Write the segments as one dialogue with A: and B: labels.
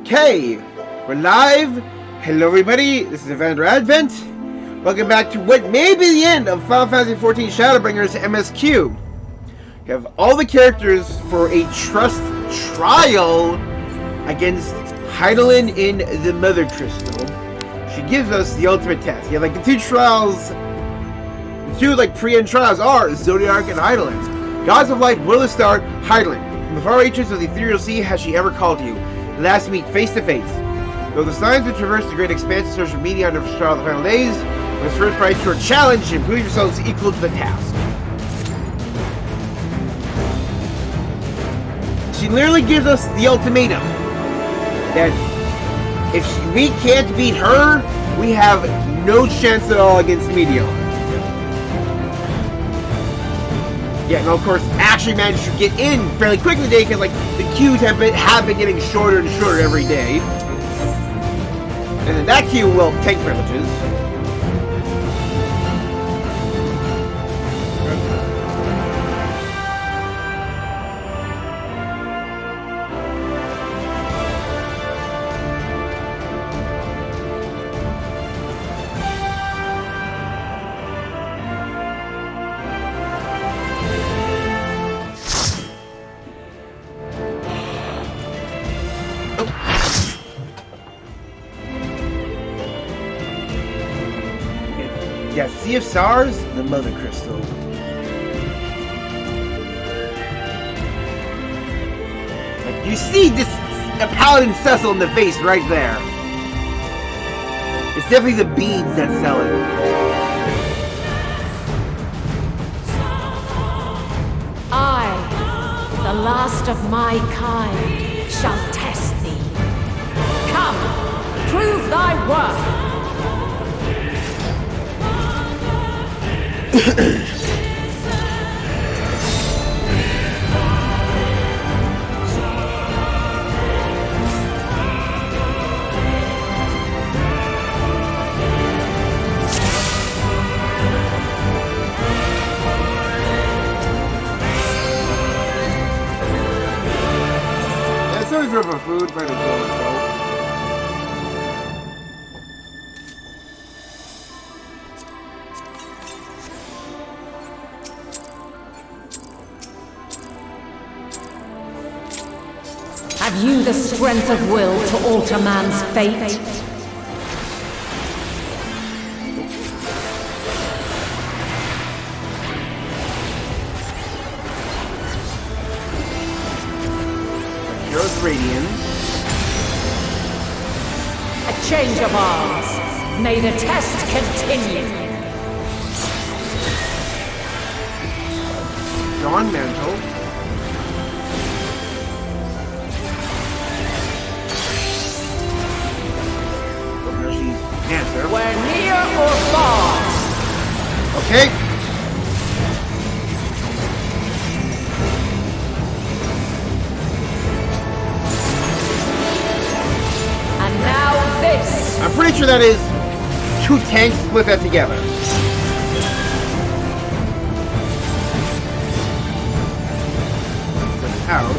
A: Okay, we're live. Hello everybody, this is Evander Advent. Welcome back to what may be the end of Final Fantasy XIV Shadowbringers MSQ. You have all the characters for a trust trial against Hydaelyn in the Mother Crystal. She gives us the ultimate test. You have like the two trials, the two like pre-end trials are Zodiac and Hydaelyn. Gods of Light, Will of Star, Hydaelyn. From the far reaches of the ethereal sea has she ever called you. Last meet face to face. Though the signs that traverse the great expanse search for Meteion to trial the final days, was first prize to her challenge and prove yourselves equal to the task. She literally gives us the ultimatum that if we can't beat her, we have no chance at all against Meteion. Yeah, and of course, actually managed to get in fairly quickly today because like the queues have been getting shorter and shorter every day. And then that queue will take privileges. Yeah, Sea of Stars, the Mother Crystal. Like, you see this a Paladin Cecil in the face right there. It's definitely the beads that sell it.
B: I, the last of my kind, shall test thee. Come, prove thy worth.
A: That's always rough for food, but it's going so.
B: Have you the strength of will to alter man's fate?
A: Hero's Radiance.
B: A change of arms. May the test continue.
A: Dawn Mantle. Answer.
B: We're near or far.
A: Okay.
B: And now this.
A: I'm pretty sure that is two tanks split that together. That's out.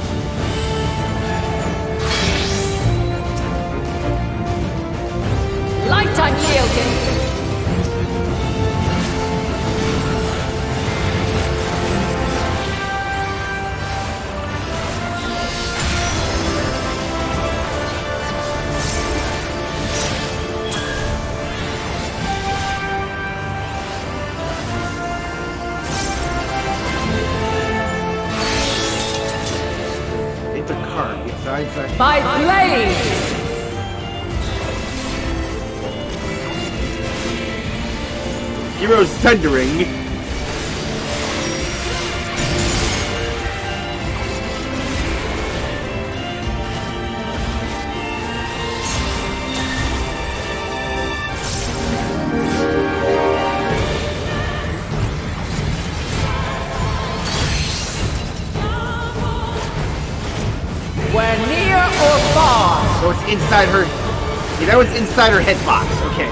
B: Light unyielding.
A: It's a card. Besides that.
B: By blade.
A: Heroes Thundering.
B: We're near or far.
A: So it's inside her. Yeah, that was inside her headbox. Okay.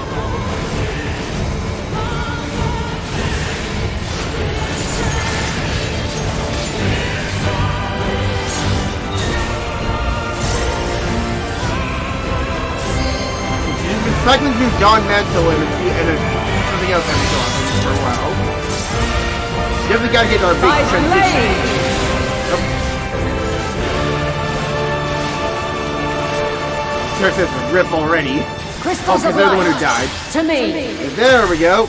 A: cycling through Dawn Mantle and something else having to happen for a while. Definitely gotta get our big transition. There says rip already.
B: Crystals
A: because
B: of
A: they're the one who
B: light.
A: died.
B: To me.
A: And there we go.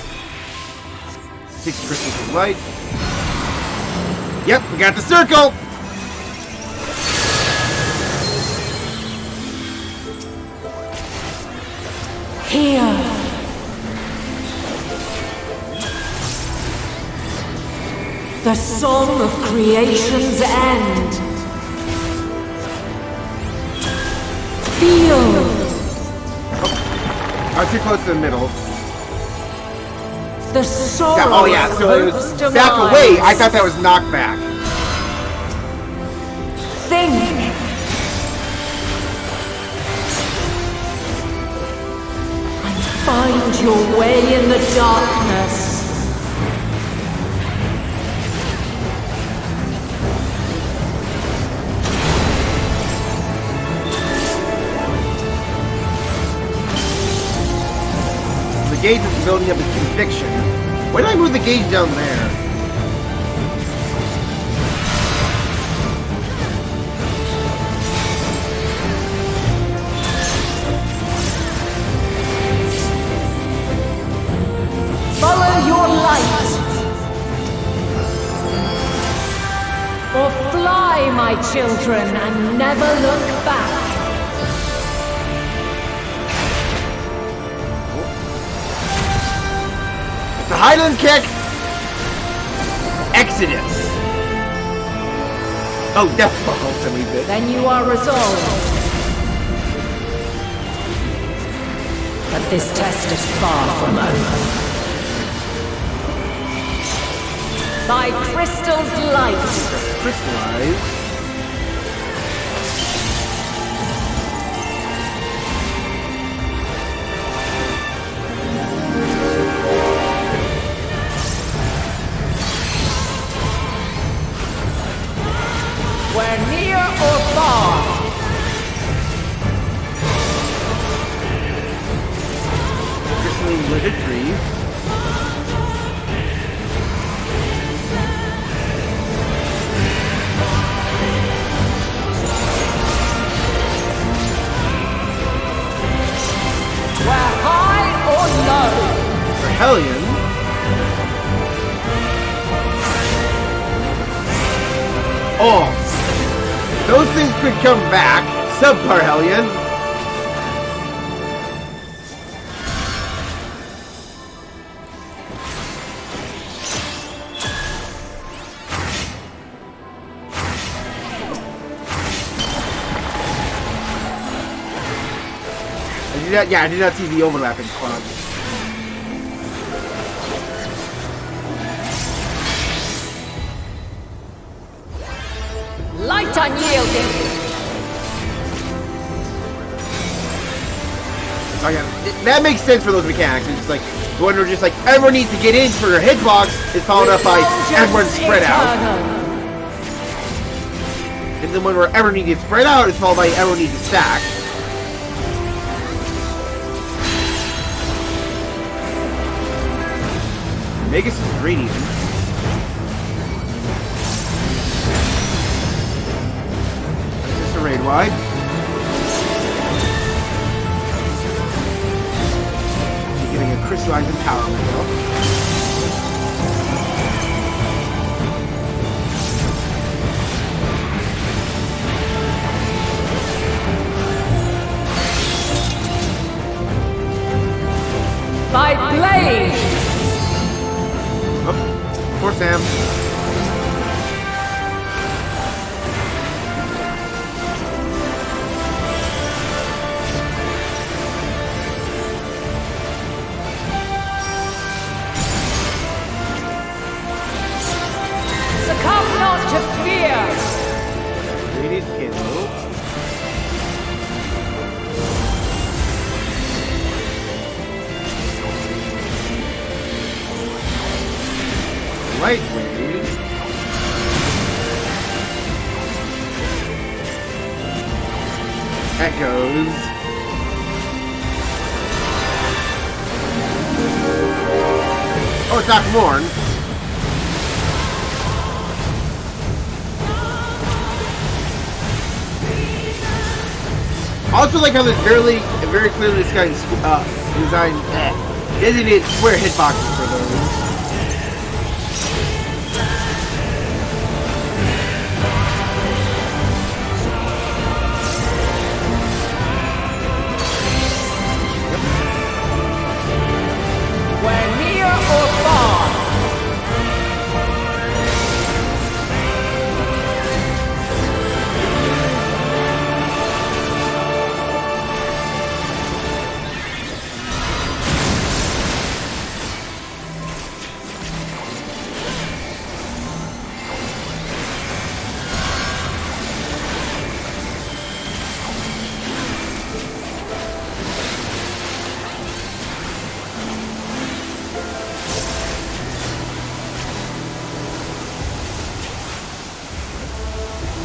A: 6 crystals of light. Yep, we got the circle.
B: Here. The song of creation's end. Feel.
A: I was too close to the middle.
B: The sorrow
A: Oh yeah, so it was
B: of
A: back
B: demise.
A: away. I thought that was knockback.
B: Think. And find your way in the darkness.
A: The gauge is building up its conviction. Why did I move the gauge down there?
B: Follow your light. Or fly, my children, and never look back.
A: The Hydaelyn kick! Exodus! Oh, death falls a wee bit.
B: Then you are resolved. But this test is far from over. By crystal's light.
A: Crystallize.
B: Where near or far.
A: Crystalline lidded tree.
B: Where high or low.
A: Hydaelyn. Oh! Those things could come back. Subpar Hellion. I did not see the overlapping spots.
B: Light unyielding.
A: Oh yeah, that makes sense for those mechanics. It's like when we're just like everyone needs to get in for their hitbox is followed up by everyone spread out. And then when we're everyone needs to get spread out, it's followed by everyone needs to stack. Magus is radiant. Just a raid wide. Getting a crystallized empowerment though.
B: By blade.
A: Oh, poor Sam.
B: Succumb not to fear.
A: Radiant candle. Light wave. Echoes. Doc Morn. Also like how there's very clearly this guy's designed designated square hitboxes for those.
B: We're near or far.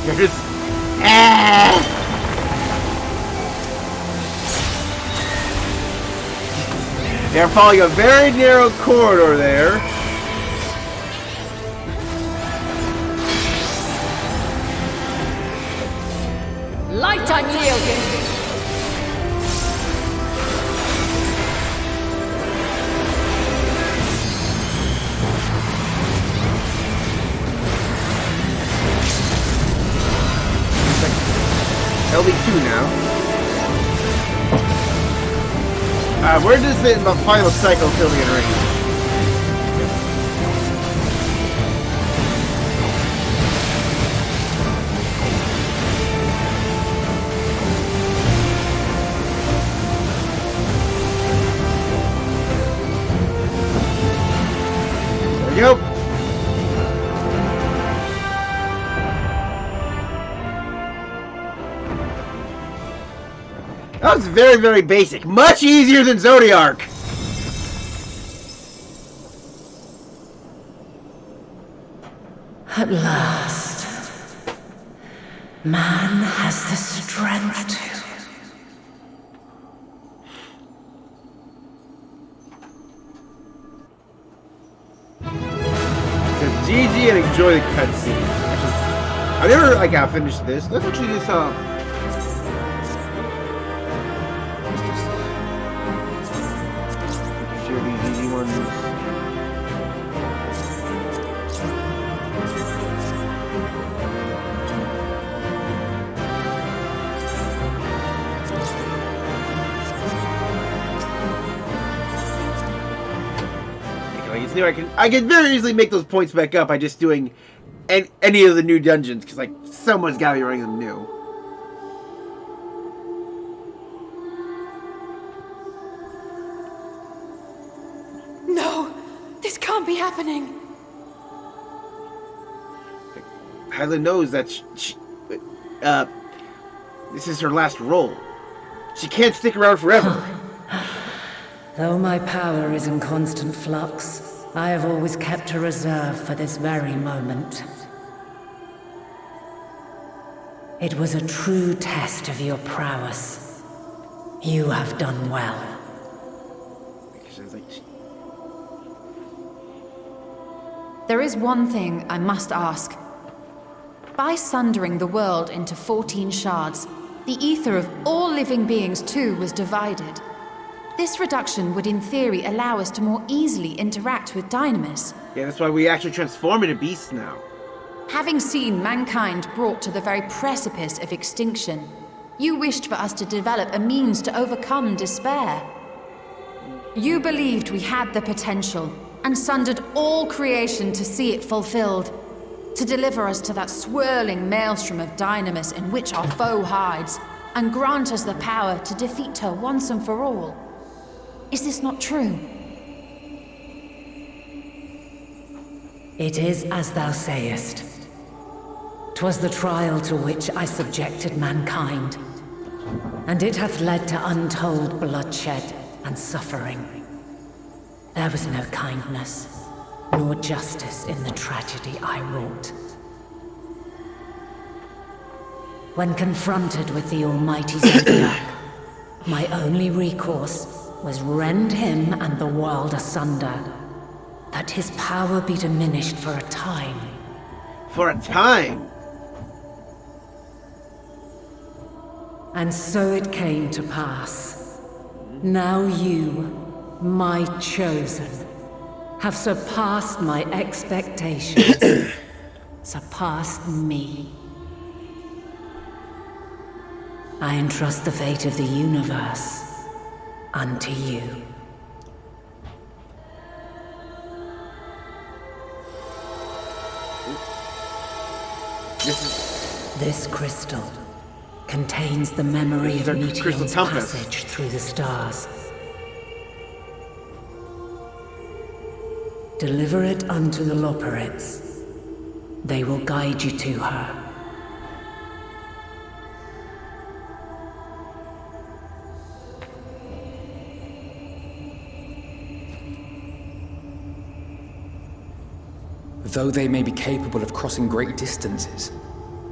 A: You're just They're following a very narrow corridor there.
B: Light unyielding.
A: LB2 now. Where does the final cycle kill me in range? There we go. That was very, very basic. Much easier than Zodiark.
C: At last, man has the strength to.
A: So GG and enjoy the cutscene. I never finished this. Let's actually just these easy ones. I can very easily make those points back up by just doing any of the new dungeons, because someone's got to be running them new.
D: No, this can't be happening.
A: Hydaelyn knows that this is her last role. She can't stick around forever.
C: Though my power is in constant flux, I have always kept a reserve for this very moment. It was a true test of your prowess. You have done well.
D: There is one thing I must ask. By sundering the world into 14 shards, the ether of all living beings too was divided. This reduction would in theory allow us to more easily interact with Dynamis.
A: Yeah, that's why we actually transform into beasts now.
D: Having seen mankind brought to the very precipice of extinction, you wished for us to develop a means to overcome despair. You believed we had the potential, and sundered all creation to see it fulfilled, to deliver us to that swirling maelstrom of Dynamis in which our foe hides, and grant us the power to defeat her once and for all. Is this not true?
C: It is as thou sayest. 'Twas the trial to which I subjected mankind, and it hath led to untold bloodshed and suffering. There was no kindness, nor justice in the tragedy I wrought. When confronted with the almighty Zodiac, my only recourse was rend him and the world asunder, that his power be diminished for a time.
A: For a time.
C: And so it came to pass. Now you, my chosen, have surpassed my expectations. Surpassed me. I entrust the fate of the universe unto you. This crystal contains the memory of Meteon's passage through the stars. Deliver it unto the Loporrits. They will guide you to her.
E: Though they may be capable of crossing great distances,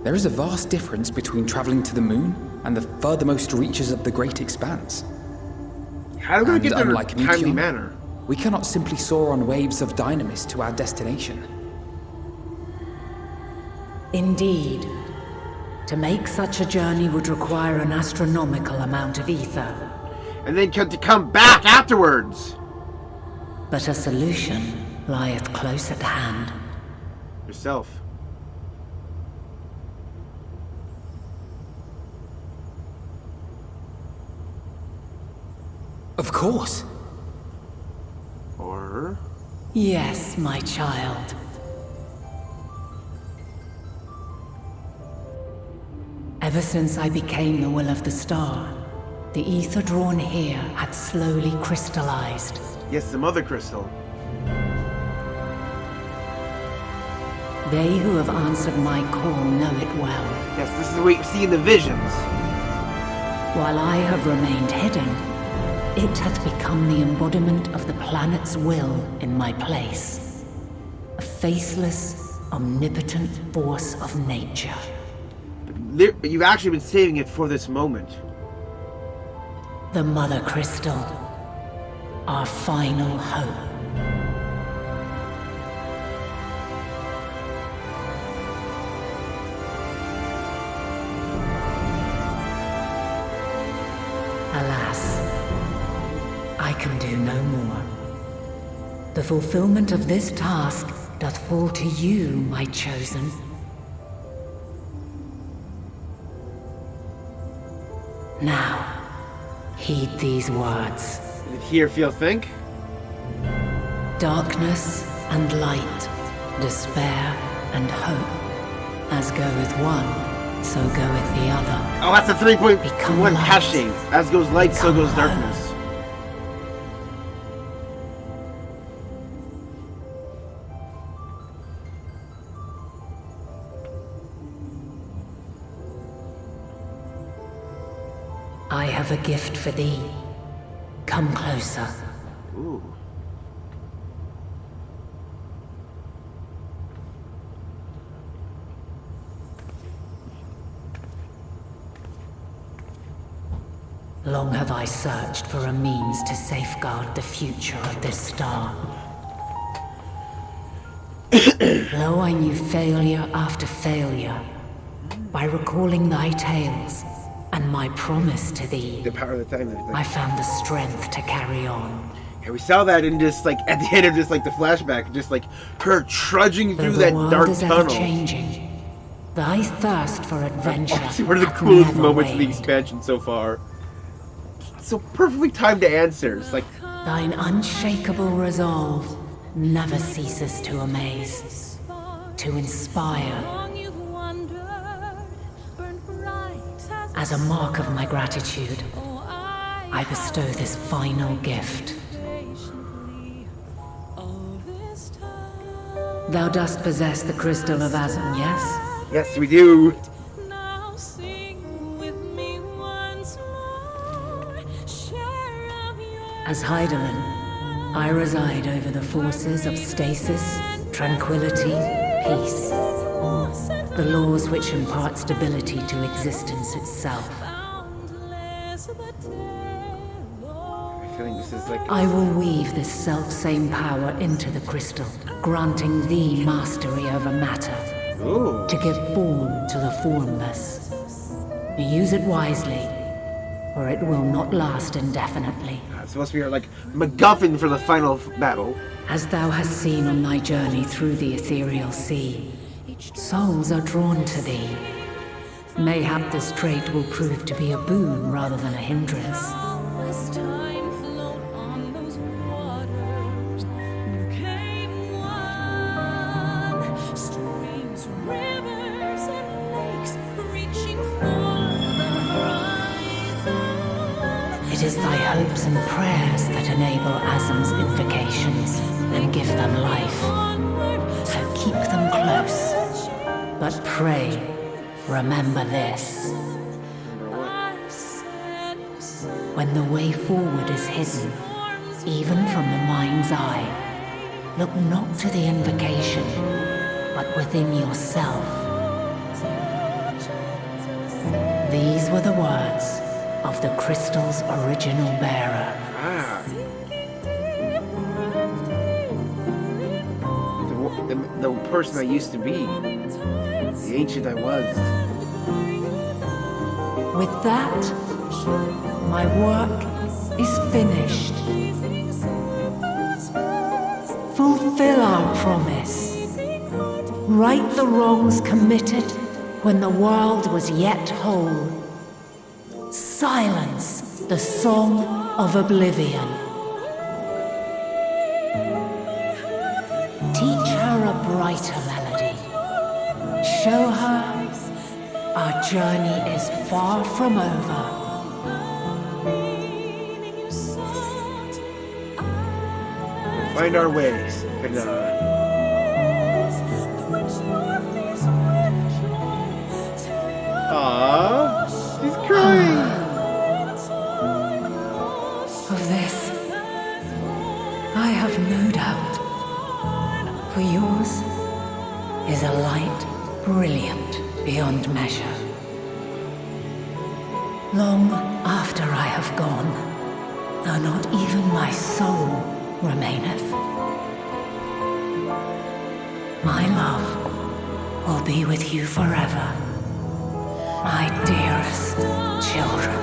E: there is a vast difference between traveling to the moon and the furthermost reaches of the great expanse.
A: How do we get there in a timely
E: Meteion,
A: manner?
E: We cannot simply soar on waves of dynamis to our destination.
C: Indeed. To make such a journey would require an astronomical amount of ether.
A: And then to come back afterwards.
C: But a solution lieth close at hand.
A: Yourself.
E: Of course.
A: Or...
C: Yes, my child. Ever since I became the will of the star, the ether drawn here had slowly crystallized.
A: Yes, the mother crystal.
C: They who have answered my call know it well.
A: Yes, this is what you see in the visions.
C: While I have remained hidden, it hath become the embodiment of the planet's will in my place. A faceless, omnipotent force of nature.
A: But you've actually been saving it for this moment.
C: The Mother Crystal. Our final hope. Alas, I can do no more. The fulfillment of this task doth fall to you, my chosen. Now, heed these words.
A: Did hear, feel, think?
C: Darkness and light, despair and hope. As goeth one, so goeth the other.
A: Oh, that's a 3.1
C: Become light.
A: hashing. As goes light, so
C: Become
A: goes darkness.
C: I have a gift for thee. Come closer.
A: Ooh.
C: Long have I searched for a means to safeguard the future of this star. Though I knew failure after failure, by recalling thy tales and my promise to thee,
A: The power of the time and everything.
C: I found the strength to carry on.
A: Yeah, we saw that in just like at the end of just like the flashback, just like her trudging
C: Though
A: through
C: the
A: that
C: world
A: dark
C: is
A: tunnel.
C: ever changing, thy thirst for adventure
A: Honestly, one of the
C: hath
A: coolest
C: never
A: moments of the
C: waned.
A: expansion so far. So perfectly timed to answers. Like,
C: Thine unshakable resolve never ceases to amaze, to inspire. As a mark of my gratitude, I bestow this final gift. Thou dost possess the crystal of Azan, yes?
A: yes, we do.
C: As Hydaelyn, I reside over the forces of stasis, tranquility, peace. The laws which impart stability to existence itself.
A: feeling this is like...
C: I will weave this self-same power into the crystal, granting thee mastery over matter,
A: Ooh.
C: to give form to the formless. Use it wisely, or it will not last indefinitely.
A: It's supposed to be our, like, MacGuffin for the final battle.
C: As thou hast seen on thy journey through the ethereal sea, souls are drawn to thee. Mayhap this trait will prove to be a boon rather than a hindrance. It is thy hopes and prayers that enable Azam's invocations and give them life. So keep them close. But pray, remember this. When the way forward is hidden, even from the mind's eye, look not to the invocation, but within yourself. These were the words of the crystal's original bearer.
A: Ah. The person I used to be. The ancient I was.
C: With that, my work is finished. Fulfill our promise. Right the wrongs committed when the world was yet whole. Silence the song of oblivion. Teach her a brighter melody. Show her our journey is far from over.
A: Find our ways. And, Aww, she's crying.
C: Of this, I have no doubt. For yours is a light brilliant beyond measure. Long after I have gone, though not even my soul remaineth, my love will be with you forever, my dearest children.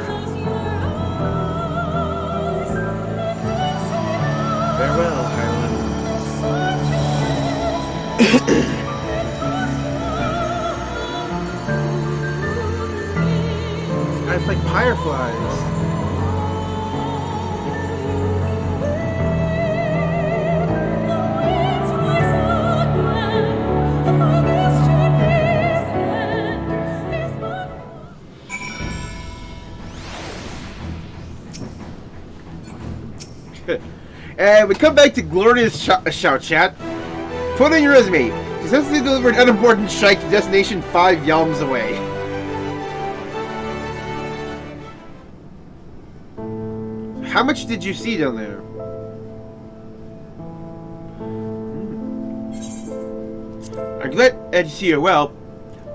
A: Farewell, Hydaelyn. It's like fireflies. And we come back to glorious shout chat. Put in your resume. Successfully delivered unimportant shite to destination 5 yalms away. How much did you see down there? I'm glad to see you well.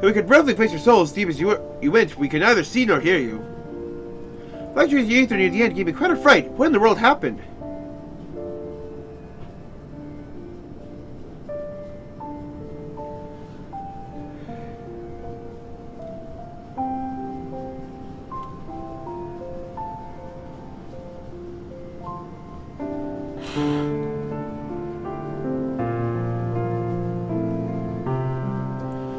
A: Though we could roughly place your soul as deep as you went, we could neither see nor hear you. Lecturing the Aether near the end gave me quite a fright. What in the world happened?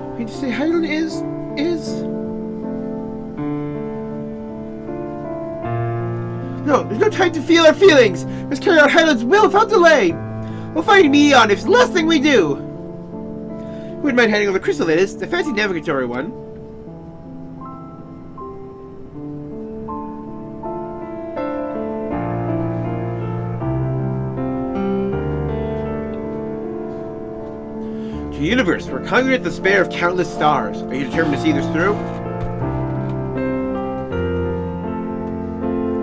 A: I mean to say Hydaelyn is... No, there's no time to feel our feelings. Let's carry out Hydaelyn's will without delay. We'll find Meteion if it's the last thing we do. Wouldn't mind handing over the crystal, that is, the fancy navigatory one. To the universe, we're conquering the despair of countless stars. Are you determined to see this through?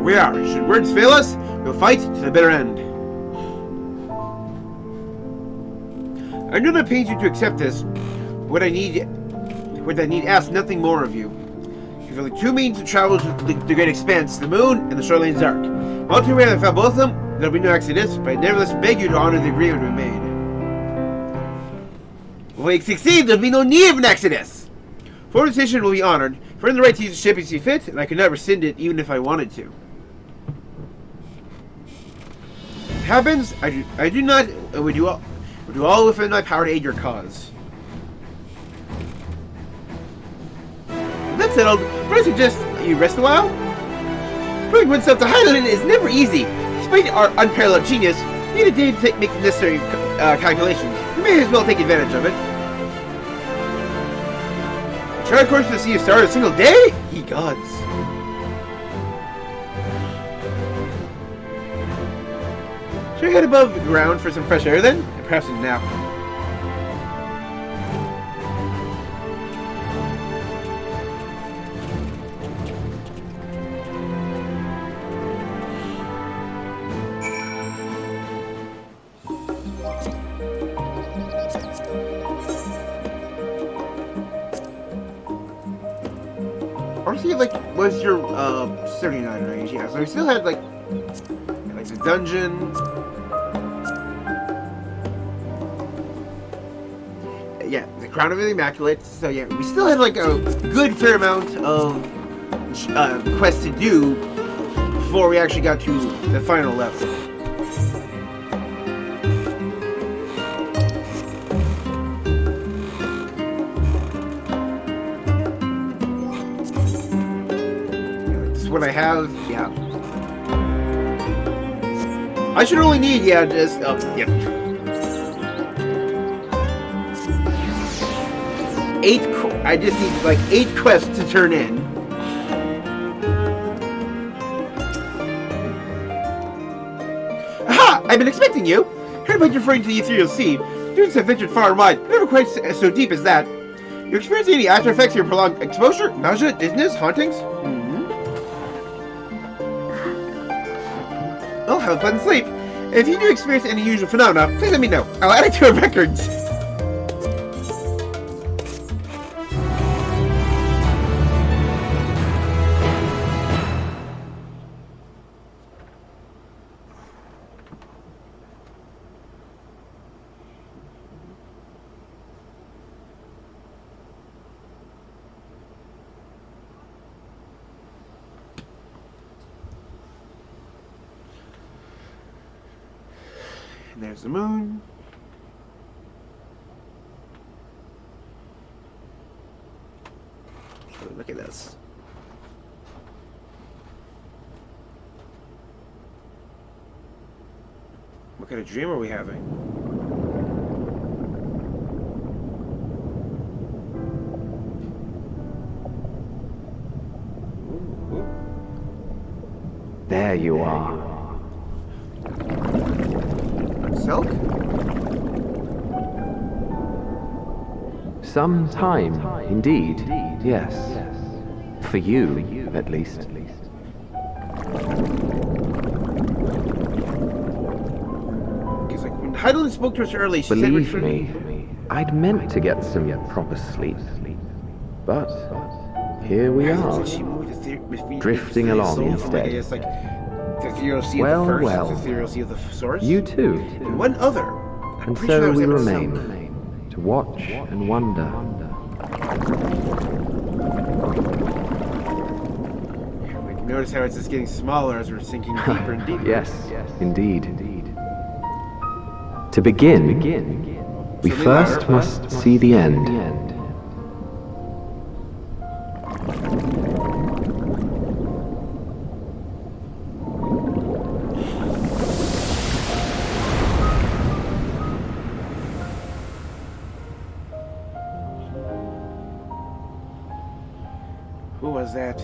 A: We are. Should words fail us, we'll fight to the bitter end. I know that pains you to accept this. What I need ask nothing more of you. You've only 2 means to travel to the great expanse, the moon and the Shoreline Zark. All too rare I found both of them. There'll be no exodus, but I nevertheless beg you to honor the agreement we made. If we succeed, there'll be no need of an exodus. Forward decision will be honored. For the right to use the ship as you fit, and I could not rescind it even if I wanted to. If it happens, I do not would do all within my power to aid your cause. That settled, but I suggest you rest a while. Proving oneself to Hydaelyn is never easy. Despite our unparalleled genius, you need a day to make the necessary calculations. You may as well take advantage of it. Chart course to see a star in a single day? Ye gods. Should I head above ground for some fresh air then? And perhaps a nap. Honestly, like, was your 79 range? Yeah, so we still had like the dungeon. Yeah, the Crown of the Immaculate. So yeah, we still had like a good fair amount of quests to do before we actually got to the final level. What I have, yeah. I should only need, yeah, just, yep. 8, I just need, like, 8 quests to turn in. Aha! I've been expecting you! Heard about your referring to the Ethereal Sea. Students have ventured far and wide, never quite so deep as that. You experiencing any after effects of your prolonged exposure? Nausea, dizziness, hauntings? Well, have a pleasant sleep. If you do experience any unusual phenomena, please let me know. I'll add it to our records. And there's the moon. Oh, look at this. What kind of dream are we having?
F: There you are.
A: Silk?
F: Some time, indeed, yes. For you, at least.
A: Because like when Hydaelyn spoke to us early, she
F: Believe
A: said
F: me, I'd meant to get some proper sleep. But here we are, drifting along instead.
A: It's like the ethereal sea
F: Well,
A: of the first,
F: well.
A: the ethereal sea of the source.
F: You too.
A: And one other. I'm
F: And
A: pretty sure that
F: so
A: was
F: we
A: episode.
F: remain, to watch and wonder.
A: We can notice how it's just getting smaller as we're sinking deeper and deeper.
F: Yes, indeed. To begin, we
A: Something
F: first
A: louder.
F: must see the end.
A: Who was that?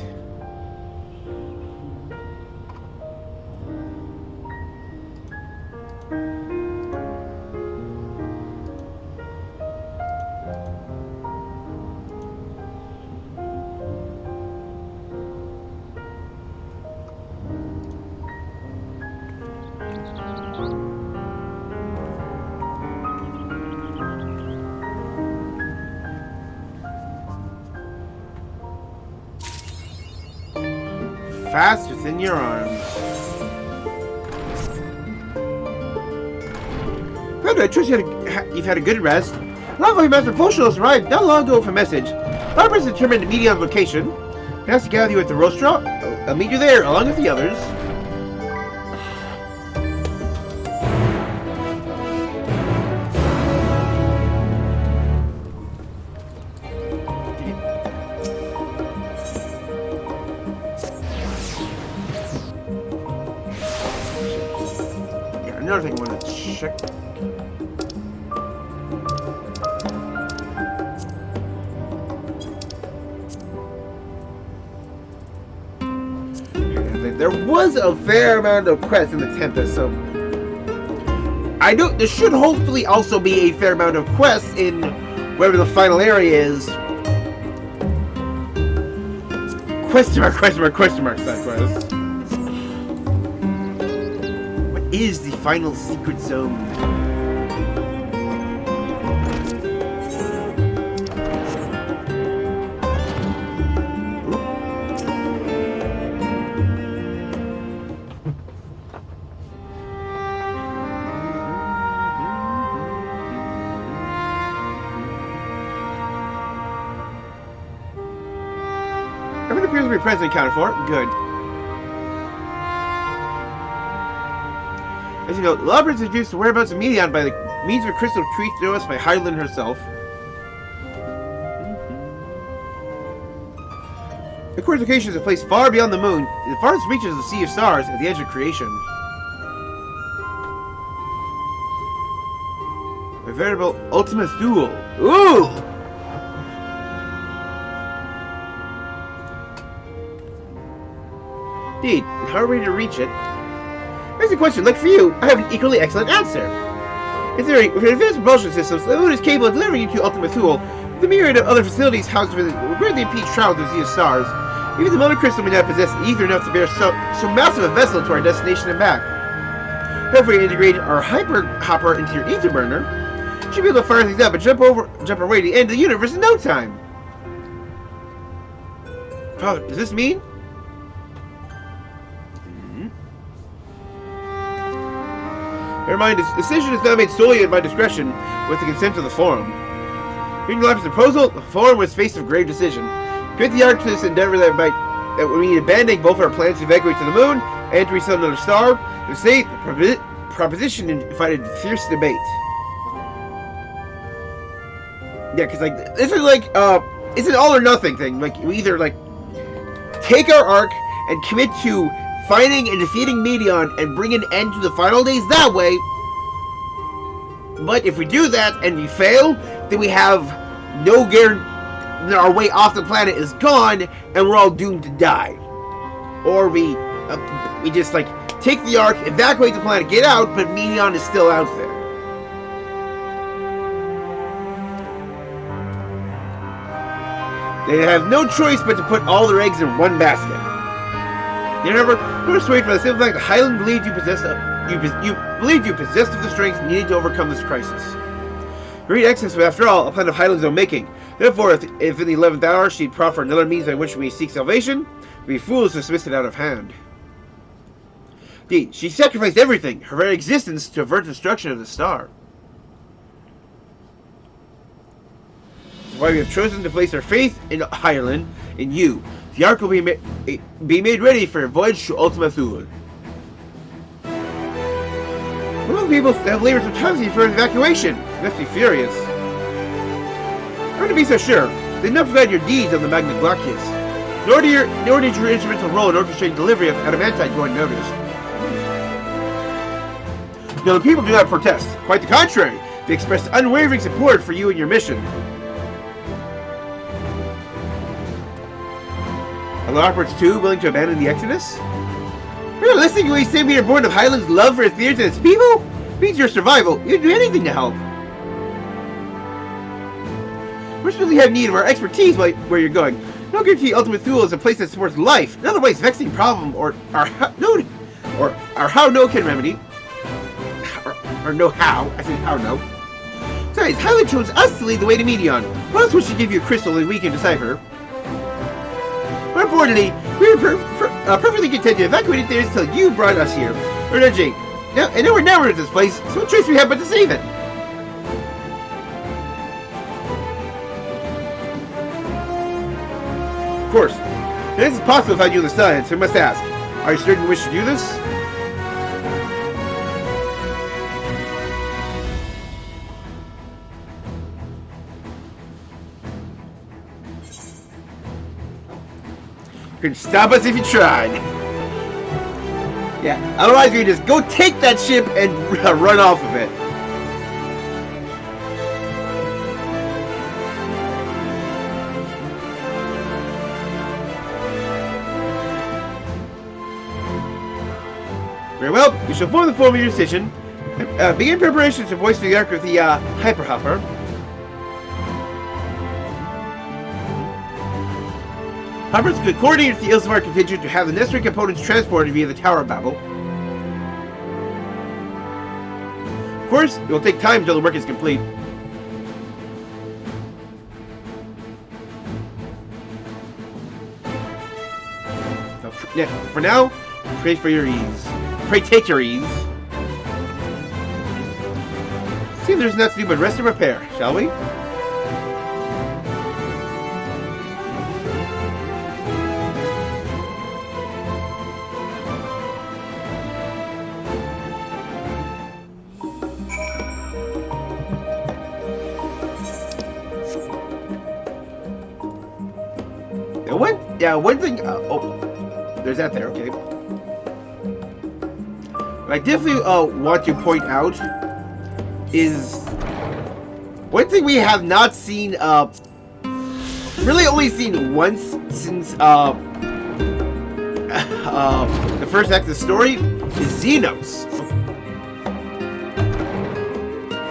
A: Fast within your arms. Commander, I trust you've had a good rest. Lava Master Potionos arrived not long ago with a message. Barbara's determined Meteion's location. He has to gather you at the Rostra. I'll meet you there, along with the others. Yeah, another thing I want to check. There was a fair amount of quests in the Tempest, so I know there should hopefully also be a fair amount of quests in wherever the final area is. Question mark, side quest. What is the final secret zone? Everything appears to be present accounted for. Good. As you know, Labyrinth introduced the whereabouts of Meteion by the means of a crystal tweaked to us by Hydaelyn herself. The course location is a place far beyond the moon. The farthest reaches of the Sea of Stars at the edge of creation. A veritable Ultima Thule. Ooh! Indeed, how are we to reach it? Here's a question. Like for you, I have an equally excellent answer. In theory, with advanced propulsion systems, the moon is capable of delivering you to Ultima Thule. The myriad of other facilities housed within it will greatly impede travel to the Sea of Stars. Even the Mother Crystal may not possess ether enough to bear so massive a vessel to our destination and back. However, we integrate our hyper hopper into your ether burner, you should be able to fire things up and jump our way to the end of the universe in no time. Father, does this mean? Never mind, this decision is now made solely at my discretion, with the consent of the Forum. Reading the Lapis' proposal, the Forum was faced with a grave decision. Commit the Ark to this endeavor that would mean abandoning both our plans to evacuate to the moon and to resettle another star. The state, the proposition invited fierce debate. Yeah, because like this is like it's an all or nothing thing. Like we either like take our Ark and commit to finding and defeating Meteion and bring an end to the final days that way. But if we do that and we fail, then we have no guarantee. Our way off the planet is gone, and we're all doomed to die. Or we just like take the Ark, evacuate the planet, get out, but Meteion is still out there. They have no choice but to put all their eggs in one basket. However, we're persuaded by the simple fact that Hydaelyn believed you possessed of the strength needed to overcome this crisis. Great excess was, after all, a plan of Hydaelyn's own making. Therefore, if in the 11th hour she'd proffer another means by which we may seek salvation, it would be foolish to dismiss it out of hand. Indeed, she sacrificed everything, her very existence, to avert the destruction of the star. That's why we have chosen to place our faith in Hydaelyn, in you. The Ark will be made ready for a voyage to Ultima Thule. One of the people have labored some time for evacuation. You must be furious. I'm going to be so sure. They did not forget your deeds on the Magna Glacius. Nor did your instrumental role in orchestrating delivery of adamantite go unnoticed. No, the people do not protest. Quite the contrary. They expressed unwavering support for you and your mission. Are the operates too willing to abandon the Exodus? Realistically, saying we are born of Hydaelyn's love for its theaters and its people means your survival. You'd do anything to help. We really have need of our expertise where you're going. No guarantee Ultima Thule is a place that supports life. In other ways, vexing problem or how no can remedy. Or no how. I think how no. Besides, Hydaelyn chose us to lead the way to Meteion. What else would she give you a crystal that we can decipher? More importantly, we were perfectly content to evacuate it there until you brought us here. Or no, Jake. Yeah, and we're never at this place, so what choice we have but to save it? Of course. This is possible without you on the side, so I must ask. Are you certain you wish to do this? You could stop us if you tried. Yeah, otherwise we just go take that ship and run off of it. Very well, you shall form the form of your decision. Begin preparations to voice the arc of the Hyperhopper. Hoppers could coordinate with the Ilsamar contingent to have the necessary components transported via the Tower of Babel. Of course, it will take time until the work is complete. So, yeah, for now, pray for your ease. Pray take your ease. See if there's nothing to do but rest and repair, shall we? One thing. Oh, there's that there. Okay. What I definitely want to point out is one thing we have not seen. Really only seen once since the first act of the story is Xenos.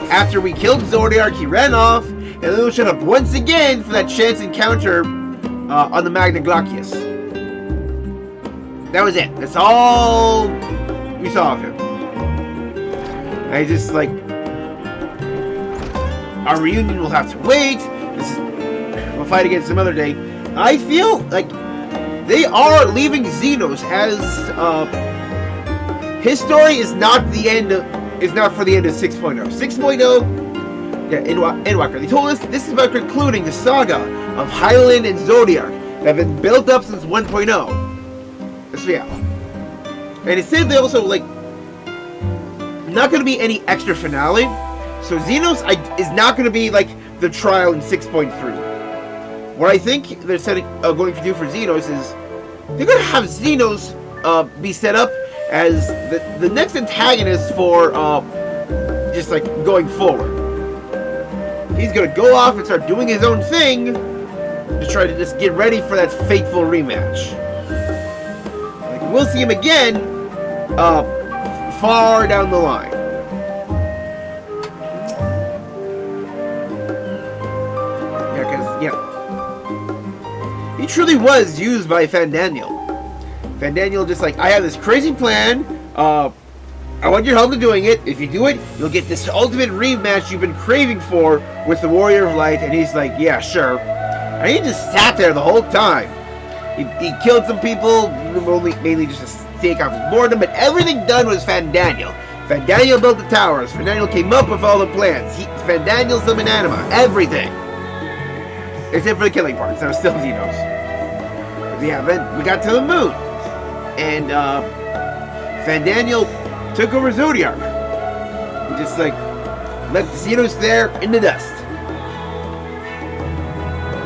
A: After we killed Zodiac, he ran off, and then we showed up once again for that chance encounter on the Magna Glaucius. That was it. That's all we saw of him. I just like our reunion will have to wait. We'll fight again some other day. I feel like they are leaving Xenos as his story is not the end. Is not for the end of 6.0. 6.0. Yeah, Endwalker. They told us this is about concluding the saga of Hydaelyn and Zodiac that have been built up since 1.0. So yeah. And it said they also, like, not going to be any extra finale. So Xenos is not going to be, like, the trial in 6.3. What I think they're going to do for Xenos is they're going to have Xenos be set up as the next antagonist for just, like, going forward. He's going to go off and start doing his own thing to try to just get ready for that fateful rematch. Like, we'll see him again far down the line. Yeah, because, yeah. He truly was used by Fantasy. Fantasy just like, I have this crazy plan, I want your help in doing it. If you do it, you'll get this ultimate rematch you've been craving for with the Warrior of Light. And he's like, yeah, sure. And he just sat there the whole time. He killed some people, mainly just to take off his boredom, but everything done was Fantasy. Fantasy built the towers. Fantasy came up with all the plans. Fantasy summoned anima. Everything. Except for the killing parts. That was still Xenos. But yeah, then we got to the moon. And Fantasy took over Zodiac. And just like left the Xenos there in the dust.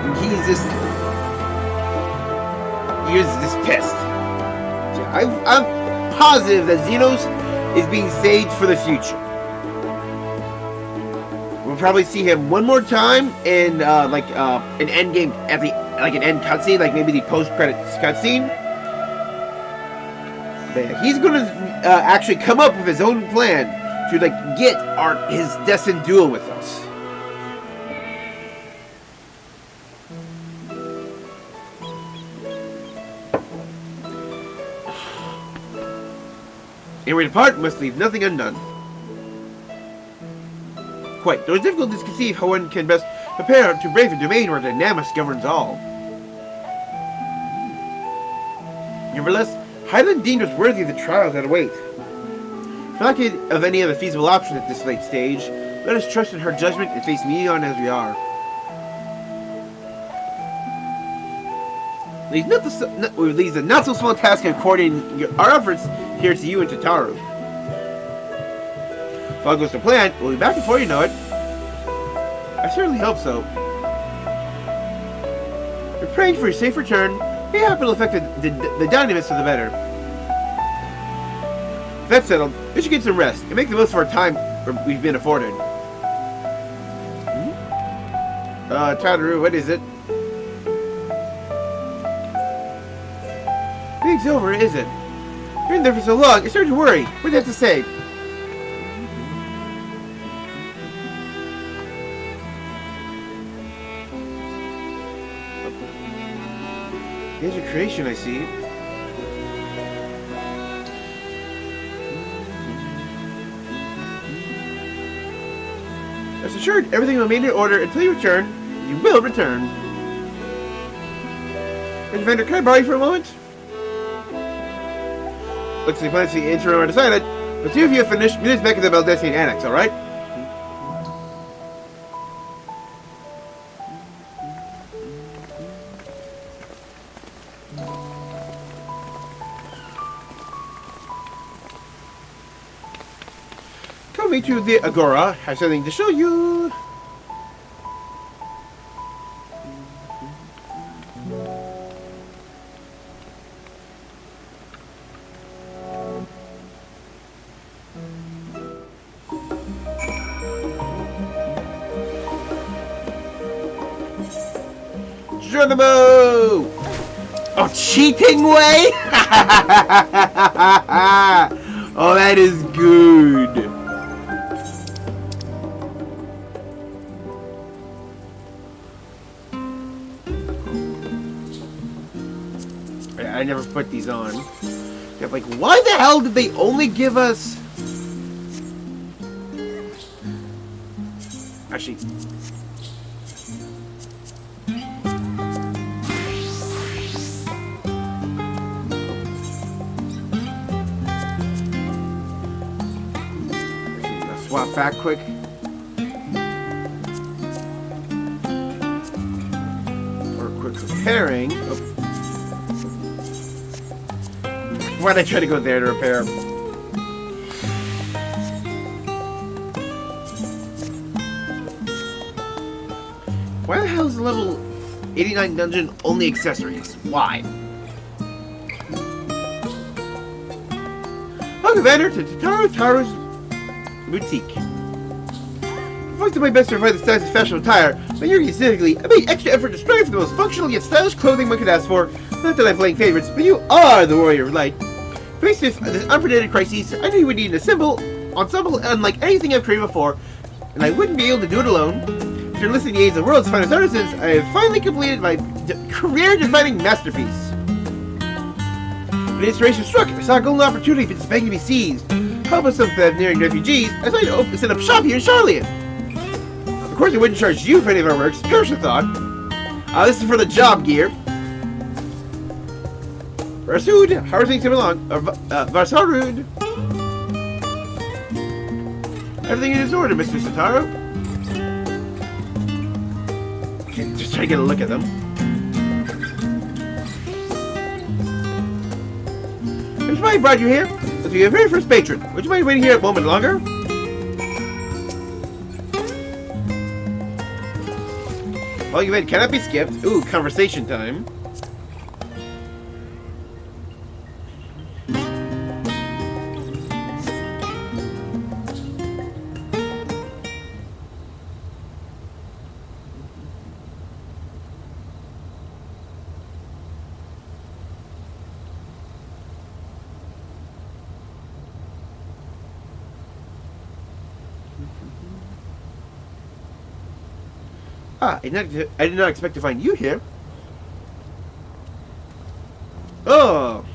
A: And he's just pissed. I'm positive that Xenos is being saved for the future. We'll probably see him one more time in an end game at the an end cutscene, like maybe the post-credits cutscene. He's gonna actually come up with his own plan to get his destined duel with us. And we depart, must leave nothing undone. Quite, though it's difficult to conceive how one can best prepare to brave a domain where dynamics governs all. Nevertheless, Hydaelyn deemed us worthy of the trials that await. For lack of any other feasible option at this late stage, let us trust in her judgment and face Meteion as we are. Leaves the not so small task of coordinating our efforts here to you and to Taru. If all goes to plan, we'll be back before you know it. I certainly hope so. We're praying for your safe return. May happen to affect the dynamics for the better. That's settled. We should get some rest and make the most of our time we've been afforded. Taru, what is it? It's over, is it? You're in there for so long, it's starting to worry. What do you have to say? Here's your creation, I see. Rest assured, everything will remain in order until you return. You will return. Mr. Vendor, can I borrow you for a moment? Looks like the plans to the interim are decided, but two of you have finished. Meet us back at the Baldessian Annex, alright? Come meet you at the Agora. I have something to show you. Geronimo! Oh, cheating way? Oh, that is good. I never put these on. Yeah, like, why the hell did they only give us... Actually... Swap back quick. For a quick repairing. Oh. Why'd I try to go there to repair? Why the hell is the level 89 dungeon only accessories? Why? Welcome, Vander, to Taru's Boutique. I've always done my best to provide the styles of fashionable attire, but here specifically, I made extra effort to strive for the most functional yet stylish clothing one could ask for. Not that I'm playing favorites, but you are the warrior of light. Faced with this unprecedented crisis, I knew you would need an ensemble unlike anything I've created before, and I wouldn't be able to do it alone. After enlisting the aids of the world's finest artisans, I have finally completed my career-defining masterpiece. When inspiration struck, I saw a golden opportunity that's begging to be seized. Help us with the nearing refugees, I decided to set up shop here in Charlian. Of course, I wouldn't charge you for any of our works, perish the thought. This is for the job gear. Varsud, how are things coming along? Varsarud. Everything in his order, Mr. Sataru. Okay, just try to get a look at them. Which might have brought you here? Let's be your very first patron. Would you mind waiting here a moment longer? All you made cannot be skipped. Ooh, conversation time. Ah, I did not expect to find you here. Oh!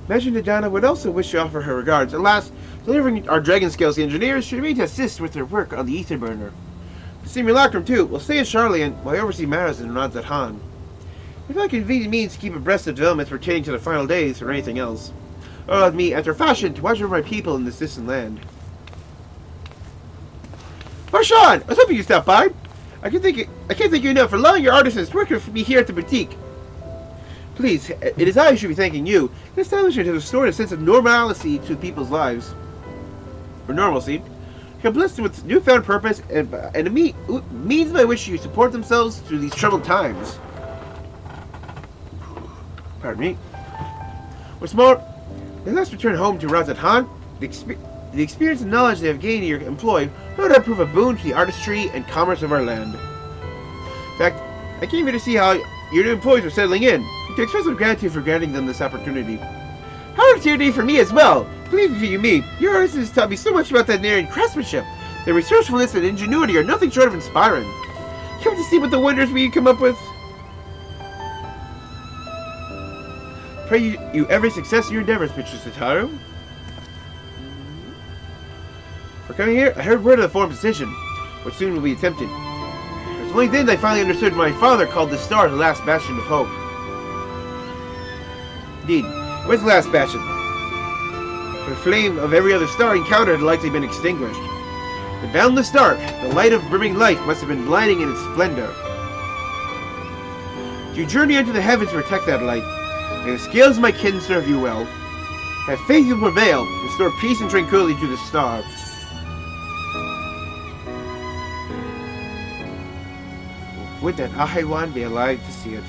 A: Imagine Hydaelyn would also wish to offer her regards. At last, delivering our dragon scales to engineers should remain to assist with their work on the ether burner. The simulacrum, too, will stay in Charlian while I oversee matters in Radz-at-Han. If I convenient means to keep abreast of developments pertaining to the final days or anything else. Or with me, after fashion, to watch over my people in this distant land. Marshawn! I was hoping you'd stop by. I can't thank you enough for allowing your artisans to work with me here at the boutique. Please, it is I who should be thanking you. The establishment has restored a sense of normalcy to people's lives. Or normalcy. You have blessed them with newfound purpose and a means by which you support themselves through these troubled times. Pardon me. What's more, they last return home to Razathan. The experience and knowledge they have gained in your employ no doubt prove a boon to the artistry and commerce of our land. In fact, I came here to see how your new employees are settling in, and to express my gratitude for granting them this opportunity. How it's your day for me as well. Believe me, your artisans taught me so much about that Narian craftsmanship. Their resourcefulness and ingenuity are nothing short of inspiring. Come to see what the wonders we come up with. Pray you every success in your endeavors, Mistress Sataru. For coming here, I heard word of the foreign position, which soon will be attempted. It was only then I finally understood my father called the star the last bastion of hope. Indeed, where's the last bastion? For the flame of every other star encountered had likely been extinguished. The boundless dark, the light of brimming life, must have been blinding in its splendor. You journey into the heavens to protect that light. May the scales of my kin serve you well. Have faith you prevail, restore peace and tranquility to the star. Would that Hydaelyn be alive to see it.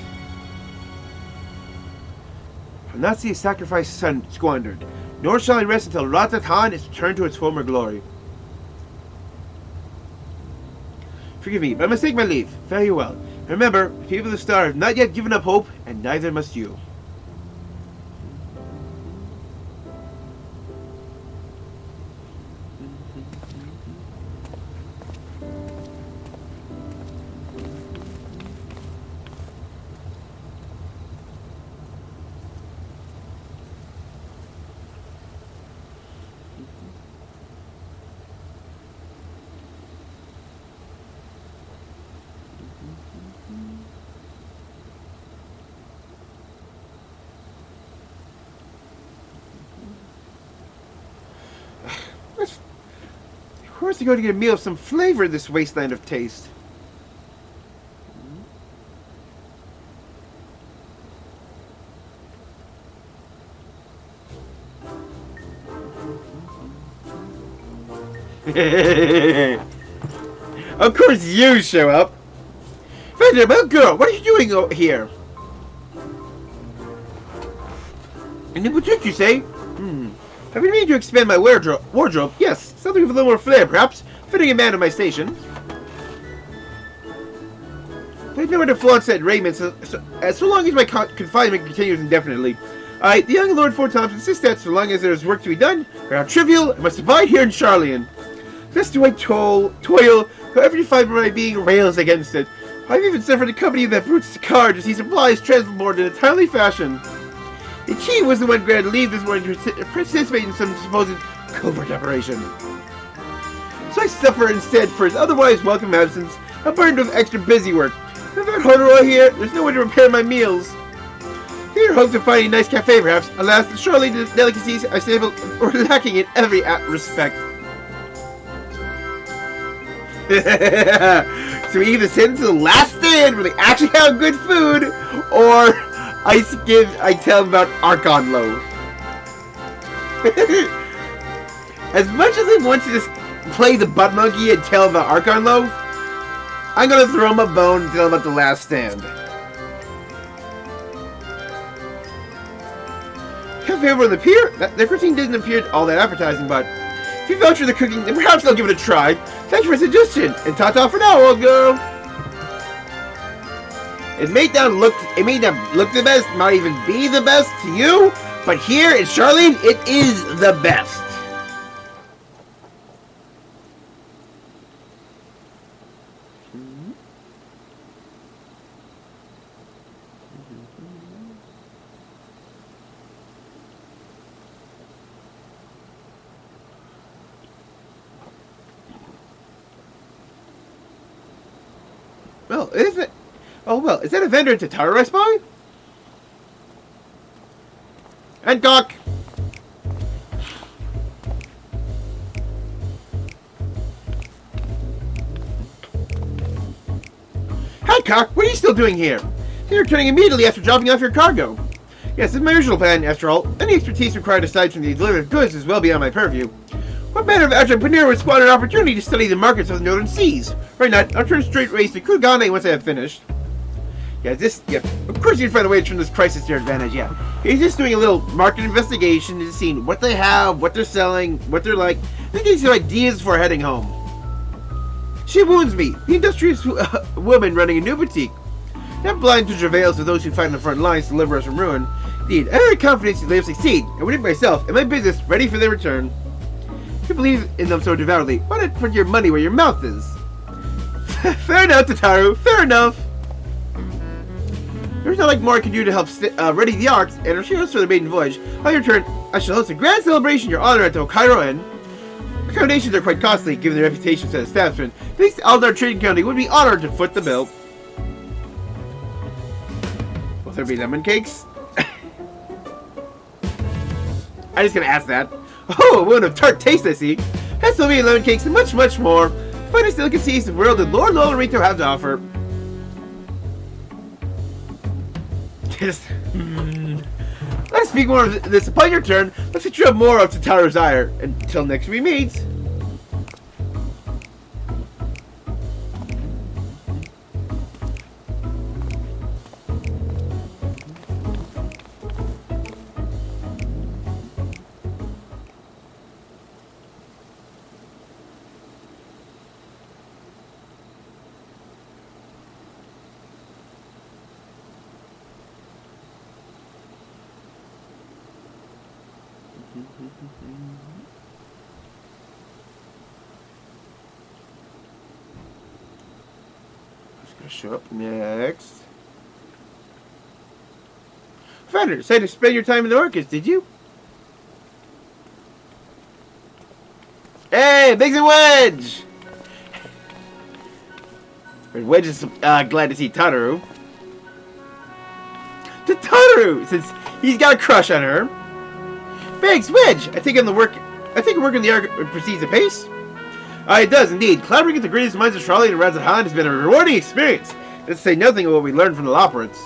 A: I'll not see a sacrifice son squandered, nor shall I rest until Razathan is returned to its former glory. Forgive me, but I must take my leave. Fare you well. Remember, the people of the star have not yet given up hope, and neither must you. Where's he going to get a meal of some flavor in this wasteland of taste? Of course you show up. Vanderbilt girl, what are you doing here? In the boutique, you say? I've been meaning to expand my wardrobe. Yes, something with a little more flair, perhaps, fitting a man of my station. I've nowhere to flaunt said raiment, so long as my confinement continues indefinitely. The young Lord Fort Thompson insists that so long as there is work to be done, or how trivial, I must abide here in Charlian. Thus do I toil, though every fiber of my being rails against it. I've even suffered the company of that brute Sicard as he supplies transported in a timely fashion. The chief was the one granted leave this morning to participate in some supposed covert operation. So I suffer instead for his otherwise welcome absence, a burden of extra busy work. Without Honoroy here, there's no way to prepare my meals. Here hopes of finding a nice cafe perhaps. Alas, the surely the delicacies I stable were lacking in every respect. So we either send to the last stand where they actually have good food, or I tell them about Archon Loaf. As much as I want to just play the butt monkey and tell them about Archon Loaf, I'm gonna throw him a bone and tell him about the last stand. Cafe over on the pier? Their cuisine doesn't appear all that appetizing, but if you vouch for the cooking, then perhaps they'll give it a try. Thank you for the suggestion, and ta-ta for now, old girl. It may not look the best, might even be the best to you, but here in Charlene, it is the best. Well, isn't it? Oh well, is that a vendor in Tataru I spy? Hancock! Hancock, what are you still doing here? You're returning immediately after dropping off your cargo. Yes, it's my usual plan, after all. Any expertise required aside from the delivery of goods is well beyond my purview. What manner of entrepreneur would squander an opportunity to study the markets of the northern seas? Right not, I'll turn straight race to Kugane once I have finished. Yeah, of course you'd find a way to turn this crisis to your advantage, yeah. He's just doing a little market investigation, just seeing what they have, what they're selling, what they're like, and getting some ideas for heading home. She wounds me, the industrious woman running a new boutique. Not blind to travails of those who fight in the front lines to deliver us from ruin. Indeed, I have every confidence they will succeed, and with it myself and my business ready for their return. If you believe in them so devoutly, why not put your money where your mouth is? Fair enough, Tataru, fair enough. There's not like more I can do to help ready the arcs and assure us for the maiden voyage. On your return, I shall host a grand celebration in your honor at the Hokkaido Inn. Accommodations are quite costly, given the reputation of the establishment. Thanks to Aldar Trading Company would be honored to foot the bill. Will there be lemon cakes? I'm just gonna ask that. Oh, a woman of tart taste, I see. Has so many lemon cakes and much, much more. Finest delicacies the world that Lord Lolorito have to offer. Let's speak more of this upon your turn. Let's get you up more of Tataru's ire. Until next we meet. Who's gonna show up next? Founder, decided to spend your time in the orchids, did you? Hey, Biggs and Wedge! Wedge is glad to see Tataru. To Tataru, since he's got a crush on her. Biggs, Wedge, I think working the arc proceeds apace. It does indeed. Collaborating with the greatest minds of Charlie and Razat Han has been a rewarding experience. Let's say nothing of what we learned from the Loperates.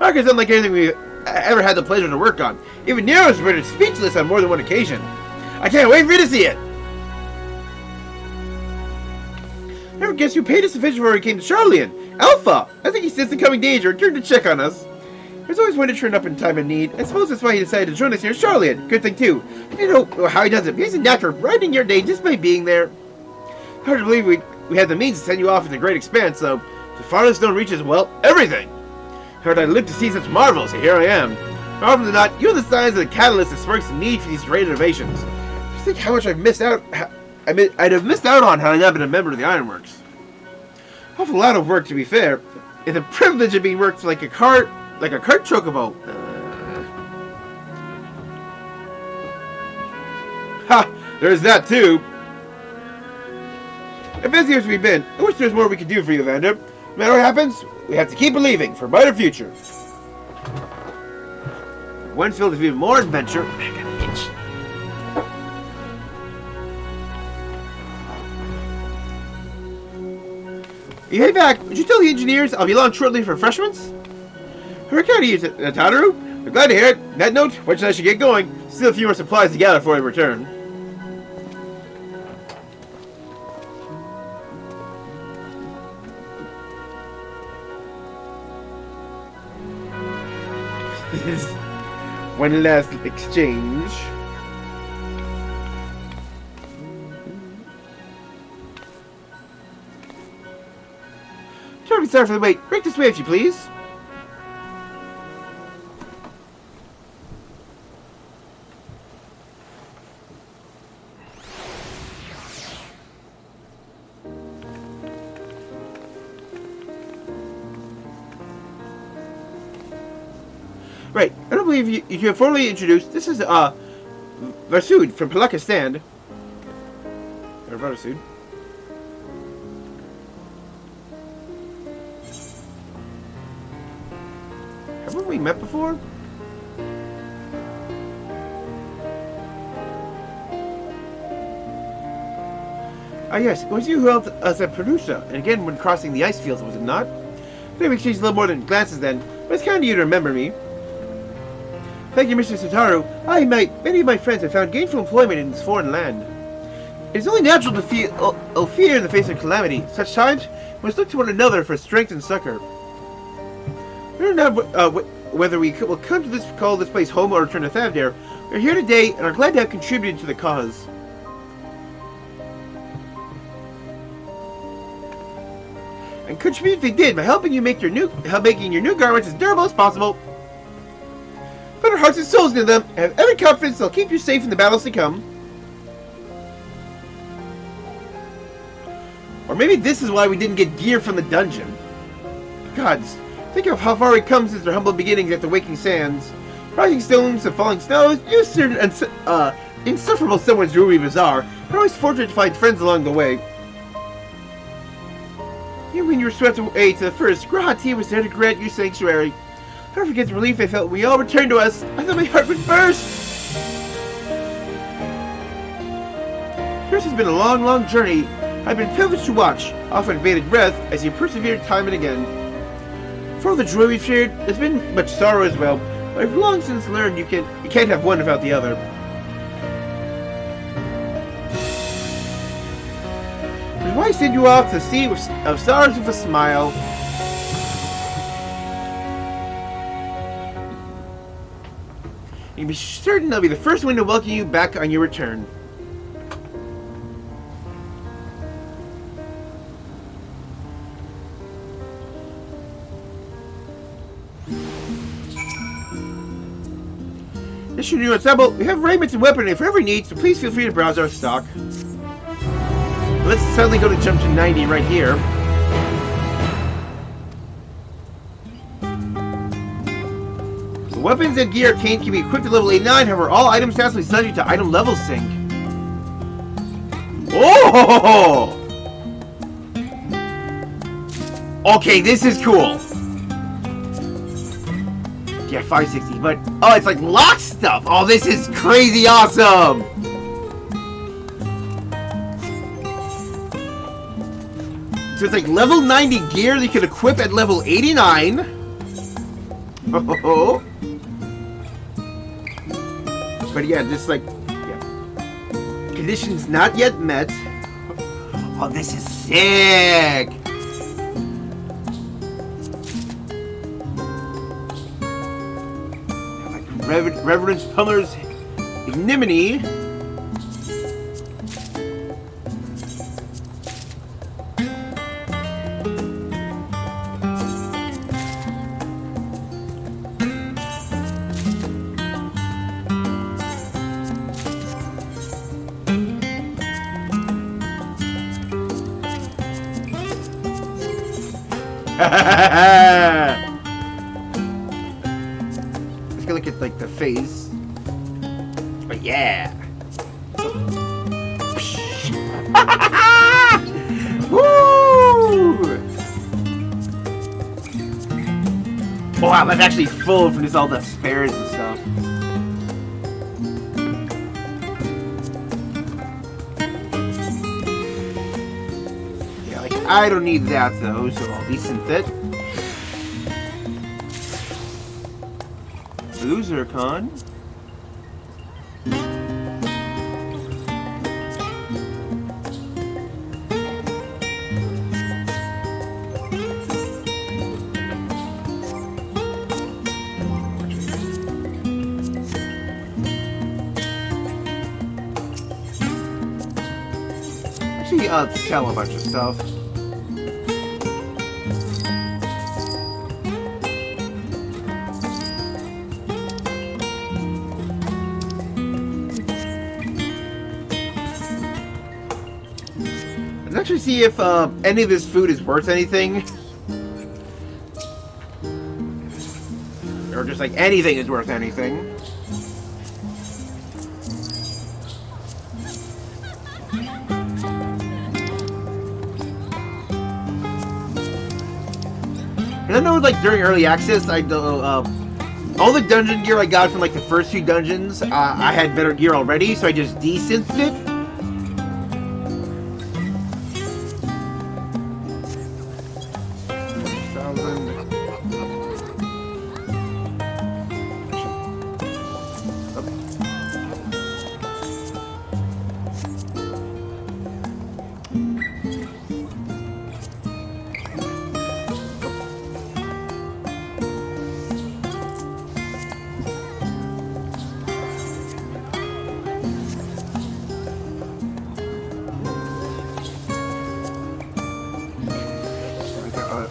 A: Arc is unlike anything we've ever had the pleasure to work on. Even Nero has rendered speechless on more than one occasion. I can't wait for you to see it! Never guess who paid us a visit before we came to Charlian. Alpha! I think he sensed the coming danger and turned to check on us. There's always one to turn up in time of need. I suppose that's why he decided to join us here in Charlian. Good thing too. I don't know how he does it, but he's a natural brightening your day just by being there. Hard to believe we had the means to send you off into the great expanse, though. The farthest known reaches, well, everything. Heard I'd live to see such marvels, so here I am. More often than not, you're the signs of the catalyst that sparks the need for these great innovations. Just think how much I've missed out. I'd have missed out on had I not been a member of the Ironworks. Awful lot of work, to be fair, and the privilege of being worked like a cart chocobo. Ha! There's that too. As busy as we've been, I wish there's more we could do for you, Vander. No matter what happens, we have to keep believing for a brighter future. One filled with even more adventure. I got an itch. You head back. Would you tell the engineers I'll be along shortly for refreshments? We're kind of you, Tataru. I'm glad to hear it. On that note, Wedge and I should get going. Still a few more supplies to gather before I return. This is one last exchange. Sorry for the wait. Break this way if you please. Right, I don't believe you have formally introduced. This is Varsud from Palaka Stand. Or Varsud. Haven't we met before? Ah yes, it was you who helped us at Perusa, and again when crossing the ice fields, was it not? I think we exchanged a little more than glances then, but it's kind of you to remember me. Thank you, Mr. Satoru. Many of my friends have found gainful employment in this foreign land. It is only natural to feel fear in the face of calamity. Such times, we must look to one another for strength and succor. We don't know whether we will come to call this place home or return to Thavdare. We are here today and are glad to have contributed to the cause. And contribute they did by helping you making your new garments as durable as possible. Put our hearts and souls into them, and have every confidence they'll keep you safe in the battles to come. Or maybe this is why we didn't get gear from the dungeon. Gods, think of how far we come since our humble beginnings at the Waking Sands. Rising stones and falling snows, you certain insufferable someone's Ruby Bazaar. We're always fortunate to find friends along the way. Even when you were swept away to the first, Grahati was there to grant you sanctuary. I'll never forget the relief I felt when we all returned to us. I thought my heart would burst. Yours has been a long, long journey. I've been privileged to watch, often with bated breath, as you persevered time and again. For all the joy we've shared, there's been much sorrow as well, but I've long since learned you can't have one without the other. But why send you off to the sea of stars with a smile? You can be certain I'll be the first one to welcome you back on your return. This should new ensemble. We have raiment and weaponry for every need, so please feel free to browse our stock. Let's suddenly go to jump to 90 right here. The weapons and gear obtained can be equipped at level 89, however all items stats will be subject to item level sync. Oh! Okay, this is cool. Yeah, 560, but oh, it's like lock stuff. Oh, this is crazy awesome. So it's like level 90 gear that you can equip at level 89. Oh. But yeah, just like, yeah. Conditions not yet met. Oh, this is sick. Reverence Pumler's ignominy. Let's go look at like the face. But yeah. Woo! Wow, that's actually full from just all the spares and stuff. Yeah, like I don't need that though, so I'll be synthetic. Losercon. Actually, sell a bunch of stuff. Let's actually see if any of this food is worth anything. Or just like anything is worth anything. And I know like during early access I all the dungeon gear I got from like the first 2 dungeons, I had better gear already, so I just de-synthed it.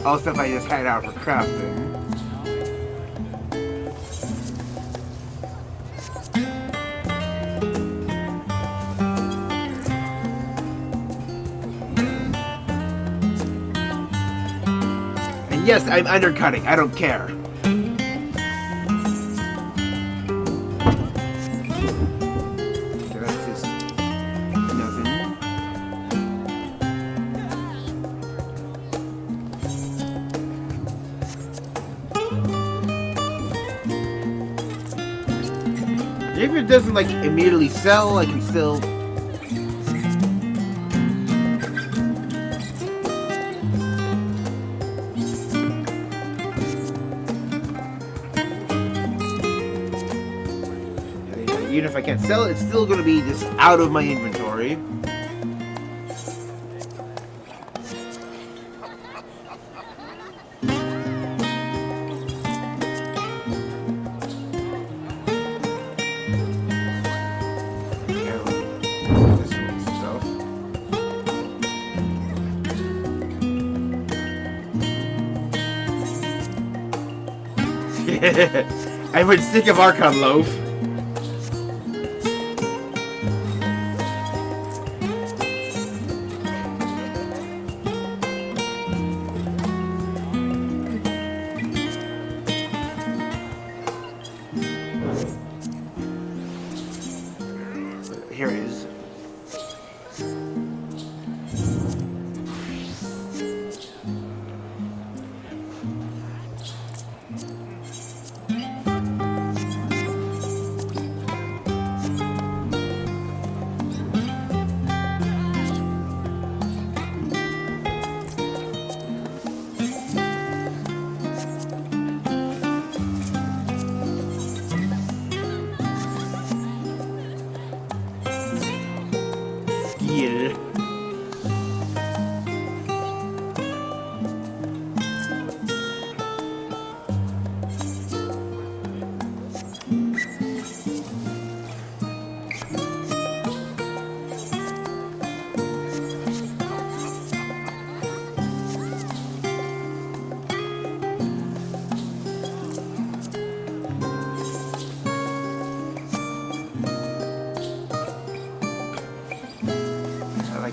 A: All stuff I just had out for crafting. And yes, I'm undercutting. I don't care. Okay, that's just nothing. If it doesn't like immediately sell, I can still. Even if I can't sell it, it's still going to be just out of my inventory. I would stick of Archon Loaf. Here it is. Yeah.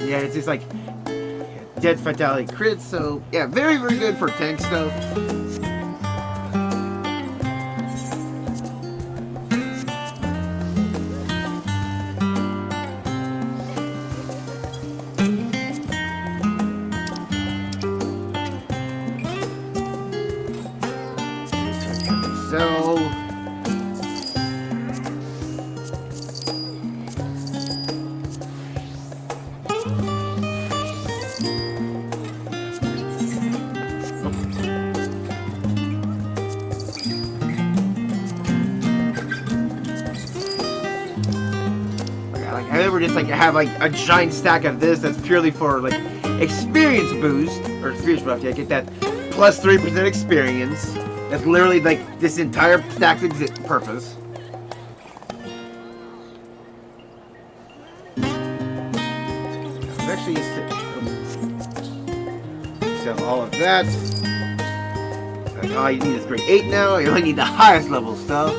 A: Yeah, it's just like death fatality crits, so yeah, very, very good for tank stuff. So I never just like have like a giant stack of this that's purely for like experience boost or experience buff. Yeah, get that plus 3% experience. That's literally like this entire stack's purpose. Actually, sell all of that. Like, all you need is grade 8 now. You only need the highest level stuff.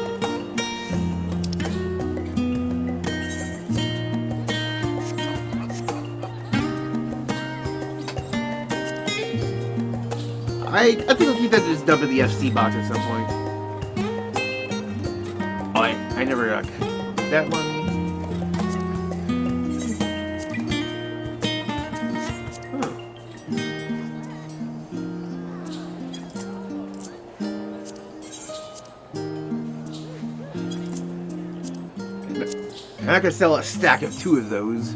A: I think I'll keep that just dump in the FC box at some point. Oh, I never got that one. And I could sell a stack of 2 of those.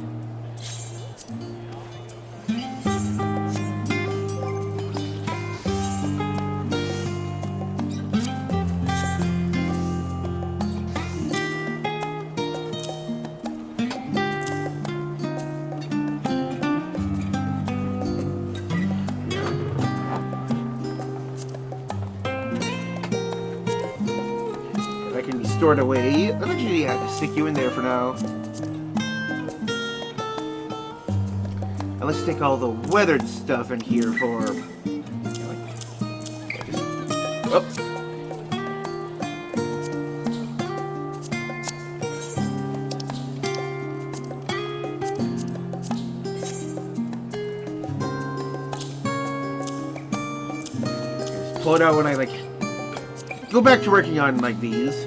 A: Stored away. I'll actually have to stick you in there for now. And let's stick all the weathered stuff in here for. Oh. Just pull it out when I go back to working on these.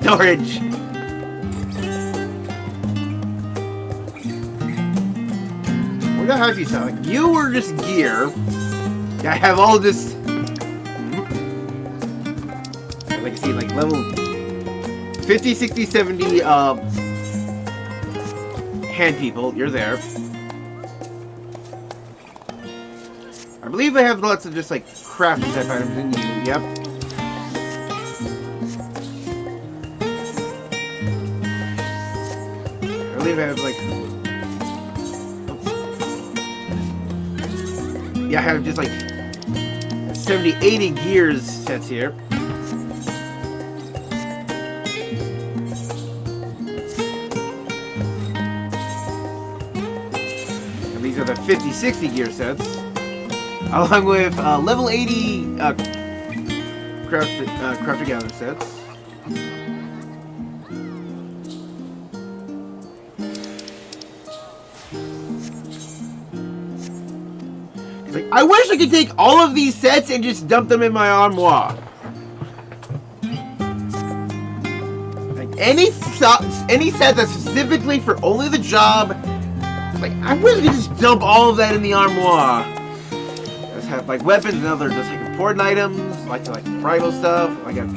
A: Storage. What the hell do you sound like? You were just gear. I have all this. Like I see, level 50, 60, 70 hand people. You're there. I believe I have lots of just crafting type items in you. Yep. I believe I have yeah, I have just 70, 80 gears sets here. And these are the 50, 60 gear sets. Along with level 80 crafter gather sets. I wish I could take all of these sets and just dump them in my armoire. Any set that's specifically for only the job. I wish I could just dump all of that in the armoire. Just have weapons and other just important items, primal stuff. I got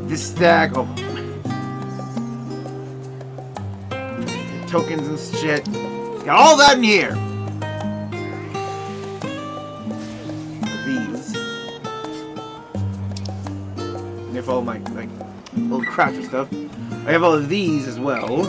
A: this stack. Oh, tokens and shit. Got all that in here. All my little crafter stuff. I have all of these as well.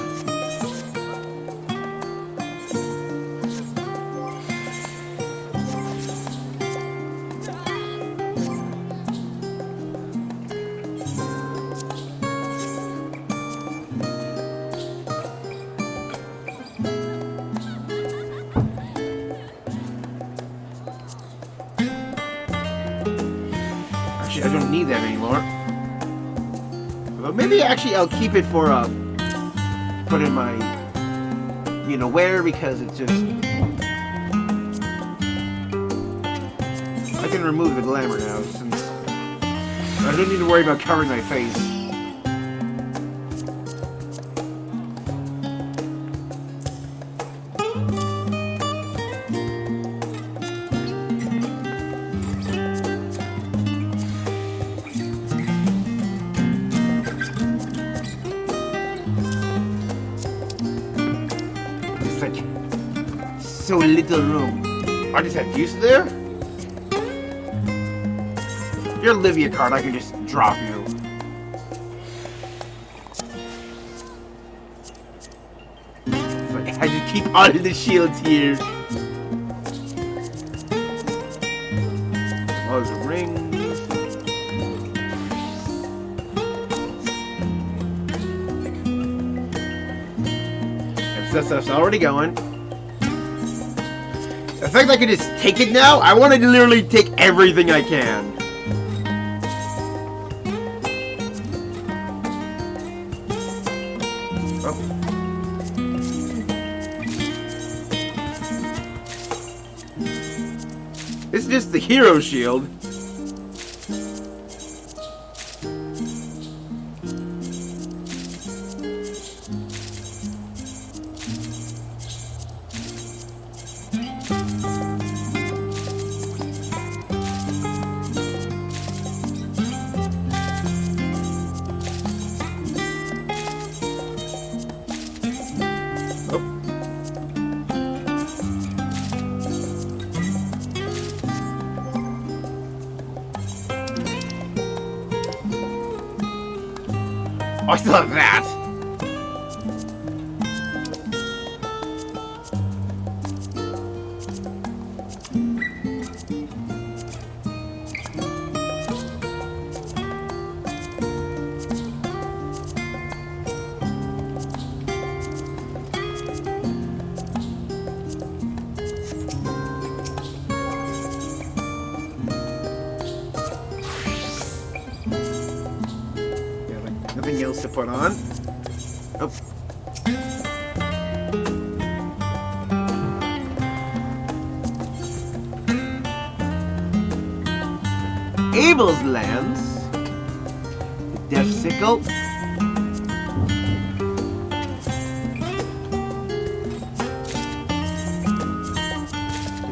A: Actually, I don't need that anymore. But maybe actually I'll keep it for put in my wear, because it's just I can remove the glamour now since I don't need to worry about covering my face. So little room. I just have use there? If you're Olivia card, I can just drop you. I just keep all of the shields here. All the rings. If that stuff's already going. The fact I can just take it now, I want to literally take everything I can. Oh. It's just the hero shield. Oh, I still have that. Nothing else to put on. Oh. Abel's lands. The Death Sickle.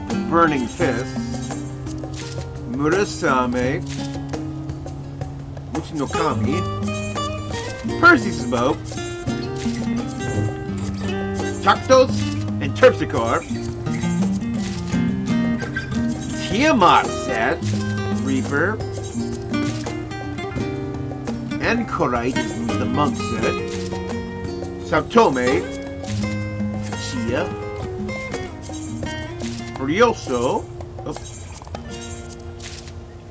A: The Burning Fist. Murasame. Uchinokami. Percy's bow, Taktos and Terpsichore, Tiamat set, Reaper, and Korite is the monk set, Saptome, Chia, Brioso,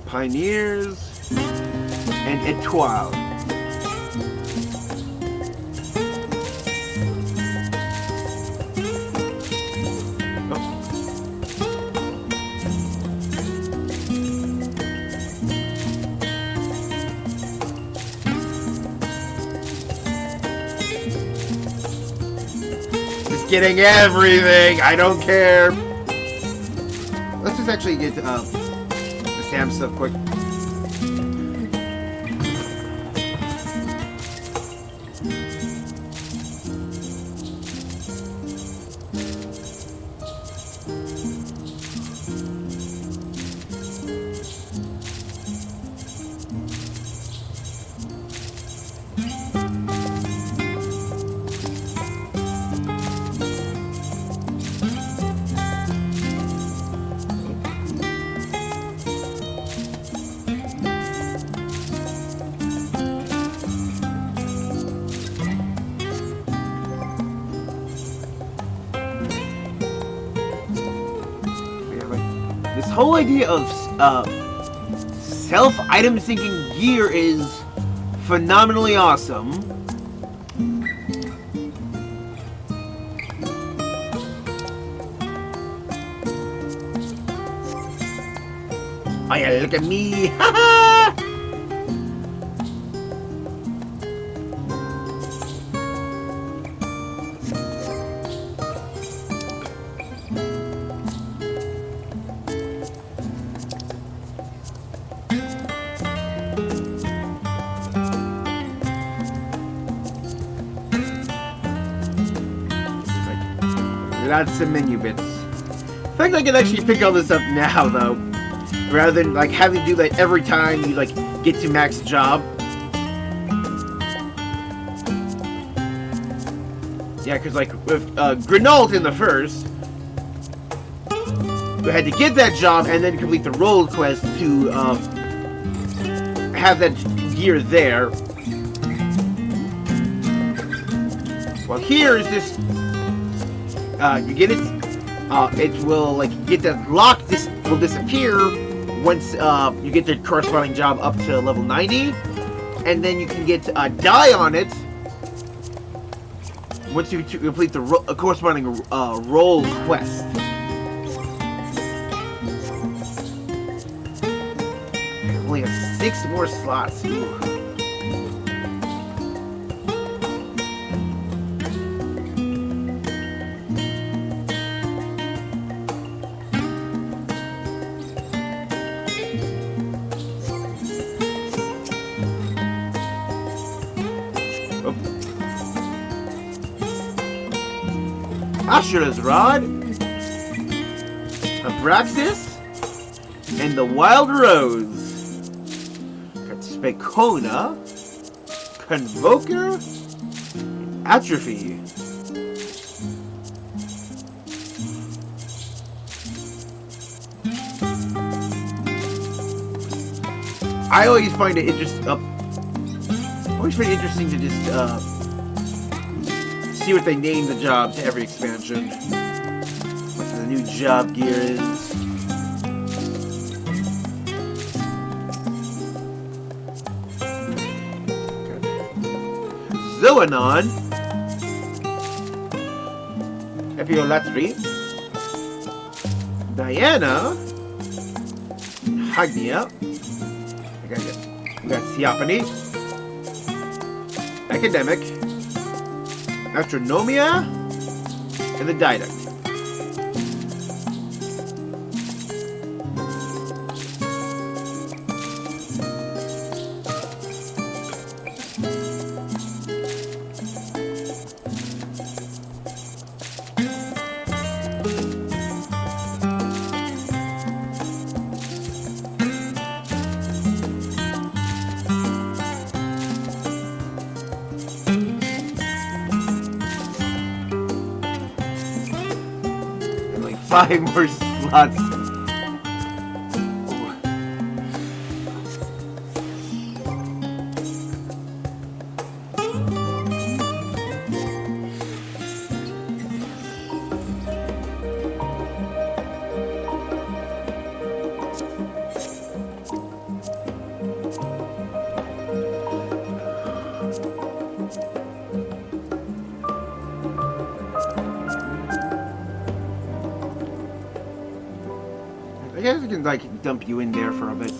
A: Pioneers, and Etoile. Getting everything. I don't care. Let's just actually get the Sam stuff quick. This whole idea of self-item syncing gear is phenomenally awesome. Oh yeah, look at me! Ha Lots of menu bits. In fact, I can actually pick all this up now, though, rather than like having to do that every time you like get to max job. Yeah, because like with Grinault in the first, we had to get that job and then complete the role quest to have that gear there. Well, here is this. You get it. It will like get that lock. This will disappear once you get the corresponding job up to level 90, and then you can get a die on it once you complete the corresponding role quest. Only have 6 more slots. Ooh. Ashura's Rod, Abraxas, and the Wild Rose. Got Spicona, Convoker, Atrophy. I always find it interesting to just see what they name the job to every expansion. What the new job gear is. Zoanon, Epiolatri, Diana, Hagnia, we got Theophany, Academic, Astronomia, and the Didact. And like 5 more slots. I guess I can like dump you in there for a bit.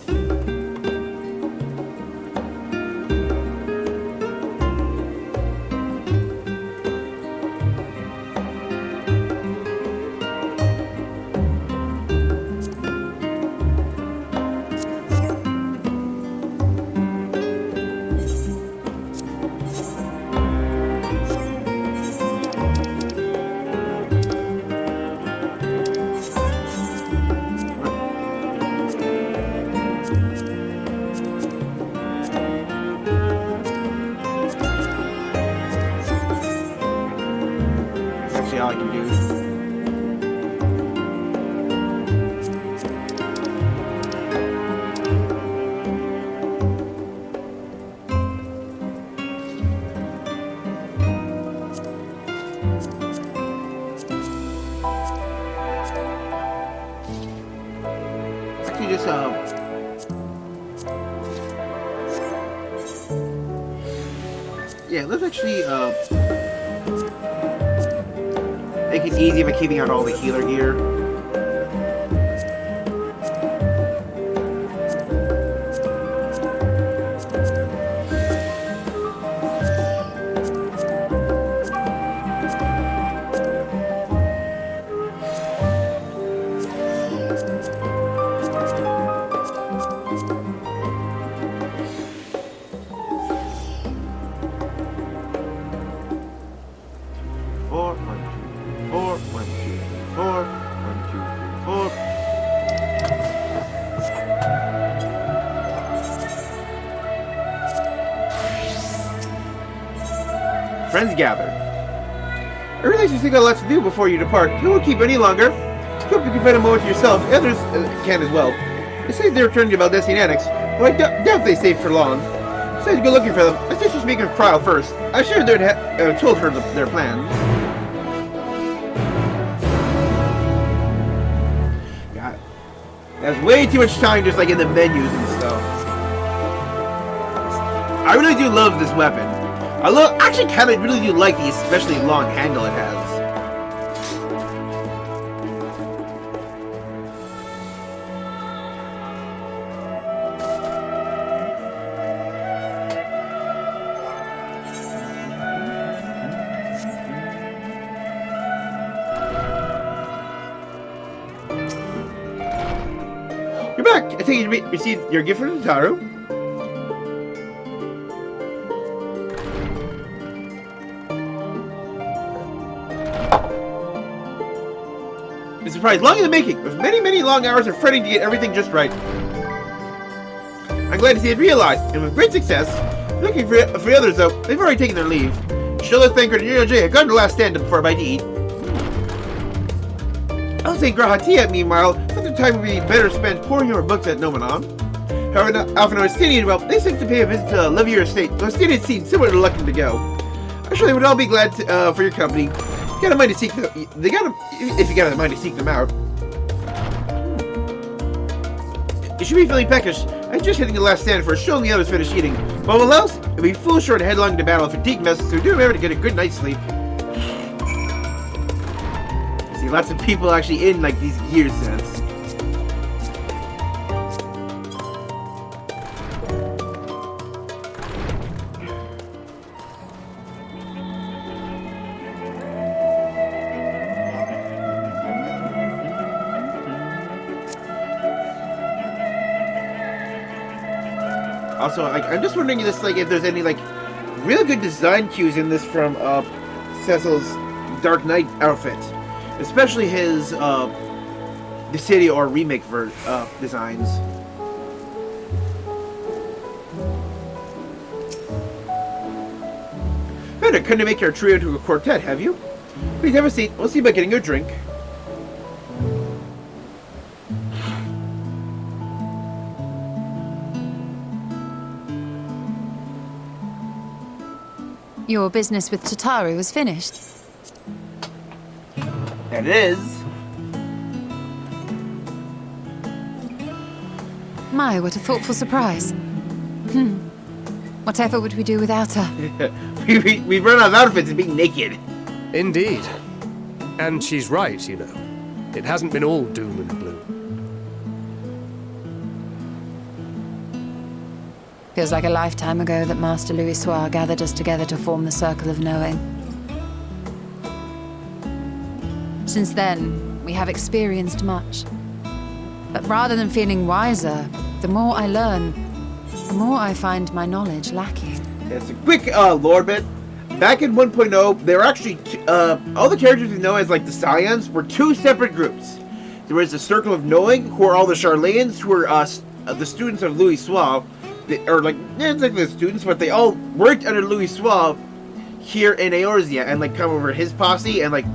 A: All I can do. Actually, just yeah, let's actually make it easy by keeping out all the healer gear. Friends gather. I realize you still got a lot to do before you depart. You won't keep any longer. Hope you can find a moment to yourself. Others can as well. They say they're returning to Valdesi and Annex, but I doubt they stay for long. Besides, go looking for them. I suggest you speak of Cryle first. I'm sure they'd told her their plans. God, that's way too much time just like in the menus and stuff. I really do love this weapon. I actually kind of really do like the especially long handle it has. You're back. I think you received your gift from Nataru. The surprise long in the making, with many, many long hours of fretting to get everything just right. I'm glad to see it realized, and with great success. Looking for the others, though, they've already taken their leave. Sheila, Thancred, and J have gone to last stand before a bite to eat. Elsa and Grahatia, meanwhile, thought the time would be better spent poring over books at Nomenon. However, Alpha and Ostinian, well, they seem to pay a visit to Levier Estate. The Ostinian seemed somewhat reluctant to go. I'm sure they would all be glad to, for your company. If you got a mind to seek them, if you got a mind to seek them out. You should be feeling peckish. I'm just hitting the last stand for sure and the others finish eating. But what else? It'll be full short headlong into battle fatigue mess, so do remember to get a good night's sleep. I see lots of people actually in like these gear sets. Also, like, I'm just wondering if there's any like real good design cues in this from Cecil's Dark Knight outfit, especially his the city or remake designs. Better couldn't make your trio to a quartet, have you? Please have a seat. We'll see about getting you a drink.
D: Your business with Tataru was finished.
A: That is.
D: My, what a thoughtful surprise. Whatever would we do without her?
A: we run out of outfits and being naked.
G: Indeed. And she's right, you know. It hasn't been all doom and gloom.
D: Feels like a lifetime ago that Master Louis Soir gathered us together to form the Circle of Knowing. Since then, we have experienced much. But rather than feeling wiser, the more I learn, the more I find my knowledge lacking.
A: It's a quick lore bit. Back in 1.0, there were actually all the characters we know as like the Scions were two separate groups. There was the Circle of Knowing, who are all the Charlayans, who were the students of Louis Soir. Or like, it's like the students, but they all worked under Louis Soir here in Eorzea and like come over his posse and like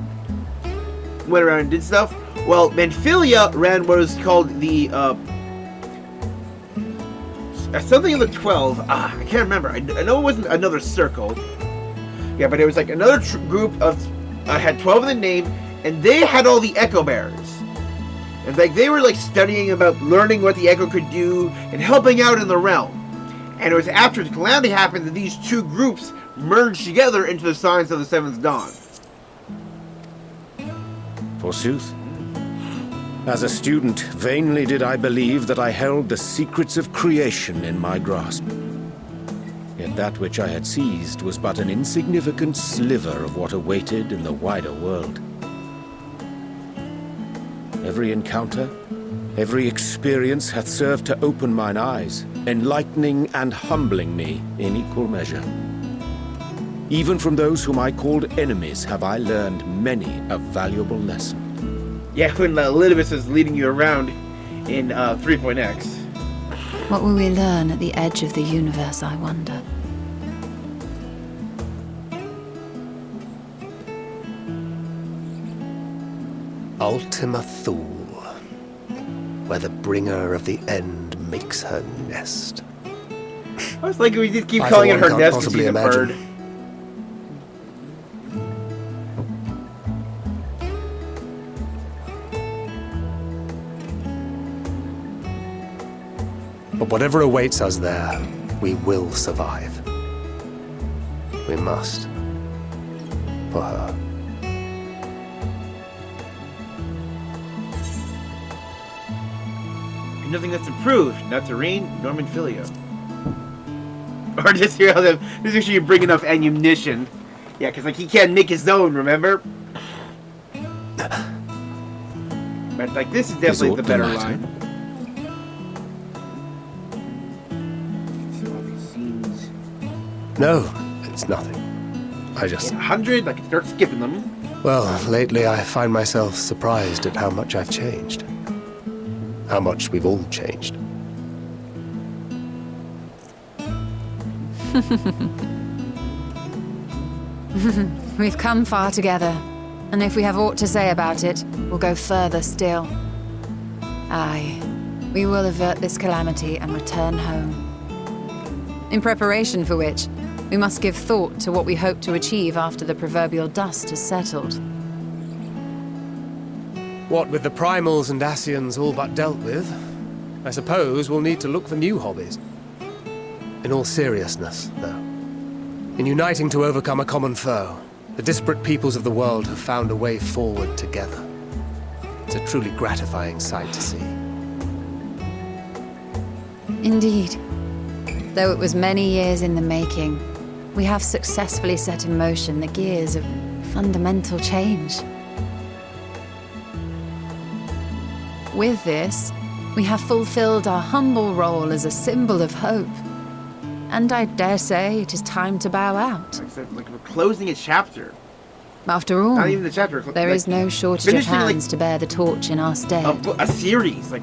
A: went around and did stuff. Well, Manphilia ran what was called the something of the 12. I can't remember. I know it wasn't another circle. Yeah, but it was like another group of had 12 in the name, and they had all the Echo Bearers. And like they were like studying about learning what the Echo could do and helping out in the realm. And it was after the calamity happened that these two groups merged together into the Signs of the Seventh Dawn.
H: Forsooth. As a student, vainly did I believe that I held the secrets of creation in my grasp. Yet that which I had seized was but an insignificant sliver of what awaited in the wider world. Every encounter, every experience hath served to open mine eyes, enlightening and humbling me in equal measure. Even from those whom I called enemies have I learned many a valuable lesson.
A: Yeah, when Elidibus is leading you around in 3.x.
D: What will we learn at the edge of the universe, I wonder?
G: Ultima Thule, where the bringer of the end makes her nest.
A: I was like, we just keep calling it her nest because she's a bird.
G: But whatever awaits us there, we will survive. We must. For her.
A: Nothing that's improved, not Terrain, nor Manphilia. Or just here, just make sure you bring enough ammunition. Yeah, because like he can't make his own, remember? But like this is definitely the better line. See all these scenes.
G: No, it's nothing. I just...
A: 100, I can start skipping them.
G: Well, lately I find myself surprised at how much I've changed. How much we've all changed.
D: We've come far together, and if we have aught to say about it, we'll go further still. Aye, we will avert this calamity and return home. In preparation for which, we must give thought to what we hope to achieve after the proverbial dust has settled.
G: What with the primals and Ascians all but dealt with, I suppose we'll need to look for new hobbies. In all seriousness, though, in uniting to overcome a common foe, the disparate peoples of the world have found a way forward together. It's a truly gratifying sight to see.
D: Indeed. Though it was many years in the making, we have successfully set in motion the gears of fundamental change. With this, we have fulfilled our humble role as a symbol of hope. And I dare say it is time to bow out.
A: Like we're closing a chapter.
D: After all,
A: Not even the chapter.
D: there is no shortage of hands to bear the torch in our stead.
A: A series. Like,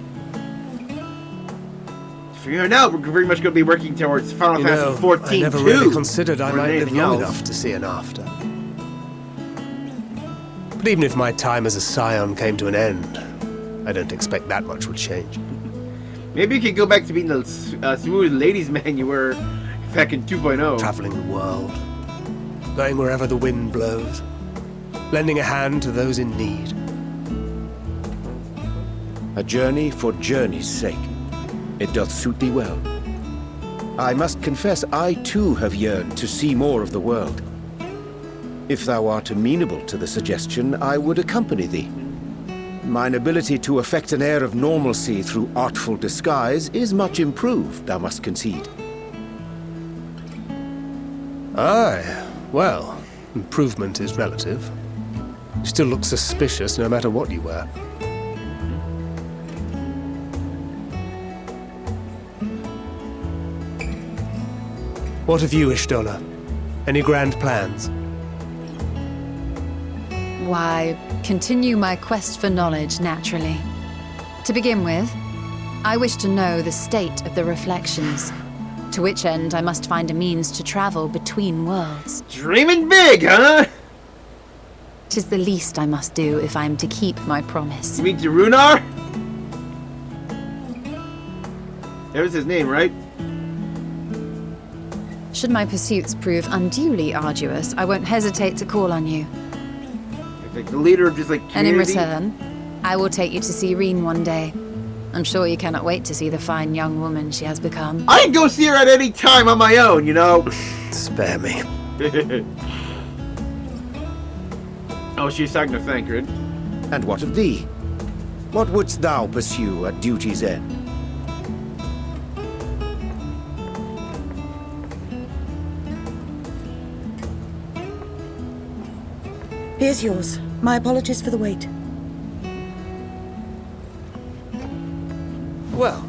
A: for you now, we're pretty much going to be working towards Final Fantasy XIV
G: I never really considered I might live long enough to see an after. But even if my time as a scion came to an end, I don't expect that much would change.
A: Maybe you could go back to being the smooth ladies' man you were back in 2.0.
G: Traveling the world, going wherever the wind blows, lending a hand to those in need.
H: A journey for journey's sake. It doth suit thee well. I must confess, I too have yearned to see more of the world. If thou art amenable to the suggestion, I would accompany thee. Mine ability to effect an air of normalcy through artful disguise is much improved, thou must concede.
G: Aye, well, improvement is relative. You still look suspicious no matter what you wear. What of you, Hydaelyn? Any grand plans?
D: Why, continue my quest for knowledge, naturally. To begin with, I wish to know the state of the reflections, to which end I must find a means to travel between worlds.
A: Dreaming big, huh?
D: 'Tis the least I must do if I am to keep my promise.
A: You mean to Runar? That was his name, right?
D: Should my pursuits prove unduly arduous, I won't hesitate to call on you.
A: Like the leader of just like
D: And in
A: community.
D: return, I will take you to see Reen one day. I'm sure you cannot wait to see the fine young woman she has become.
A: I'd go see her at any time on my own, you know?
G: Spare me.
A: Oh, she's talking to Thancred.
H: And what of thee? What wouldst thou pursue at duty's end?
I: Here's yours. My apologies for the wait.
G: Well,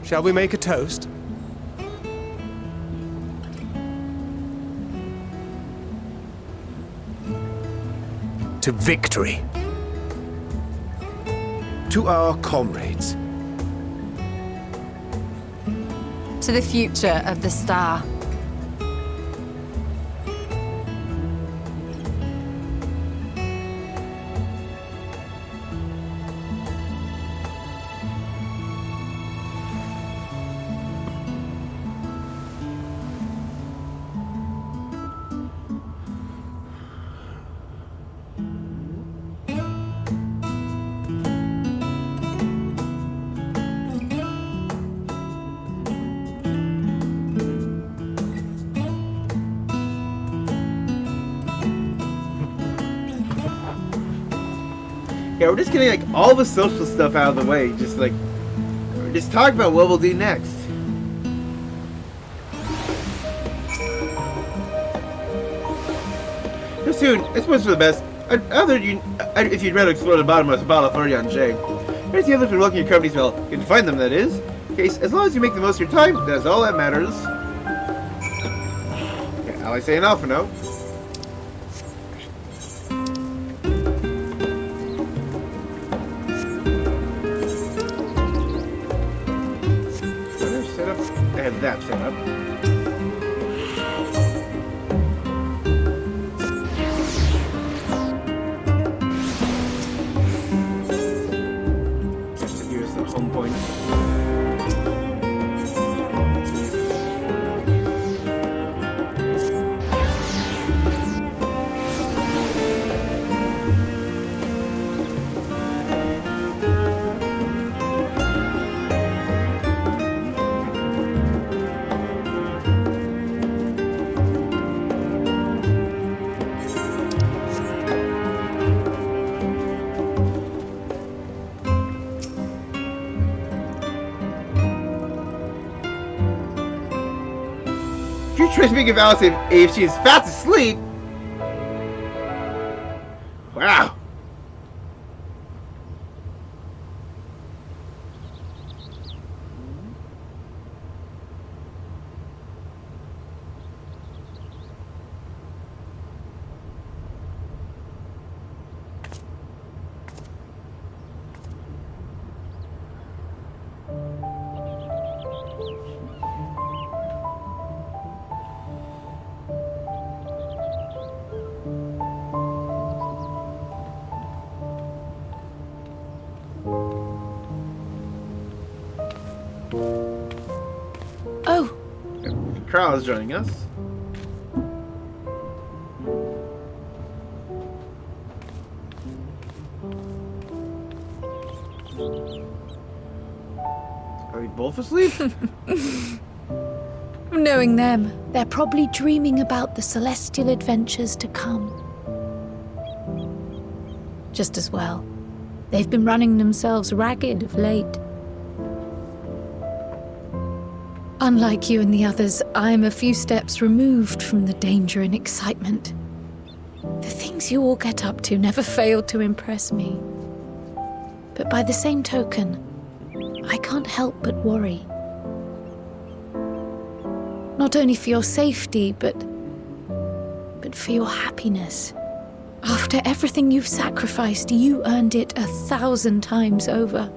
G: shall we make a toast? To victory.
H: To our comrades.
D: To the future of the star.
A: Yeah, we're just getting like all the social stuff out of the way. Just talk about what we'll do next. Just soon, I suppose for the best. If you'd rather explore the bottom of the bottle of Orion J. Here's the others who are looking your company spell. You can find them, that is. Case, as long as you make the most of your time, that's all that matters. Yeah, I'll say an alpha note. map set up. Here's the home point. You try to make a balance if she is fast asleep. Wow.
I: Oh,
A: Carl is joining us. Are we both asleep?
I: knowing them, they're probably dreaming about the celestial adventures to come. Just as well. They've been running themselves ragged of late. Unlike you and the others, I'm a few steps removed from the danger and excitement. The things you all get up to never fail to impress me. But by the same token, I can't help but worry. Not only for your safety, but for your happiness. After everything you've sacrificed, you earned it 1,000 times over.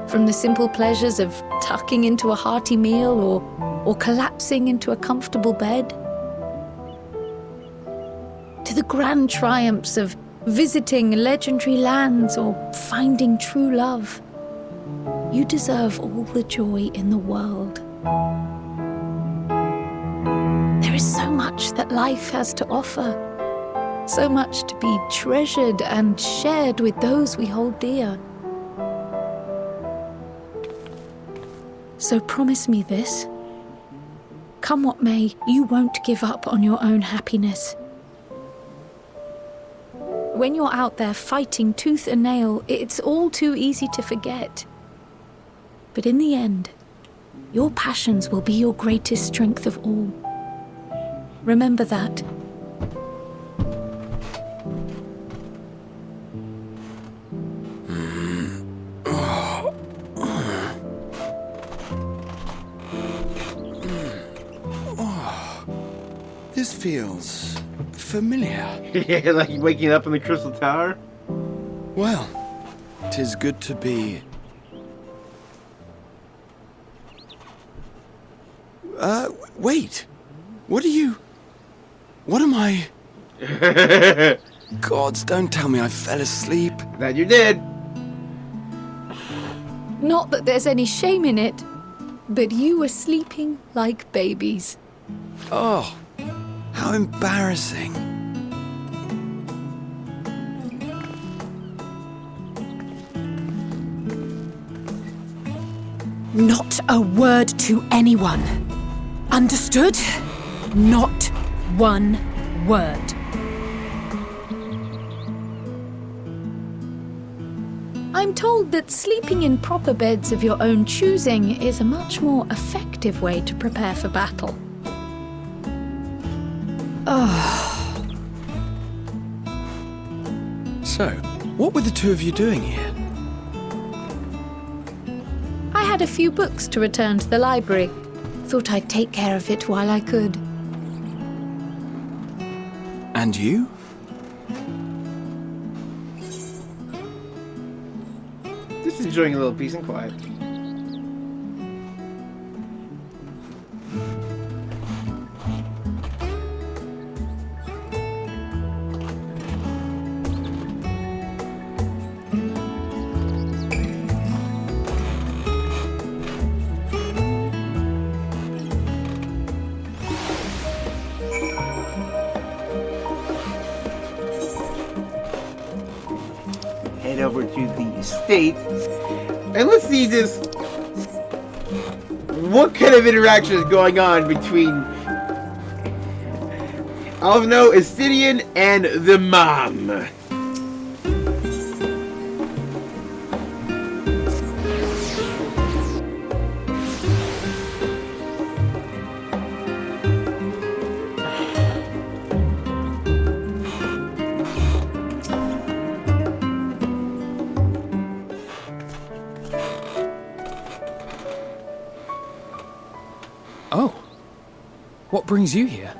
I: From the simple pleasures of tucking into a hearty meal or collapsing into a comfortable bed, to the grand triumphs of visiting legendary lands or finding true love, you deserve all the joy in the world. There is so much that life has to offer, so much to be treasured and shared with those we hold dear. So promise me this. Come what may, you won't give up on your own happiness. When you're out there fighting tooth and nail, it's all too easy to forget. But in the end, your passions will be your greatest strength of all. Remember that.
J: This feels familiar.
A: Yeah, like waking up in the Crystal Tower?
J: Well, 'tis good to be... wait. What am I... Gods, don't tell me I fell asleep.
A: That you did.
I: Not that there's any shame in it, but you were sleeping like babies.
J: Oh, how embarrassing.
C: Not a word to anyone. Understood? Not one word.
I: I'm told that sleeping in proper beds of your own choosing is a much more effective way to prepare for battle.
J: So, what were the two of you doing here?
I: I had a few books to return to the library. Thought I'd take care of it while I could.
J: And you?
A: enjoying a little peace and quiet. Head over to the estate and let's see this. What kind of interaction is going on between Alvino, Hydaelyn, and the mom?
E: Oh. What brings you here?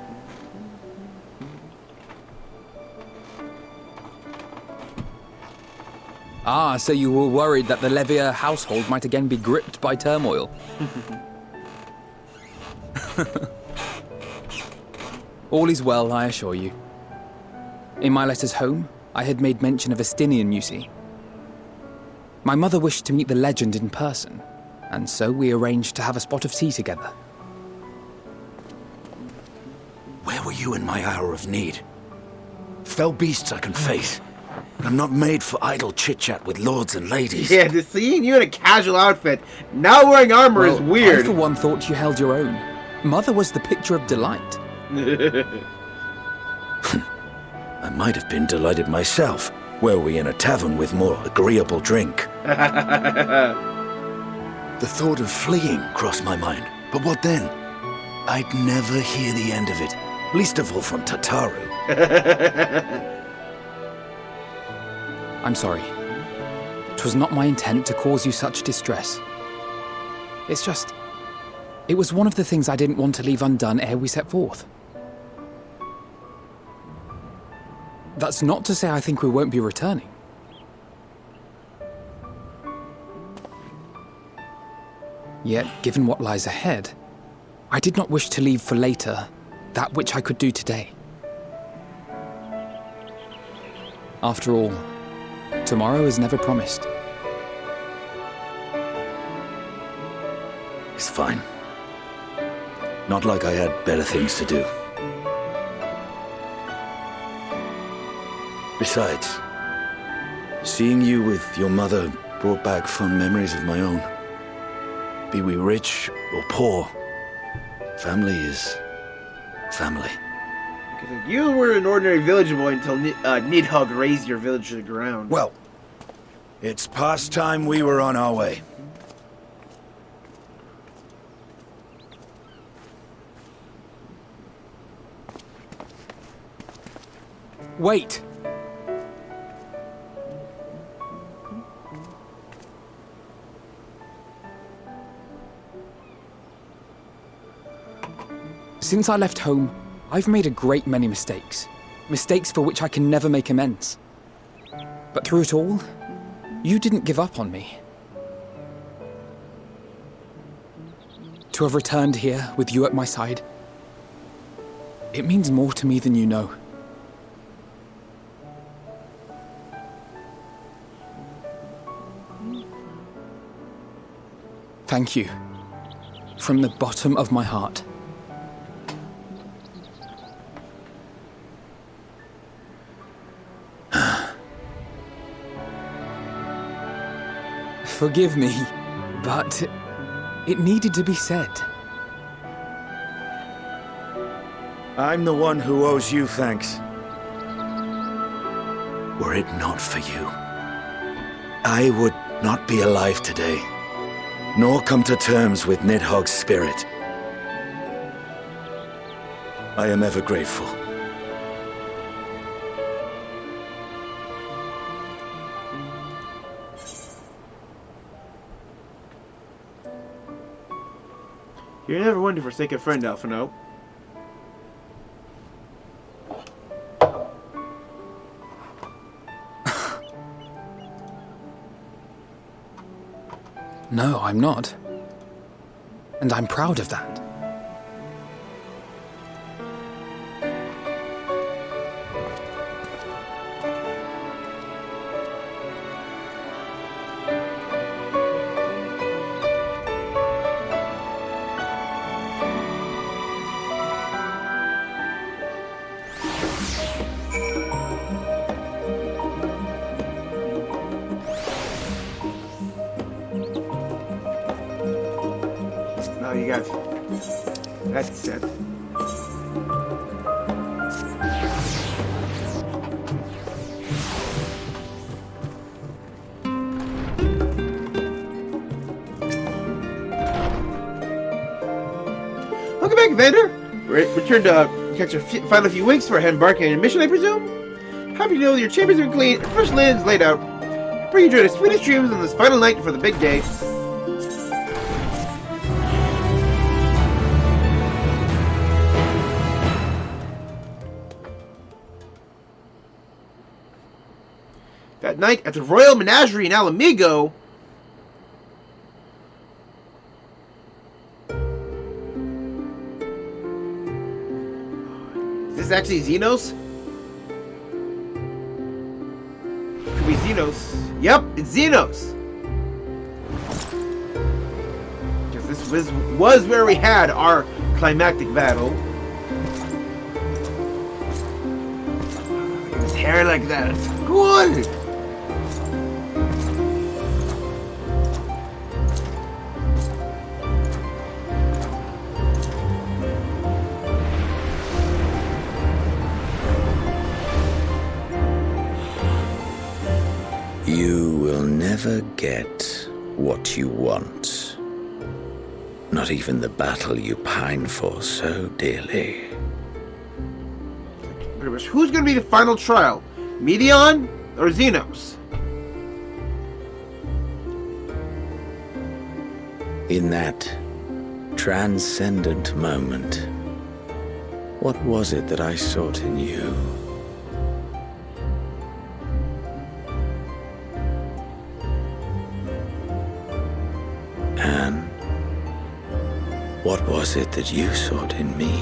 E: Ah, so you were worried that the Levier household might again be gripped by turmoil. All is well, I assure you. In my letters home, I had made mention of Hydaelyn, you see. My mother wished to meet the legend in person, and so we arranged to have a spot of tea together.
H: Where were you in my hour of need? Fell beasts I can face. But I'm not made for idle chit-chat with lords and ladies.
A: Yeah, just seeing you in a casual outfit, not wearing armor is weird.
E: I for one thought you held your own. Mother was the picture of delight.
H: I might have been delighted myself, were we in a tavern with more agreeable drink. The thought of fleeing crossed my mind, but what then? I'd never hear the end of it, least of all from Tataru.
E: I'm sorry. 'Twas not my intent to cause you such distress. It's just... it was one of the things I didn't want to leave undone ere we set forth. That's not to say I think we won't be returning. Yet, given what lies ahead, I did not wish to leave for later that which I could do today. After all, tomorrow is never promised.
H: It's fine. Not like I had better things to do. Besides, seeing you with your mother brought back fond memories of my own. Be we rich or poor, family is family.
A: Because you were an ordinary village boy until Nidhogg raised your village to the ground.
H: Well, it's past time we were on our way.
E: Wait! Since I left home, I've made a great many mistakes. Mistakes for which I can never make amends. But through it all, you didn't give up on me. To have returned here with you at my side, it means more to me than you know. Thank you, from the bottom of my heart. Forgive me, but it needed to be said.
H: I'm the one who owes you thanks. Were it not for you, I would not be alive today, nor come to terms with Nidhogg's spirit. I am ever grateful.
A: You're never one to forsake a friend, Alphino.
E: No, I'm not. And I'm proud of that.
A: Now you got that's set. Welcome back, Vander. Return to catch your final few weeks for embarking on a mission, I presume? Happy to know that your chambers have been cleaned and fresh linens laid out. Pray you enjoy the sweetest dreams on this final night for the big day. That night at the Royal Menagerie in Alamigo. Is this actually Xenos? Could be Xenos. Yep, it's Xenos. Because this was where we had our climactic battle. His hair like that. It's good.
H: You will never get what you want. Not even the battle you pine for so dearly.
A: Pretty much. Who's going to be the final trial? Meteion or Xenos?
H: In that transcendent moment, what was it that I sought in you? And what was it that you sought in me?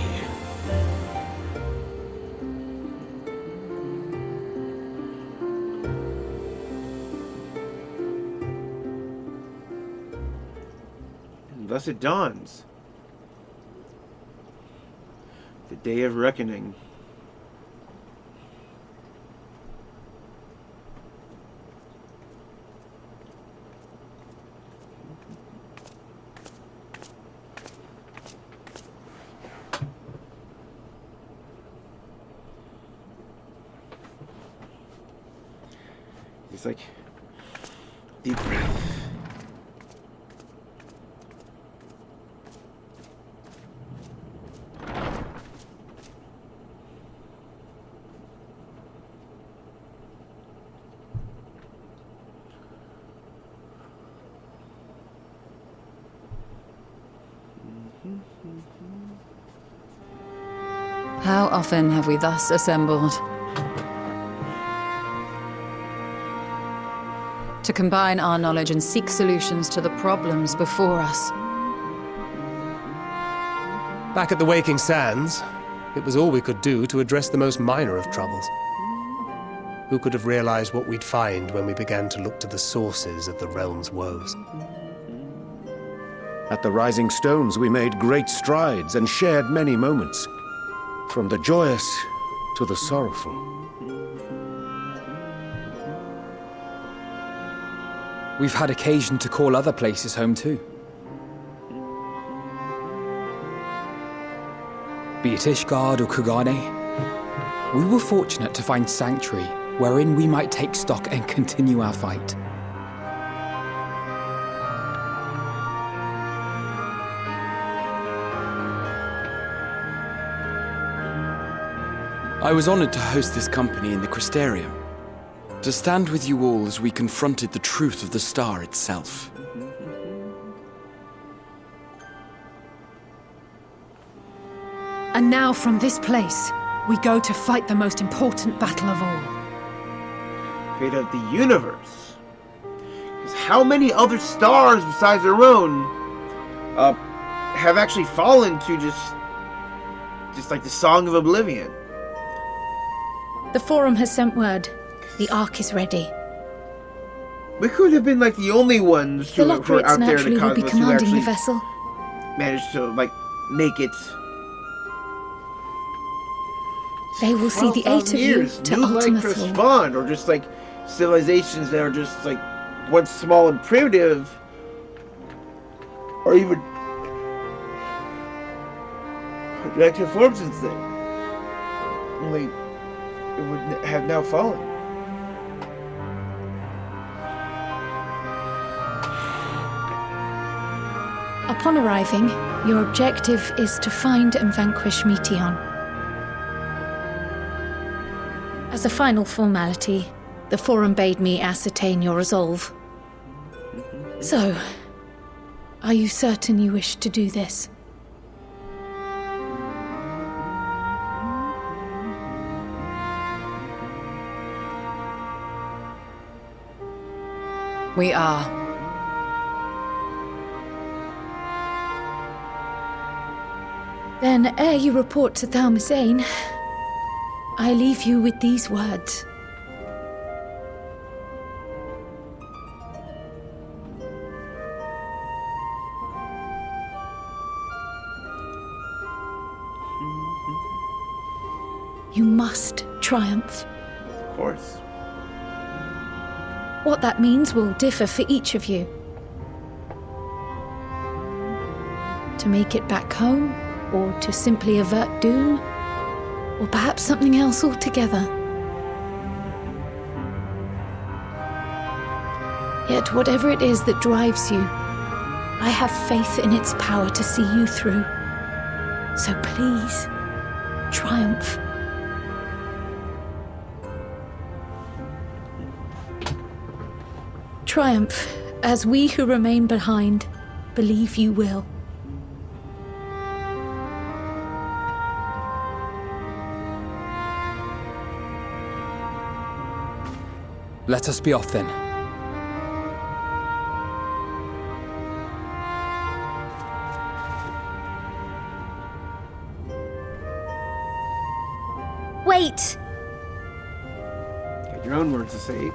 A: And thus it dawns. The day of reckoning. It's like deep breath.
D: How often have we thus assembled? To combine our knowledge and seek solutions to the problems before us.
G: Back at the Waking Sands, it was all we could do to address the most minor of troubles. Who could have realized what we'd find when we began to look to the sources of the realm's woes?
H: At the Rising Stones, we made great strides and shared many moments, from the joyous to the sorrowful.
E: We've had occasion to call other places home too. Be it Ishgard or Kugane, we were fortunate to find sanctuary wherein we might take stock and continue our fight.
J: I was honored to host this company in the Crystarium, to stand with you all as we confronted the truth of the star itself.
I: And now from this place, we go to fight the most important battle of all.
A: Fate of the universe. Because how many other stars besides their own have actually fallen to just like the Song of Oblivion.
I: The Forum has sent word. The Ark is ready.
A: We could have been like the only ones who
I: The
A: were out there in the
I: naturally will be
A: cosmos who
I: commanding the
A: actually
I: vessel.
A: managed to like make it.
I: They will see the 8 of you to
A: New
I: Ultima
A: life
I: Thule.
A: spawned, or just like civilizations that are just like once small and primitive, or even radioactive forms since then. Only it would have now fallen.
I: Upon arriving, your objective is to find and vanquish Meteion. As a final formality, the Forum bade me ascertain your resolve. So, are you certain you wish to do this?
D: We are.
I: Then, ere you report to Thalmasane, I leave you with these words. You must triumph.
A: Of course.
I: What that means will differ for each of you. To make it back home, or to simply avert doom, or perhaps something else altogether. Yet whatever it is that drives you, I have faith in its power to see you through. So please, triumph. Triumph, as we who remain behind believe you will.
E: Let us be off then.
K: Wait!
A: Got your own words to say.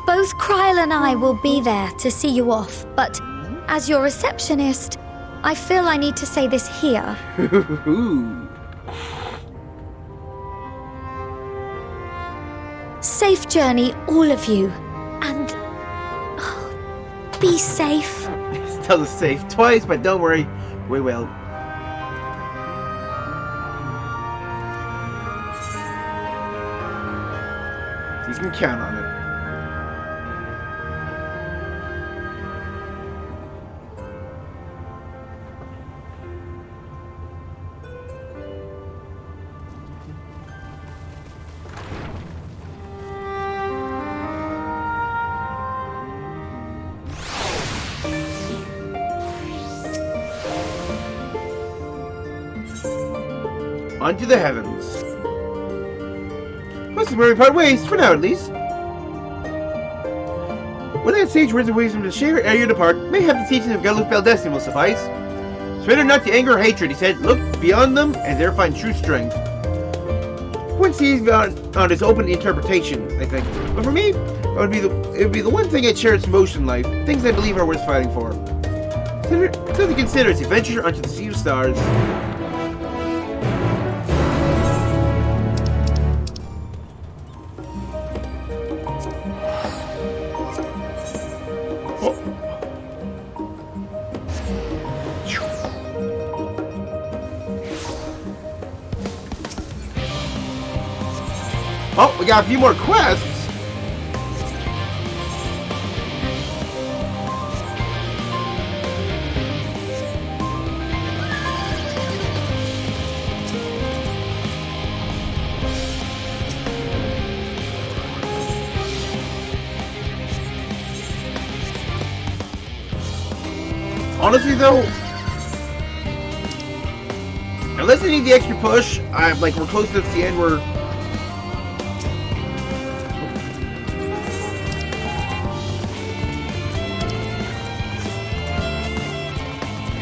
K: Both Kryl and I will be there to see you off, but as your receptionist, I feel I need to say this here. Safe journey, all of you, and be safe.
A: Tell us safe twice, but don't worry, we will. You can count on it. Onto the heavens. This is where we part ways, for now at least. When that sage words of wisdom to share ere you depart, may have the teaching of Galuf Beldestin will suffice. Surrender not to anger or hatred, he said. Look beyond them, and there find true strength. One sees on his open interpretation, I think. But for me, it would be the one thing I'd cherish most in life. Things I believe are worth fighting for. Something to consider as you venture onto the sea of stars. Oh, we got a few more quests. Honestly though, Unless I need the extra push, I'm like we're close to the end where.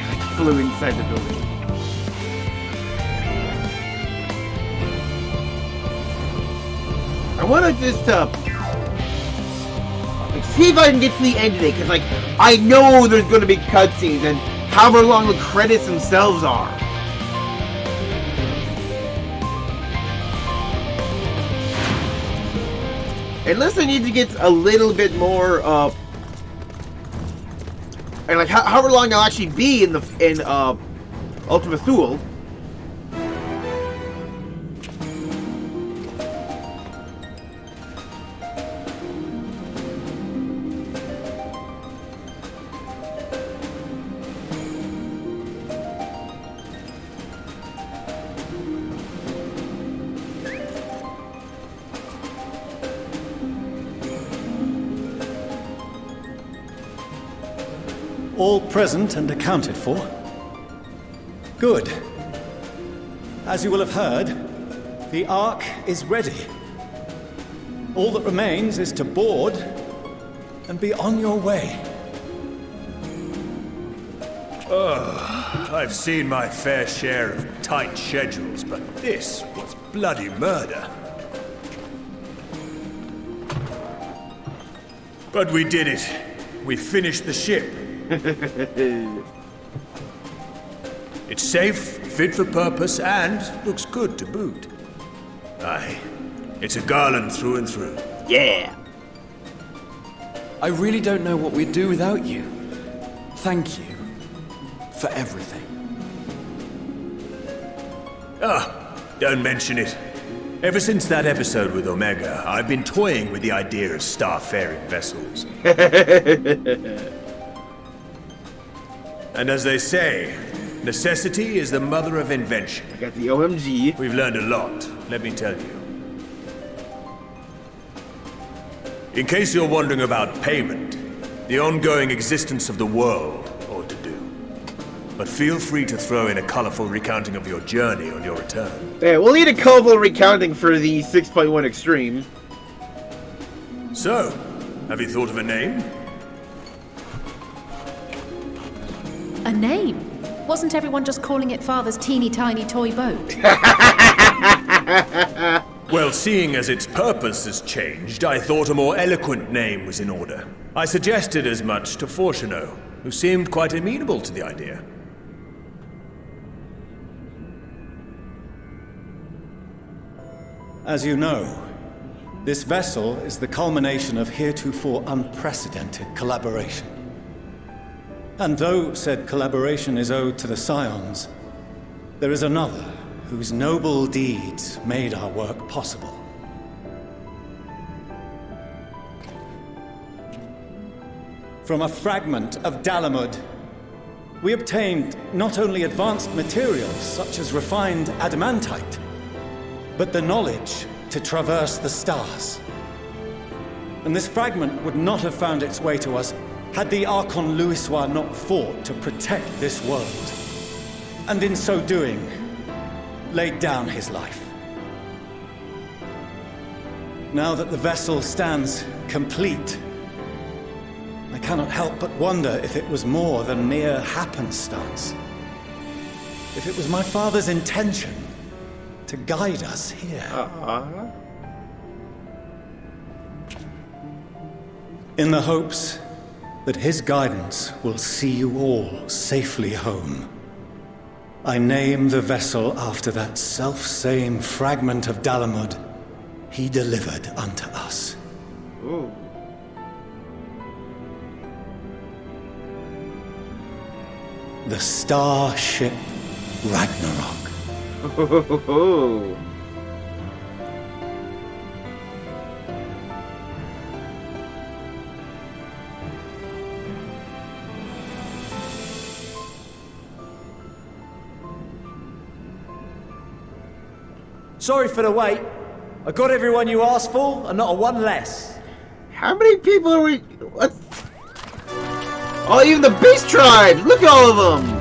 A: I flew inside the building. I want to just like, see if I can get to the end of it, because like I know there's going to be cutscenes and however long the credits themselves are. Unless I need to get a little bit more, and like however long I'll actually be in Ultima Thule.
L: All present and accounted for? Good. As you will have heard, the Ark is ready. All that remains is to board and be on your way.
M: I've seen my fair share of tight schedules, but this was bloody murder. But we did it. We finished the ship. It's safe, fit for purpose, and looks good to boot. Aye, it's a garland through and through.
A: Yeah.
J: I really don't know what we'd do without you. Thank you for everything.
M: Don't mention it. Ever since that episode with Omega, I've been toying with the idea of starfaring vessels. And as they say, necessity is the mother of invention.
A: I got the OMG.
M: We've learned a lot, let me tell you. In case you're wondering about payment, the ongoing existence of the world ought to do. But feel free to throw in a colorful recounting of your journey on your return.
A: Yeah, we'll need a colorful recounting for the 6.1 Extreme.
M: So, have you thought of a name?
D: A name? Wasn't everyone just calling it Father's teeny tiny toy boat?
M: Well, seeing as its purpose has changed, I thought a more eloquent name was in order. I suggested as much to Fortuno, who seemed quite amenable to the idea.
L: As you know, this vessel is the culmination of heretofore unprecedented collaboration. And though said collaboration is owed to the Scions, there is another whose noble deeds made our work possible. From a fragment of Dalamud, we obtained not only advanced materials such as refined adamantite, but the knowledge to traverse the stars. And this fragment would not have found its way to us had the Archon Louisoix not fought to protect this world, and in so doing, laid down his life. Now that the vessel stands complete, I cannot help but wonder if it was more than mere happenstance. If it was my father's intention to guide us here. In the hopes that his guidance will see you all safely home, I name the vessel after that self-same fragment of Dalamud he delivered unto us.
A: Ooh.
L: The Starship Ragnarok.
N: Sorry for the wait. I got everyone you asked for, and not a one less.
A: How many people are we... What? Oh, even the Beast Tribes! Look at all of them!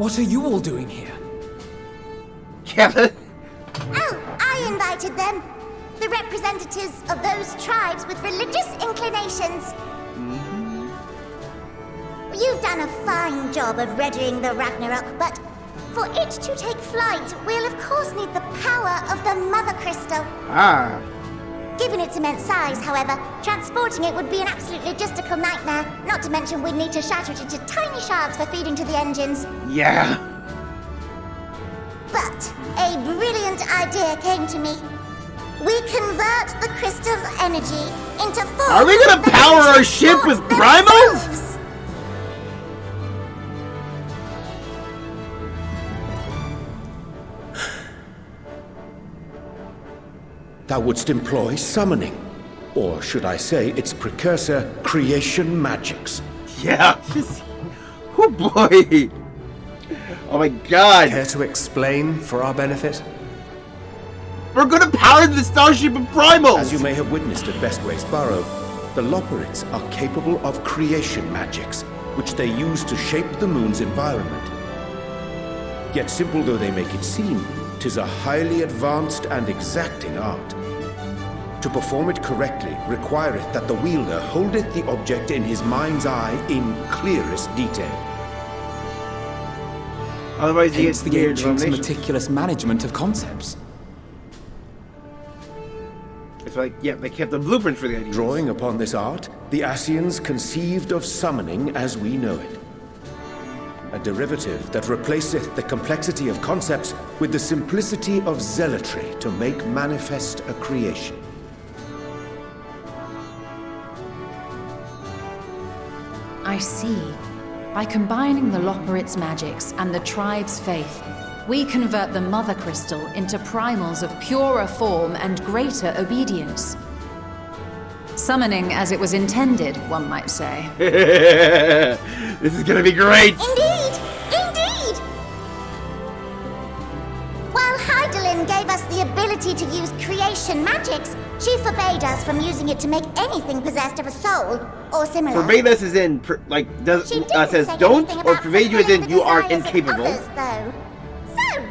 E: What are you all doing here?
A: Kevin?
O: Oh, I invited them. The representatives of those tribes with religious inclinations. You've done a fine job of readying the Ragnarok, but for it to take flight, we'll of course need the power of the Mother Crystal.
A: Ah.
O: Given its immense size, however, transporting it would be an absolute logistical nightmare, not to mention we'd need to shatter it into tiny shards for feeding to the engines.
A: Yeah.
O: But a brilliant idea came to me. We convert the crystal's energy into force.
A: Are we gonna power our ship with primals?
H: Thou wouldst employ summoning, or should I say its precursor, creation magics.
A: Yeah. Oh boy. Oh my god.
G: Care to explain for our benefit?
A: We're gonna power the starship of primals!
H: As you may have witnessed at Bestways Burrow, the Loporrits are capable of creation magics, which they use to shape the moon's environment. Yet simple though they make it seem, 'tis a highly advanced and exacting art. To perform it correctly requireth that the wielder holdeth the object in his mind's eye in clearest detail.
A: Otherwise he
E: Hence
A: gets
E: the
A: weird
E: ancients'
A: illumination.
E: meticulous management of concepts.
A: It's like, yeah, they kept the blueprint for the idea.
H: Drawing upon this art, the Ascians conceived of summoning as we know it. A derivative that replaceth the complexity of concepts with the simplicity of zealotry to make manifest a creation.
D: I see. By combining the Loporrits' magics and the tribe's faith, we convert the Mother Crystal into primals of purer form and greater obedience. Summoning as it was intended, one might say.
A: This is gonna be great!
O: Indeed! Indeed! While Hydaelyn gave us the ability to use creation magics, she forbade us from using it to make anything possessed of a soul, or similar.
A: Forbade us as in, says don't, or forbade you as in you are incapable.
O: Others, though. So,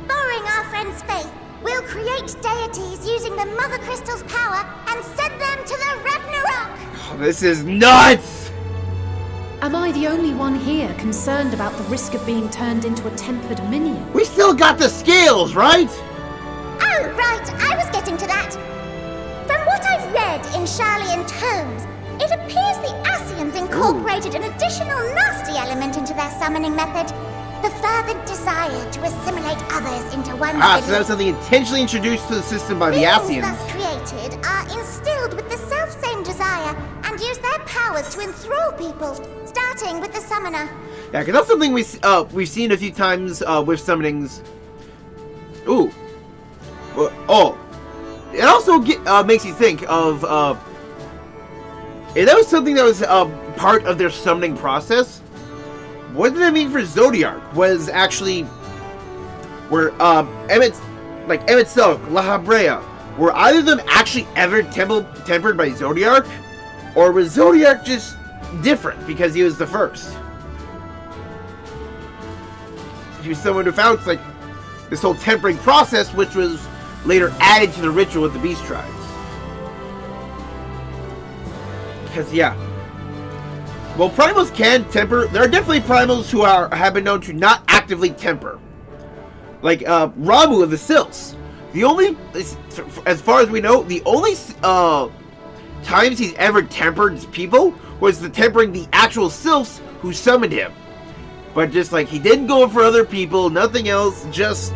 O: borrowing our friend's faith, we'll create deities using the Mother Crystal's power and send them to the Ragnarok!
A: Oh, this is nuts!
D: Am I the only one here concerned about the risk of being turned into a tempered minion?
A: We still got the scales, right?
O: Oh, right, I was getting to that. From what I've read in Sharlayan tomes, it appears the Ascians incorporated an additional nasty element into their summoning method. The fervent desire to assimilate others into one
A: So that was something intentionally introduced to the system by the
O: Beings
A: Ascians.
O: thus created are instilled with the self-same desire and use their powers to enthrall people, starting with the summoner.
A: Yeah, because that's something we've seen a few times with summonings. Ooh. Oh. It also makes you think of, if that was something that was part of their summoning process, what did that mean for Zodiark? Was actually where Emmett Silk, La Habrea, were either of them actually ever tempered by Zodiark, or was Zodiark just different because he was the first? He was someone who found like this whole tempering process, which was later added to the ritual with the Beast Tribes. Because yeah. Well, primals can temper. There are definitely primals who have been known to not actively temper. Like Ramu of the Sylphs. The only, as far as we know, the only times he's ever tempered people was the tempering the actual Sylphs who summoned him. But just like, he didn't go for other people, nothing else, just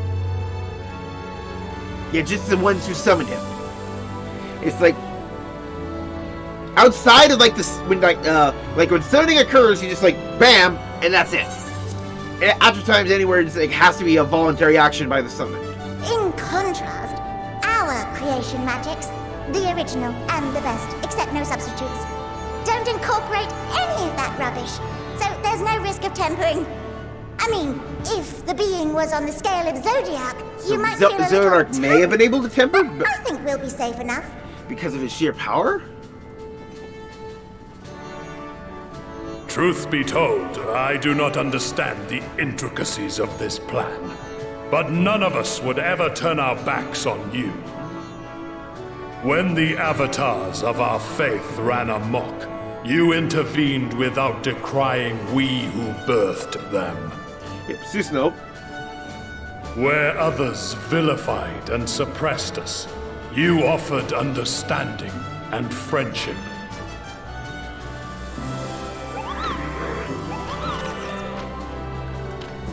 A: the ones who summoned him. It's like, outside of like this, when when summoning occurs, you just like bam, and that's it. And after times anywhere, it like, has to be a voluntary action by the summon.
O: In contrast, our creation magics, the original and the best, except no substitutes, don't incorporate any of that rubbish, so there's no risk of tempering. I mean, if the being was on the scale of Zodiark, you might feel a little
A: Zodiark may have been able to temper, but
O: I think we'll be safe enough.
A: Because of his sheer power?
M: Truth be told, I do not understand the intricacies of this plan. But none of us would ever turn our backs on you. When the avatars of our faith ran amok, you intervened without decrying we who birthed them.
A: Yep, Susno.
M: Where others vilified and suppressed us, you offered understanding and friendship.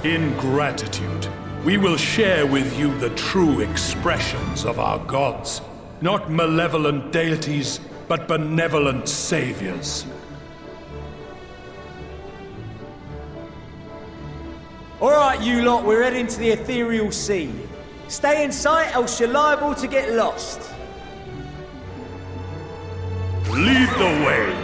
M: In gratitude, we will share with you the true expressions of our gods. Not malevolent deities, but benevolent saviors.
N: Alright, you lot, we're heading to the ethereal sea. Stay in sight, else you're liable to get lost.
M: Lead the way.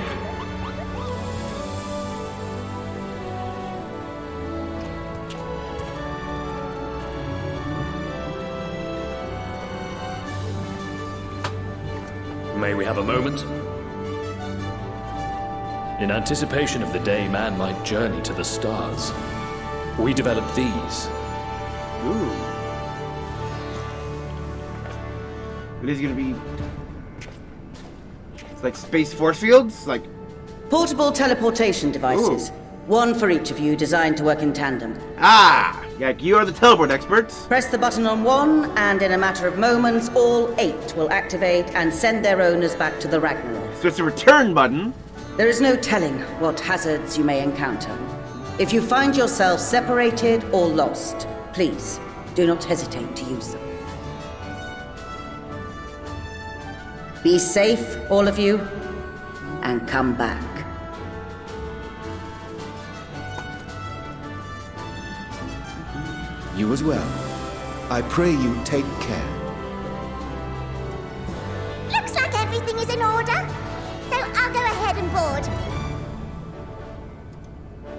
P: May we have a moment? In anticipation of the day man might journey to the stars, we developed these.
A: Ooh. It is gonna be... It's like space force fields? Like...
Q: Portable teleportation devices.
A: Ooh.
Q: One for each of you, designed to work in tandem.
A: Ah! Yeah, you are the teleport experts.
Q: Press the button on one, and in a matter of moments, all 8 will activate and send their owners back to the Ragnarok.
A: So it's a return button.
Q: There is no telling what hazards you may encounter. If you find yourself separated or lost, please do not hesitate to use them. Be safe, all of you, and come back.
H: You as well. I pray you take care.
O: Looks like everything is in order, so I'll go ahead and board.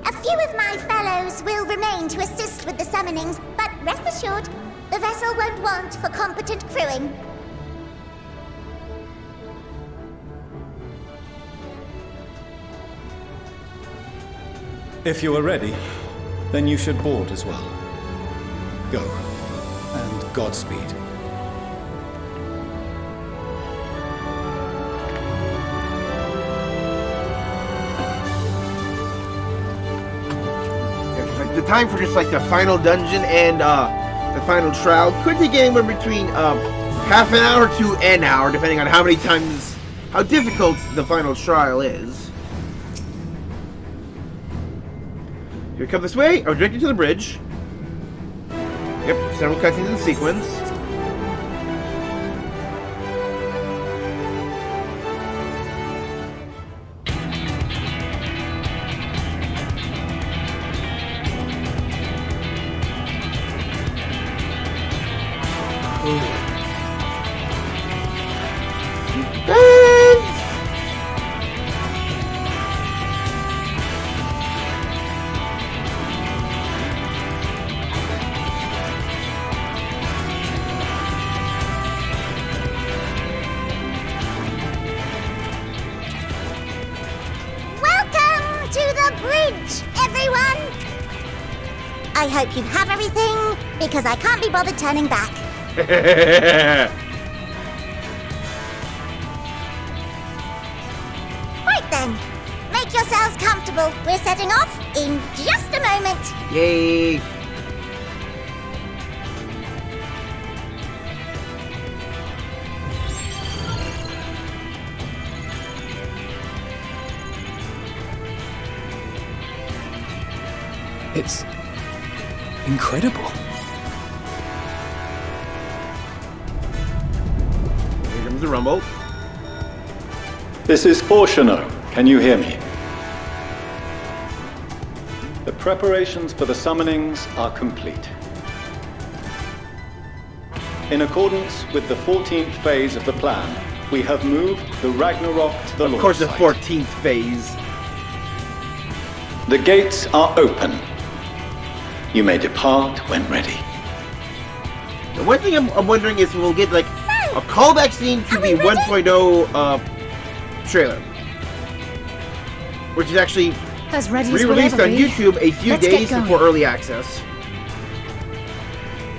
O: A few of my fellows will remain to assist with the summonings, but rest assured, the vessel won't want for competent crewing.
L: If you are ready, then you should board as well. Go, and Godspeed.
A: Like the time for just like the final dungeon and the final trial could take anywhere between half an hour to an hour, depending on how many times, how difficult the final trial is. Here, come this way. I'll direct you to the bridge. Yep, several cutscenes in sequence.
O: I hope you have everything, because I can't be bothered turning back. Right then, make yourselves comfortable. We're setting off in just a moment.
A: Yay!
E: It's incredible.
A: Here comes the rumble.
L: This is Fortuno. Can you hear me? The preparations for the summonings are complete. In accordance with the 14th phase of the plan, we have moved the Ragnarok to the launch
A: Of course, the
L: site.
A: 14th phase.
L: The gates are open. You may depart when ready.
A: The one thing I'm wondering is we'll get like a callback scene to the 1.0 trailer, which is actually
I: As ready as we'll
A: Re-released
I: ever
A: on
I: be.
A: YouTube a few
I: Let's get
A: days
I: going.
A: before early access.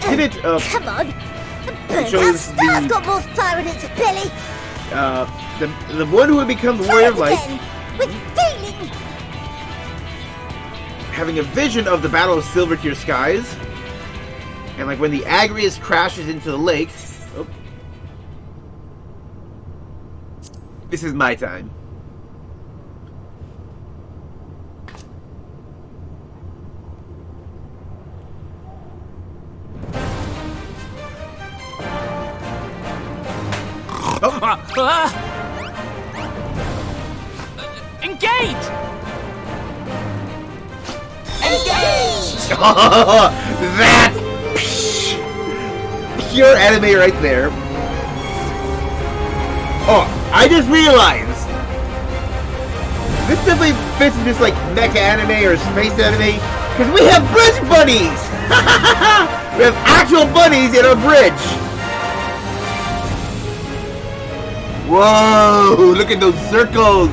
A: Did it?
O: Come on. The
A: shows
O: birdhouse star's
A: the-
O: got more fire in its belly.
A: The one who would become the Warrior of Light,
O: Again, with feeling.
A: having a vision of the Battle of Silver Tier Skies, and like when the Agrius crashes into the lake. Oh. This is my time.
N: Engage!
A: That pure anime right there. Oh, I just realized this definitely fits in this like mecha anime or space anime because we have bridge bunnies. We have actual bunnies in our bridge. Whoa! Look at those circles.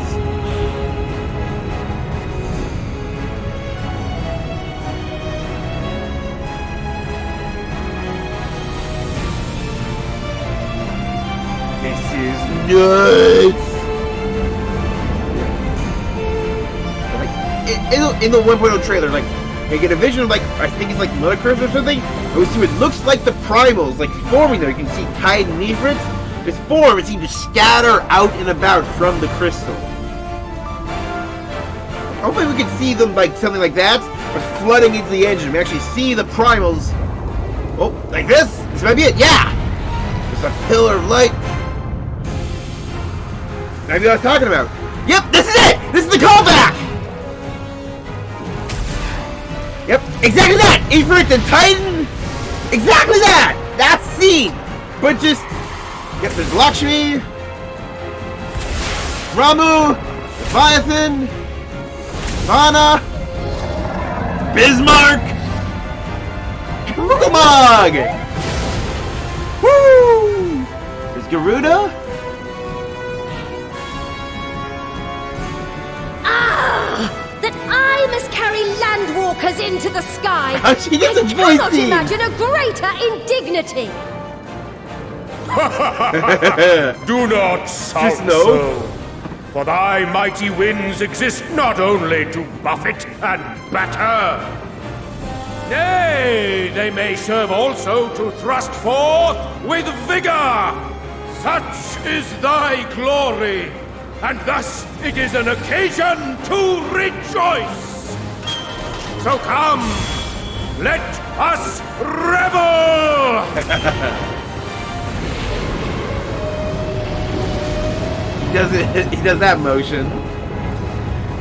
A: Nuts! Like, in the 1.0 trailer, like, you get a vision of, like, I think it's like Mudcurves or something. It looks like the primals, like, forming there. You can see Titan and Nephrites just form and seem to scatter out and about from the crystal. Hopefully we can see them, like, something like that, but flooding into the engine. We actually see the primals. Oh, like this? This might be it. Yeah! There's a pillar of light. That's what I was talking about. Yep, this is it! This is the callback! Yep, exactly that! Ifrit and Titan! Exactly that! That scene! But just... Yep, there's Lakshmi... Ramu... Leviathan... Ivana... Bismarck... Rugamog! Woo! There's Garuda...
B: That I must carry landwalkers into the sky.
A: How she gets
B: I
A: a voice
B: cannot
A: theme.
B: imagine a greater indignity.
M: Do not sound so, for thy mighty winds exist not only to buffet and batter. Nay, they may serve also to thrust forth with vigor. Such is thy glory, and thus it is an occasion to rejoice. So come, let us revel!
A: He does that motion.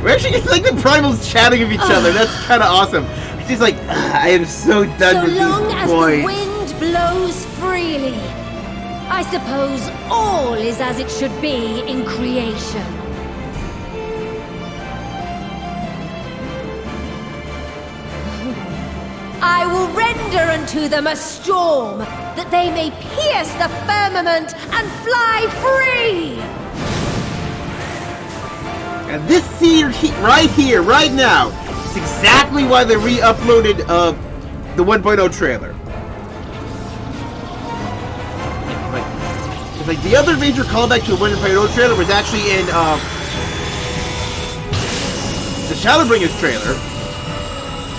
A: We actually get like the primals chatting with each other. That's kind of awesome. She's like, I am so done with
B: So long
A: these
B: as
A: boys.
B: the wind blows freely, I suppose all is as it should be in creation. I will render unto them a storm, that they may pierce the firmament and fly free!
A: And this scene right here, right now, is exactly why they re-uploaded the 1.0 trailer. Like the other major callback to the 1.0 trailer was actually in the Shadowbringers trailer,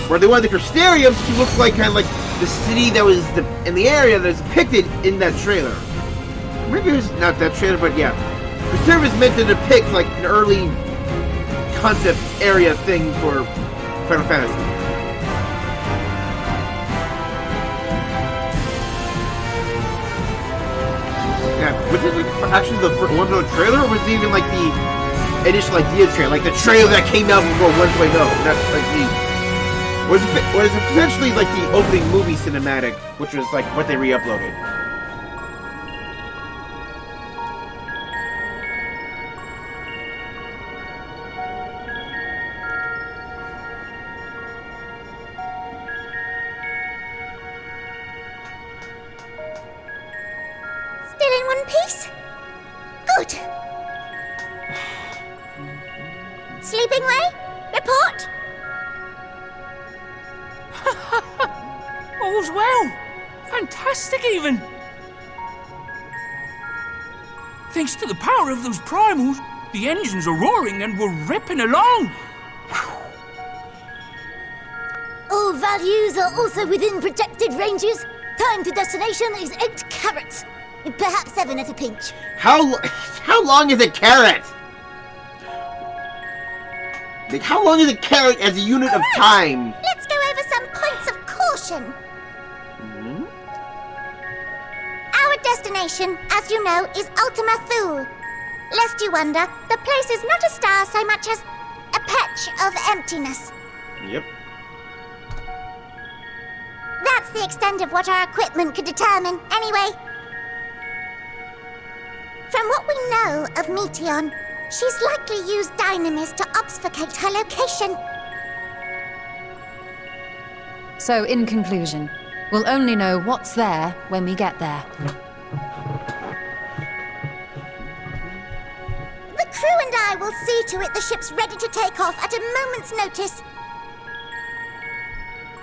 A: where they wanted the Crystarium to look like kind of like the city that was in the area that's depicted in that trailer. Maybe it was not that trailer, but yeah, Crystarium is meant to depict like an early concept area thing for Final Fantasy. Yeah, was it actually the 1.0 trailer, or was it even like the initial idea trailer, like the trailer that came out before 1.0? That's like the was essentially like the opening movie cinematic, which was like what they re-uploaded.
O: Still in one piece? Good. Sleeping Way? Report?
R: All's well. Fantastic, even. Thanks to the power of those primals, the engines are roaring and we're ripping along.
S: All values are also within projected ranges. Time to destination is 8 carats. Perhaps 7 at a pinch.
A: How long is a carat? Like, how long is a carat as a unit of time?
O: Let's go over some points of caution. Our destination, as you know, is Ultima Thule. Lest you wonder, the place is not a star so much as a patch of emptiness.
A: Yep.
O: That's the extent of what our equipment could determine, anyway. From what we know of Meteion, she's likely used dynamis to obfuscate her location.
D: So, in conclusion, we'll only know what's there when we get there.
O: The crew and I will see to it the ship's ready to take off at a moment's notice.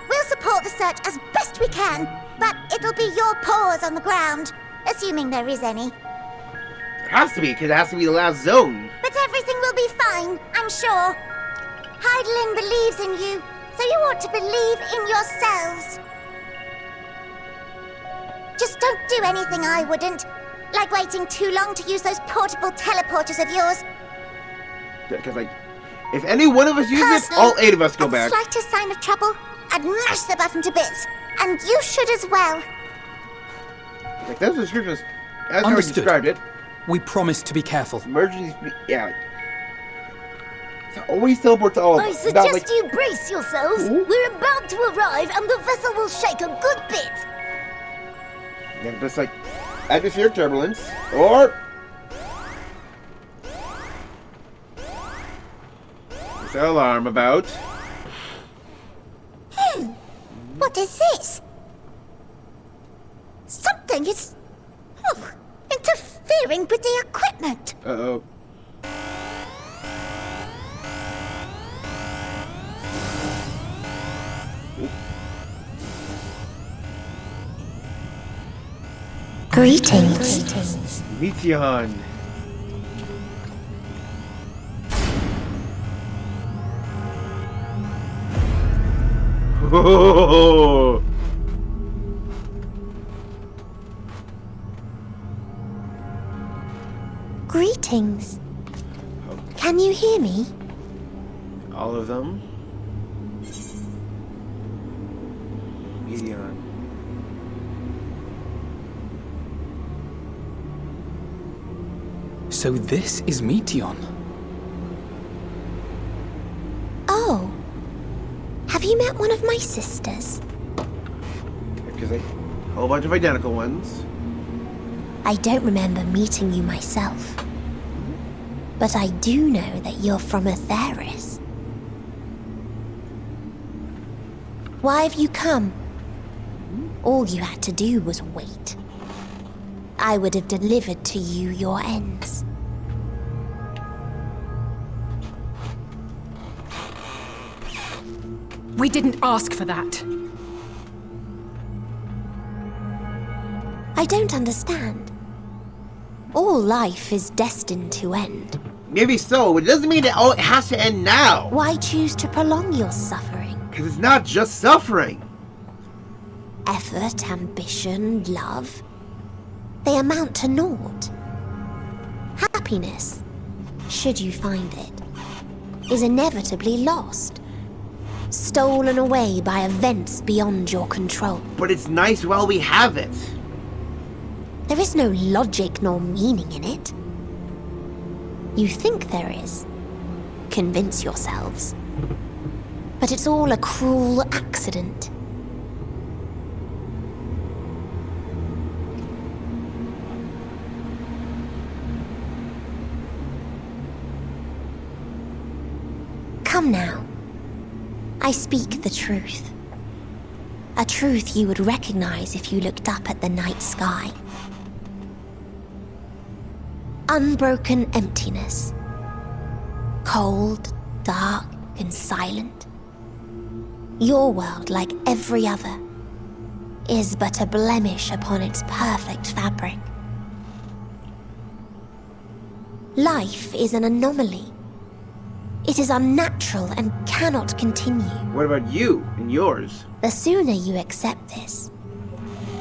O: We'll support the search as best we can, but it'll be your paws on the ground, assuming there is any.
A: It has to be, because it has to be the last zone.
O: But everything will be fine, I'm sure. Hydaelyn believes in you, so you ought to believe in yourselves. Just don't do anything I wouldn't, like waiting too long to use those portable teleporters of yours.
A: Because, like, if any one of us uses it, all 8 of us go back.
O: Slightest sign of trouble, I'd mash the button to bits, and you should as well.
A: Like, that's the description, as how we described it.
E: We promise to be careful.
A: Emergency, yeah. So always teleport to all of
S: I
A: us.
S: suggest you brace yourselves.
A: Ooh.
S: We're about to arrive, and the vessel will shake a good bit.
A: Yeah, just like atmospheric turbulence, or there's an alarm about.
O: What is this? Something is interfering with the equipment.
A: Uh-oh.
O: Greetings.
A: Meteion. Oh.
O: Greetings. Can you hear me?
A: All of them. Meteion.
E: So this is Meteion.
O: Oh. Have you met one of my sisters?
A: Because a whole bunch of identical ones.
O: I don't remember meeting you myself. But I do know that you're from Atheris. Why have you come? All you had to do was wait. I would have delivered to you your ends.
T: We didn't ask for that.
O: I don't understand. All life is destined to end.
A: Maybe so, but it doesn't mean that it has to end now.
O: Why choose to prolong your suffering?
A: Because it's not just suffering.
O: Effort, ambition, love. They amount to naught. Happiness, should you find it, is inevitably lost. Stolen away by events beyond your control.
A: But it's nice while we have it.
O: There is no logic nor meaning in it. You think there is. Convince yourselves. But it's all a cruel accident. Come now. I speak the truth. A truth you would recognize if you looked up at the night sky. Unbroken emptiness. Cold, dark, and silent. Your world like every other. is but a blemish upon its perfect fabric. Life is an anomaly. It is unnatural and cannot continue.
A: What about you and yours?
O: The sooner you accept this,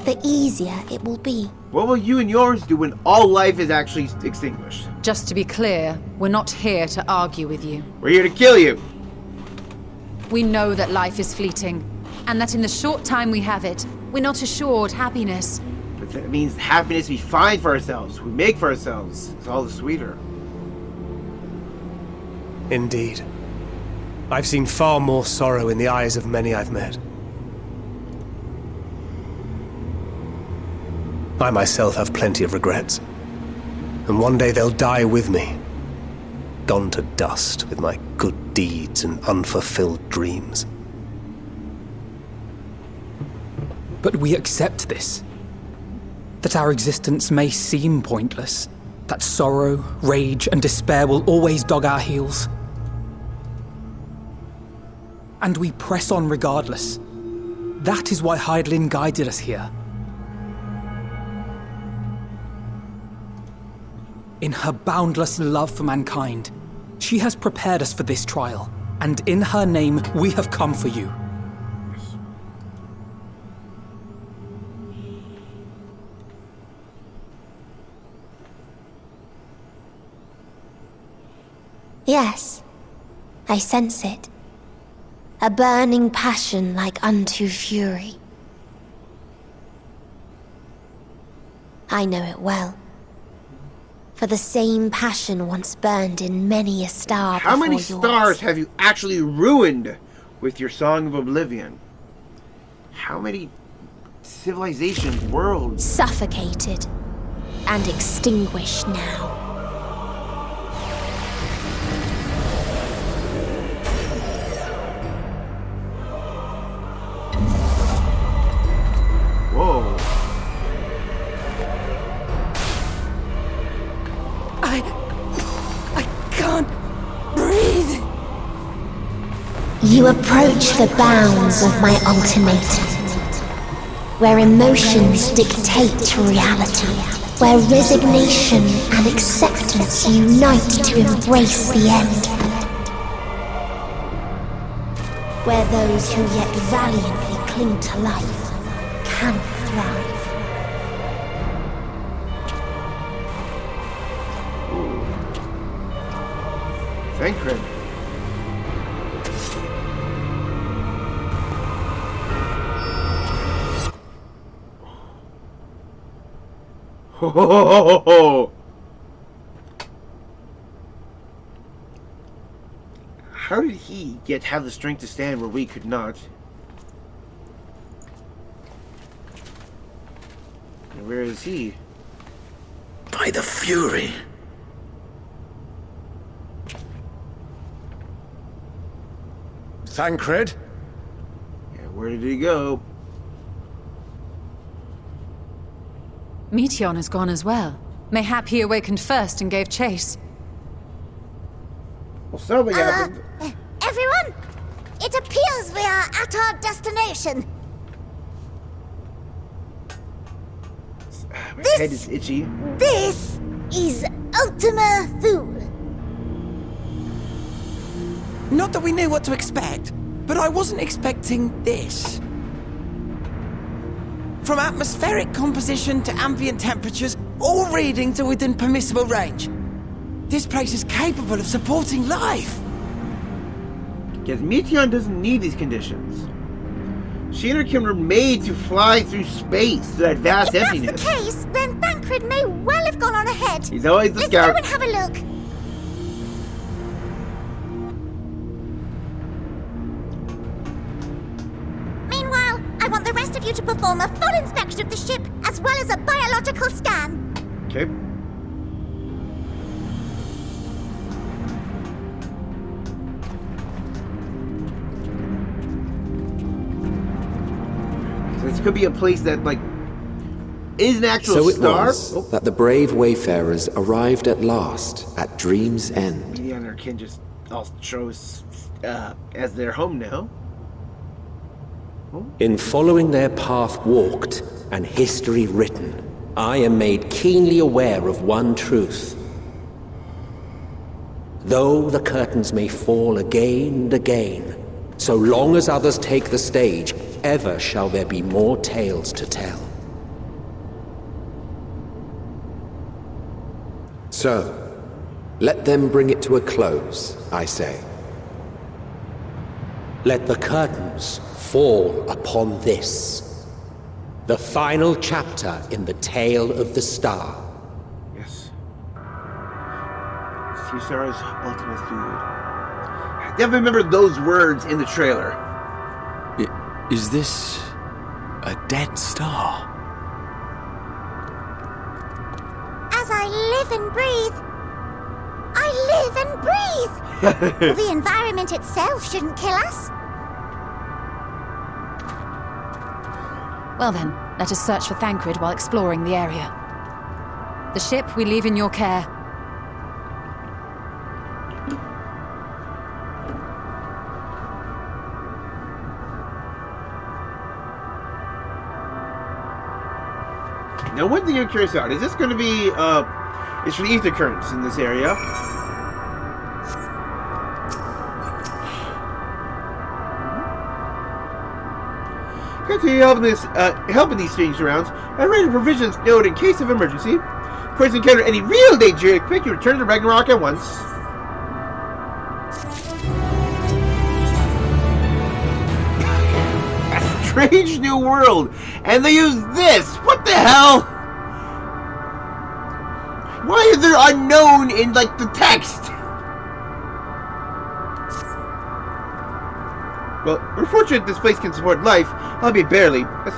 O: the easier it will be.
A: What will you and yours do when all life is actually extinguished?
D: Just to be clear, we're not here to argue with you.
A: We're here to kill you.
D: We know that life is fleeting, and that in the short time we have it, we're not assured happiness.
A: But that means happiness we find for ourselves, we make for ourselves. It's all the sweeter.
G: Indeed. I've seen far more sorrow in the eyes of many I've met. I myself have plenty of regrets. And one day they'll die with me. Gone to dust with my good deeds and unfulfilled dreams.
E: But we accept this. That our existence may seem pointless. That sorrow, rage, and despair will always dog our heels. And we press on regardless. That is why Hydaelyn guided us here. In her boundless love for mankind, she has prepared us for this trial, and in her name, we have come for you.
O: Yes, I sense it. A burning passion like unto fury. I know it well. For the same passion once burned in many a star
A: How many
O: before yours.
A: stars have you actually ruined with your Song of Oblivion? How many civilizations, worlds?
O: Suffocated and extinguished now.
A: Whoa.
B: I can't breathe.
O: You approach the bounds of my ultimatum, where emotions dictate reality, where resignation and acceptance unite to embrace the end, where those who yet valiantly cling to life can thrive.
A: Thancred. Ho ho ho ho ho! How did he have the strength to stand where we could not? And where is he?
H: By the Fury. Thancred?
A: Yeah, where did he go?
D: Meteion has gone as well. Mayhap he awakened first and gave chase.
A: Well, something happened.
S: Everyone, it appears we are at our destination.
A: My head is itchy.
S: This is Ultima Thule.
U: Not that we knew what to expect, but I wasn't expecting this. From atmospheric composition to ambient temperatures, all reading to within permissible range. This place is capable of supporting life.
A: Because Meteion doesn't need these conditions. She and her kin were made to fly through space to that vast emptiness.
S: If that's the case, then Thancred may well have gone on ahead.
A: He's always the
S: Let's
A: scout.
S: go and have a look. Meanwhile, I want the rest of you to perform a full inspection of the ship, as well as a biological scan.
A: Okay. So this could be a place that, like, is an actual
F: So it
A: star.
F: was that the brave wayfarers arrived at last at Dream's End.
A: Meteion and her kin just all chose as their home now.
H: In following their path walked and history written, I am made keenly aware of one truth. Though the curtains may fall again and again, so long as others take the stage, ever shall there be more tales to tell. So, let them bring it to a close, I say. Let the curtains fall upon this, the final chapter in the tale of the star.
A: Yes. Caesar's ultimate food. I never remembered those words in the trailer.
J: Is this a dead star?
O: As I live and breathe, I live and breathe! Well, the environment itself shouldn't kill us.
D: Well then, let us search for Thancred while exploring the area. The ship we leave in your care.
A: Now, one thing I'm curious about, is this going to be, it's for the ether currents in this area. Continue helping these strange surrounds. I read a provisions note in case of emergency. Of course, encounter any real danger, expect you to return to Ragnarok at once. A strange new world, and they use this. What the hell? Why is there unknown in like the text? Well, we're fortunate this place can support life, albeit barely. I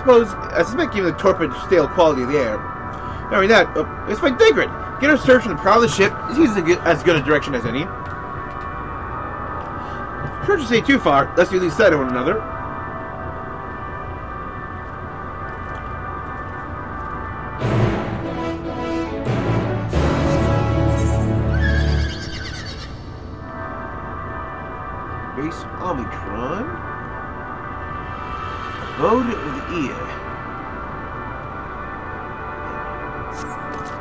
A: suspect given the torpid, stale quality of the air. Not only that, let's find Thancred. Get our search from the prow of the ship. He's as good a direction as any. Sure to stay too far, lest we lose sight of one another. Base Omicron. Abode of the ear.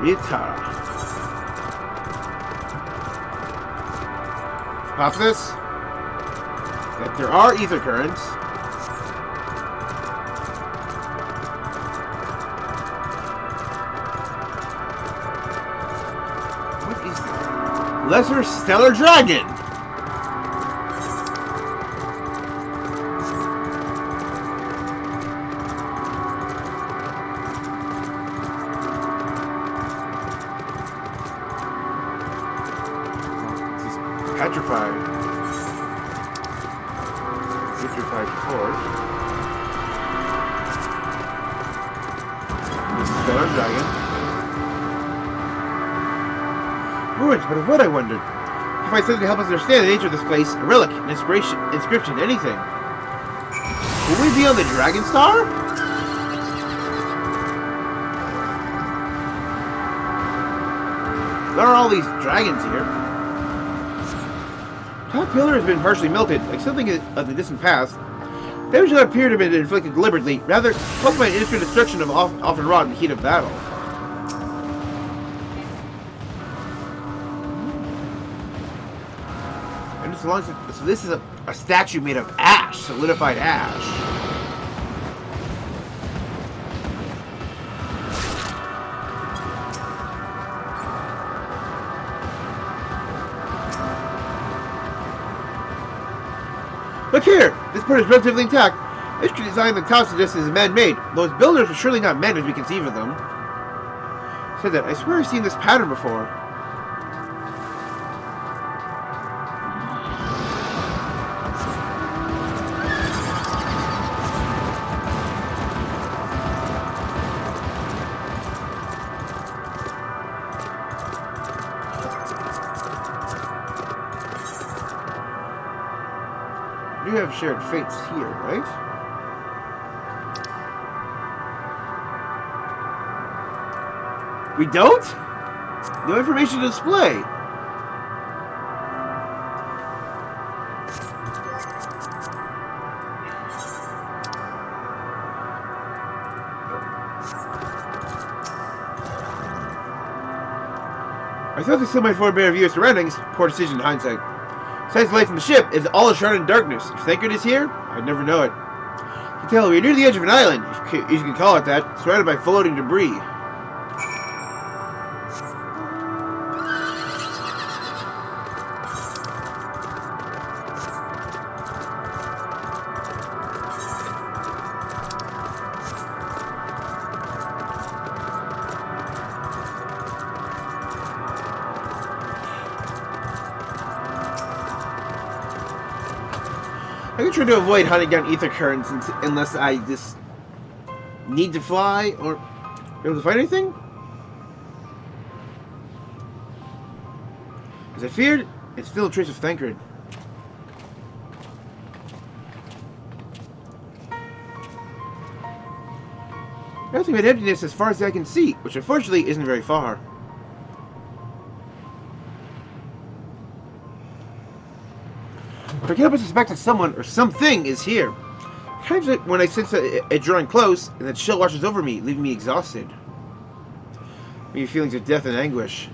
A: Ritara. Pop this. That there are ether currents. What is that? Lesser Stellar Dragon. Petrified force. Stellar Dragon. Ruins, but of what, I wondered? If I something to help us understand the nature of this place, a relic, an inscription, anything. Will we be on the Dragon Star? There are all these dragons here. Top pillar has been partially melted, like something of the distant past. Damage does not appear to have been inflicted deliberately, rather caused by an innocent destruction of often wrought in the heat of battle. And so this is a statue made of ash, solidified ash. Look here! This part is relatively intact. History designed the top suggests it is man-made. Those builders are surely not men as we conceive of them. Said that. I swear I've seen this pattern before. We have shared fates here, right? We don't? No information to display. I thought this still might form a better view of surroundings. Poor decision in hindsight. Besides the light from the ship, it's all shrouded in darkness. If Thancred is here, I'd never know it. You can tell we're near the edge of an island, if you can call it that, surrounded by floating debris. I can try to avoid hunting down ether currents unless I just need to fly or be able to find anything. As I feared, it's still a trace of Thancred. Nothing but emptiness as far as I can see, which unfortunately isn't very far. I can't but suspect that someone or something is here. Times when I sense it drawing close, and that chill washes over me, leaving me exhausted. Maybe feelings of death and anguish.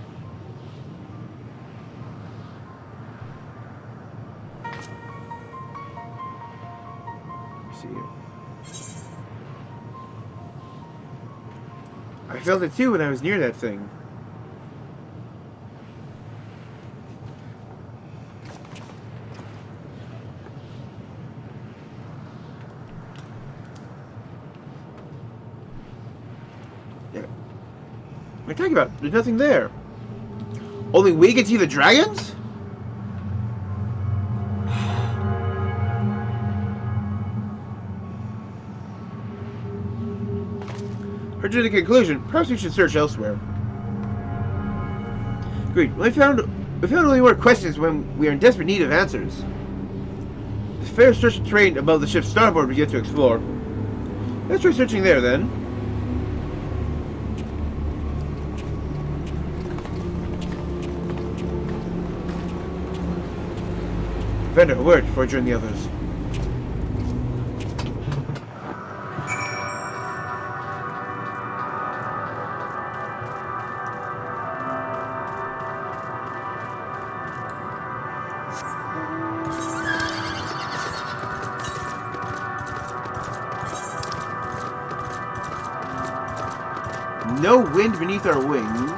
A: Let's see here. I felt it too when I was near that thing. What are you talking about? There's nothing there. Only we can see the dragons? Heard to the conclusion, perhaps we should search elsewhere. Agreed. We found only more questions when we are in desperate need of answers. The fair stretch of terrain above the ship's starboard we get to explore. Let's try searching there then. Vendor, a word before I join the others. No wind beneath our wings.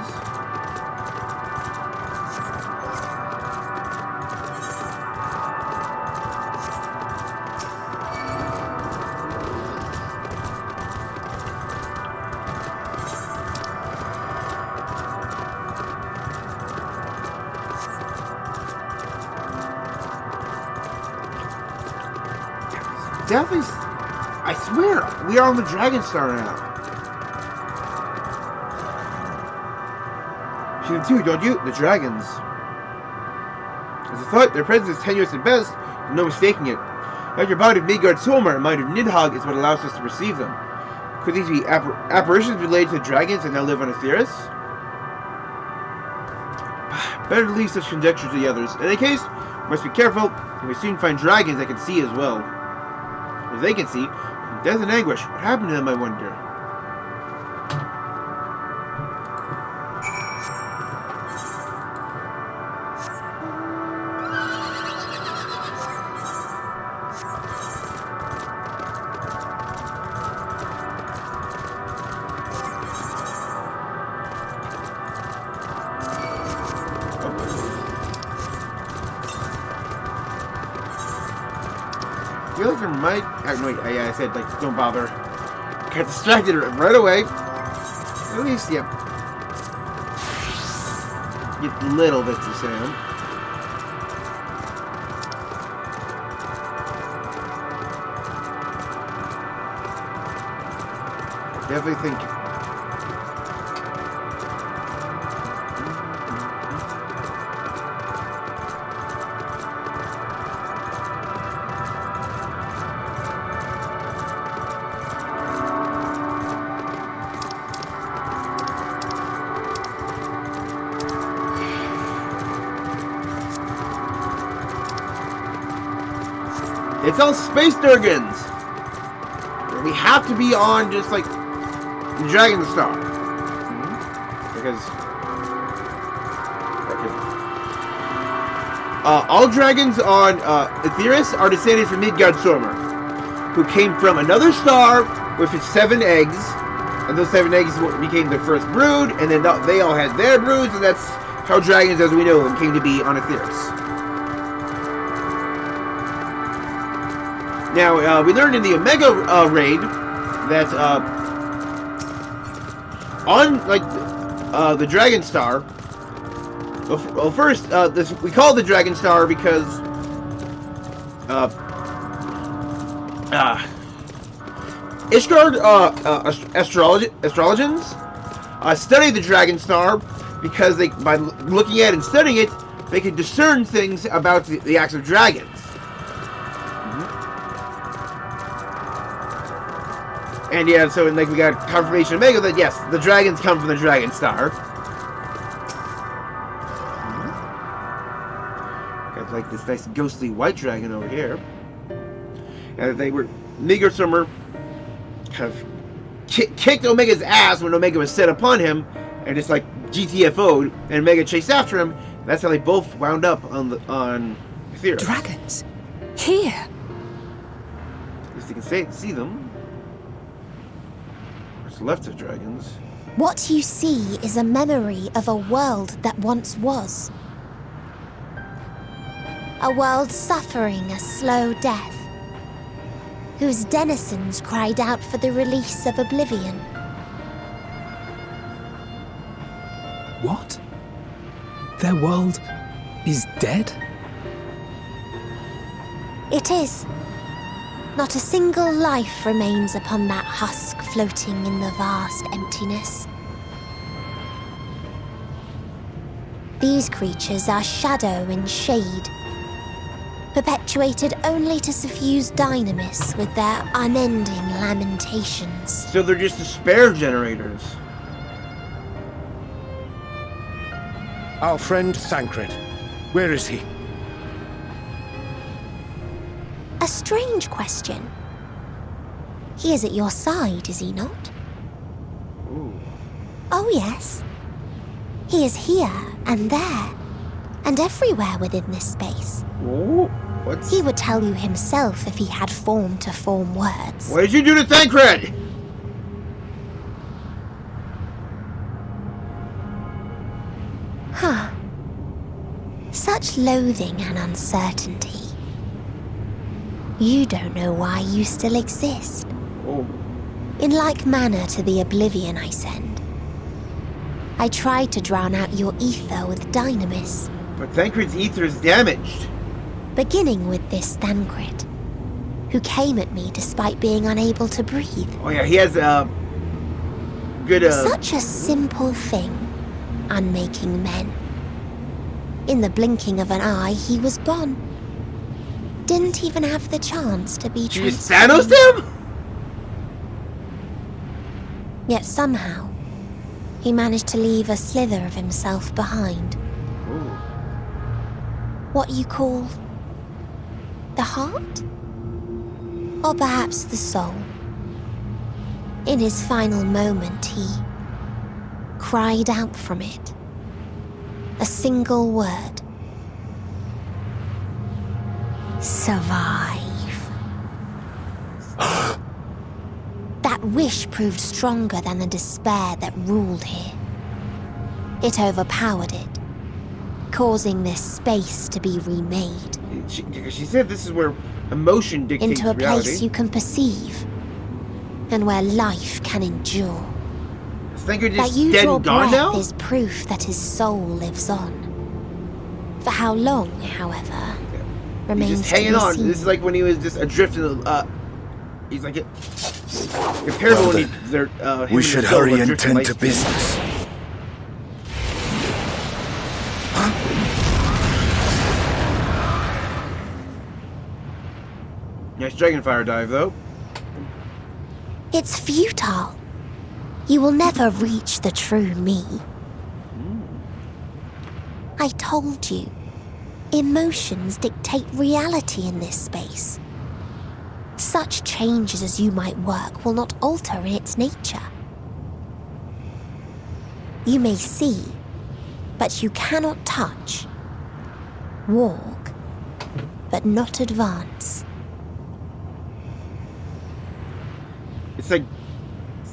A: Definitely, I swear, we are on the Dragon Star now. See them too, don't you? The dragons. As I thought, their presence is tenuous at best, but no mistaking it. Like your body of Midgard's Solmar and mind of Nidhogg is what allows us to perceive them. Could these be apparitions related to dragons that now live on Aetheris? Better to leave such conjecture to the others. In any case, we must be careful, and we soon find dragons that can see as well. If they can see, death and anguish. What happened to them, I wonder? I feel like there might... I said, like, don't bother. Got distracted right away. At least, yeah. Get little bits of sound. Definitely think... It's all space Durgans! We have to be on just like the Dragon Star. Because all dragons on Aetheris are descended from Midgardsormr, who came from another star with its 7 eggs, and those 7 eggs became the first brood, and then they all had their broods, and that's how dragons, as we know them, came to be on Aetheris. Now, we learned in the Omega raid that on the Dragon Star. Well, first, we call it the Dragon Star because Ishgard astrologians studied the Dragon Star because by looking at it and studying it, they could discern things about the acts of dragons. And yeah, so we got confirmation of Omega that yes, the dragons come from the Dragon Star. Got like this nice ghostly white dragon over here. And they were Midgardsormr kind of kicked Omega's ass when Omega was set upon him, and just like GTFO'd, and Omega chased after him. And that's how they both wound up on Aetheris.
T: Dragons here.
A: At least you can see them. What's left of dragons?
O: What you see is a memory of a world that once was. A world suffering a slow death, whose denizens cried out for the release of oblivion.
E: What? Their world is dead?
O: It is. Not a single life remains upon that husk floating in the vast emptiness. These creatures are shadow and shade, perpetuated only to suffuse dynamis with their unending lamentations.
A: So they're just despair generators.
H: Our friend Thancred, where is he?
O: A strange question. He is at your side, is he not?
A: Ooh.
O: Oh yes. He is here and there, and everywhere within this space.
A: Ooh. What's...
O: He would tell you himself if he had form to form words.
A: What did you do to Thancred?
O: Huh. Such loathing and uncertainty. You don't know why you still exist.
A: Oh.
O: In like manner to the oblivion I send. I tried to drown out your ether with dynamis.
A: But Thancred's ether is damaged.
O: Beginning with this Thancred, who came at me despite being unable to breathe.
A: Oh yeah, he has good
O: Such a simple thing, unmaking men. In the blinking of an eye, he was gone. Didn't even have the chance to be transformed.
A: You Thanos him?
O: Yet somehow, he managed to leave a slither of himself behind.
A: Ooh.
O: What you call the heart? Or perhaps the soul. In his final moment, he cried out from it. A single word. Survive. That wish proved stronger than the despair that ruled here. It overpowered it, causing this space to be remade.
A: She said this is where emotion dictates
O: into a
A: reality.
O: place you can perceive, and where life can endure.
A: Thancred
O: That
A: just
O: you
A: dead
O: draw
A: and gone
O: breath
A: now?
O: is proof that his soul lives on. For how long, however,
A: He's
O: remains
A: just
O: to
A: hanging
O: be
A: on.
O: seen.
A: This is like when he was just adrift in the, he's like comparable when they're
M: we should hurry and tend to business.
A: Nice dragonfire dive though.
O: It's futile. You will never reach the true me. I told you, emotions dictate reality in this space. Such changes as you might work will not alter in its nature.
C: You may see, but you cannot touch. Walk, but not advance.
A: It's like,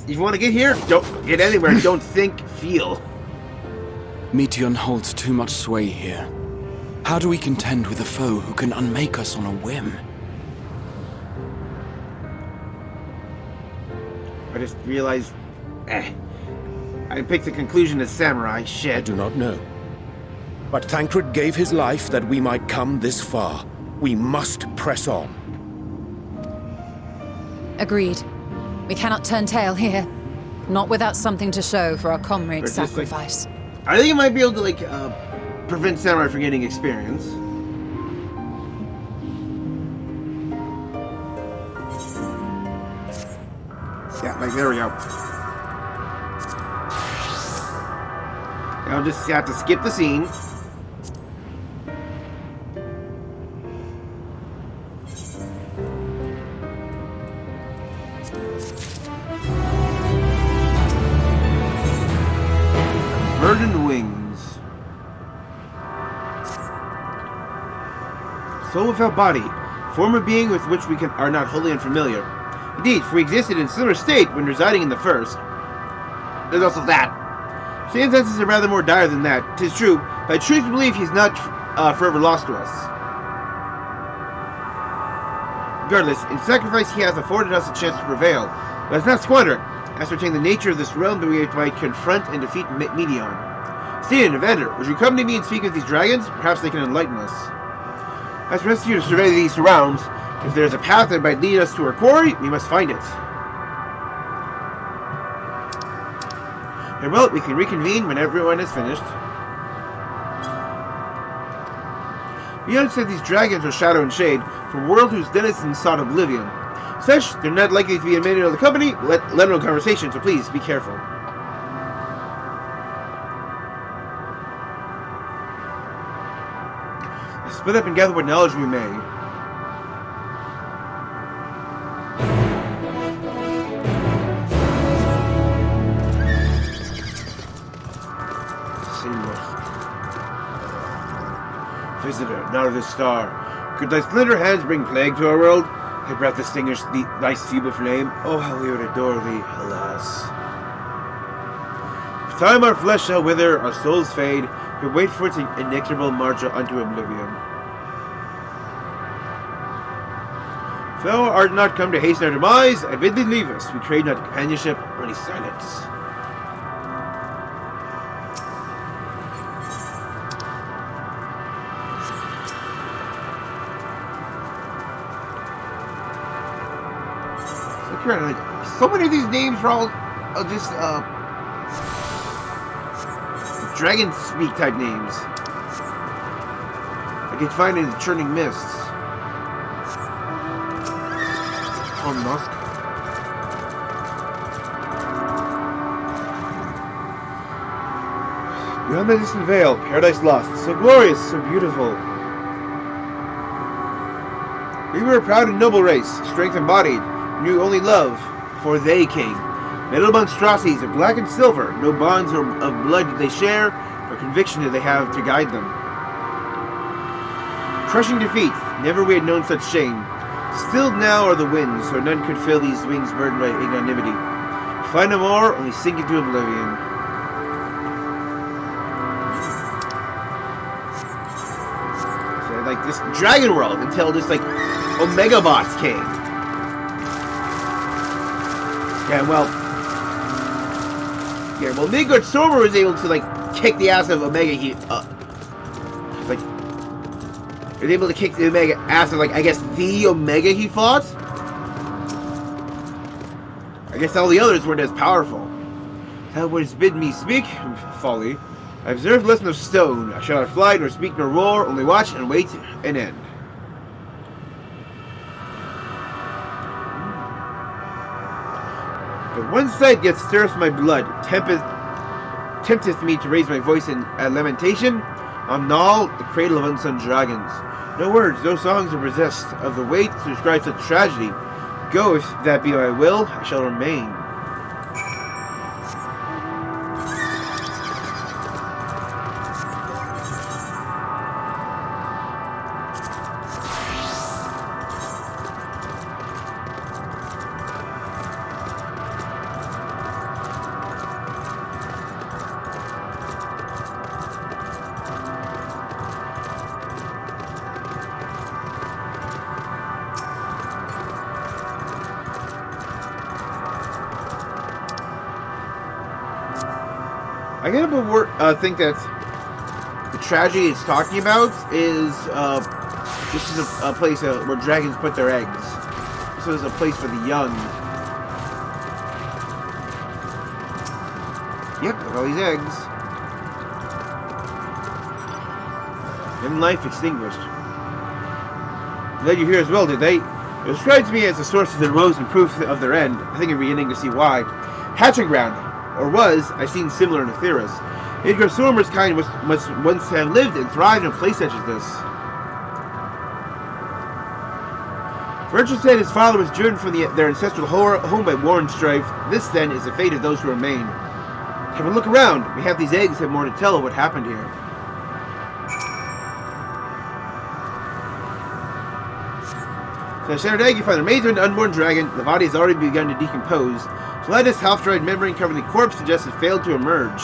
A: if you want to get here, don't get anywhere. Don't think, feel.
J: Meteion holds too much sway here. How do we contend with a foe who can unmake us on a whim?
A: I just realized, I picked the conclusion as samurai shit.
H: I do not know. But Thancred gave his life that we might come this far. We must press on.
D: Agreed. We cannot turn tail here. Not without something to show for our comrade's sacrifice.
A: I think it might be able to, prevent samurai from getting experience. Yeah, like, there we go. Now I'll just have to skip the scene. Verdant wings. Soul without body. Form of being with which we are not wholly unfamiliar. Indeed, for we existed in a similar state when residing in the first. There's also that. Circumstances are rather more dire than that. 'Tis true, but I truly believe he's not forever lost to us. Regardless, in sacrifice he hath afforded us a chance to prevail. Let us not squander it. Ascertain the nature of this realm that we might confront and defeat Meteion. Steven, Evander, would you accompany me and speak with these dragons? Perhaps they can enlighten us. I suggest you to survey these surrounds. If there is a path that might lead us to our quarry, we must find it. And well, we can reconvene when everyone is finished. We understand these dragons are shadow and shade, from a world whose denizens sought oblivion. Such, they're not likely to be in many of the company, let alone conversation, so please, be careful. Let's split up and gather what knowledge we may. Visitor, not of this star. Could thy slender hands bring plague to our world? Thy breath extinguish thy feeble flame. Oh, how we would adore thee, alas. If time our flesh shall wither, our souls fade, we wait for its inexorable march unto oblivion. If thou art not come to hasten our demise, I bid thee leave us. We crave not companionship, only silence. Like, so many of these names are all just dragon speak type names. I can find in the Churning Mists. Musk. Beyond the distant veil, paradise lost, so glorious, so beautiful. We were a proud and noble race, strength embodied. Knew only love, for they came. Metal monstrosities of black and silver, no bonds of blood did they share, or conviction did they have to guide them. Crushing defeat, never we had known such shame. Stilled now are the winds, so none could fill these wings burdened by ignominy. Fly no more, only sink into oblivion. So like this dragon world until this like Omega bots came. Yeah, well, Midgard Stormer was able to, like, kick the ass of Omega. He was able to kick the Omega ass of, like, I guess the Omega he fought. I guess all the others weren't as powerful. Thou wouldst bid me speak? Folly. I observed lesson of stone. I shall not fly, nor speak, nor roar, only watch and wait an end. But one sight yet stirs my blood, tempteth me to raise my voice in lamentation. On Nall, the cradle of unsung dragons. No words, no songs are possessed of the weight to describe such tragedy. Go, if that be my will, I shall remain. I kind of think that the tragedy it's talking about is this is a place where dragons put their eggs. This is a place for the young. Yep, look at all these eggs. And life extinguished. They led you here as well, did they? It was described to me as a source of the rose and proof of their end. I think I'm beginning to see why. Hatching ground, or was, I've seen similar in Aetheris. Yggdrasil's kind must once have lived and thrived in a place such as this. Richard said his father was driven from their ancestral home by war and strife. This, then, is the fate of those who remain. Have a look around. We have these eggs have more to tell of what happened here. So, a shattered egg, you find a major and unborn dragon. The body has already begun to decompose. Gelatinous, half-dried membrane covering the corpse suggests it failed to emerge.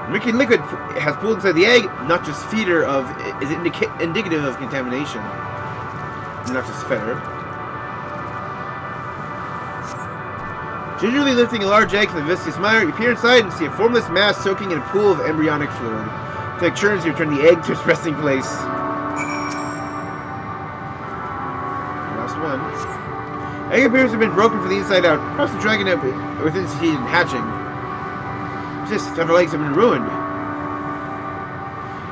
A: Drinking liquid has pooled inside the egg, not just feeder of, is indicative of contamination. Not just fetter. Gingerly lifting a large egg from the viscous mire, you peer inside and see a formless mass soaking in a pool of embryonic fluid. Take turns to return the egg to its resting place. Last one. Egg appears to have been broken from the inside out. Perhaps the dragon within succeeded in hatching. Just several eggs have been ruined.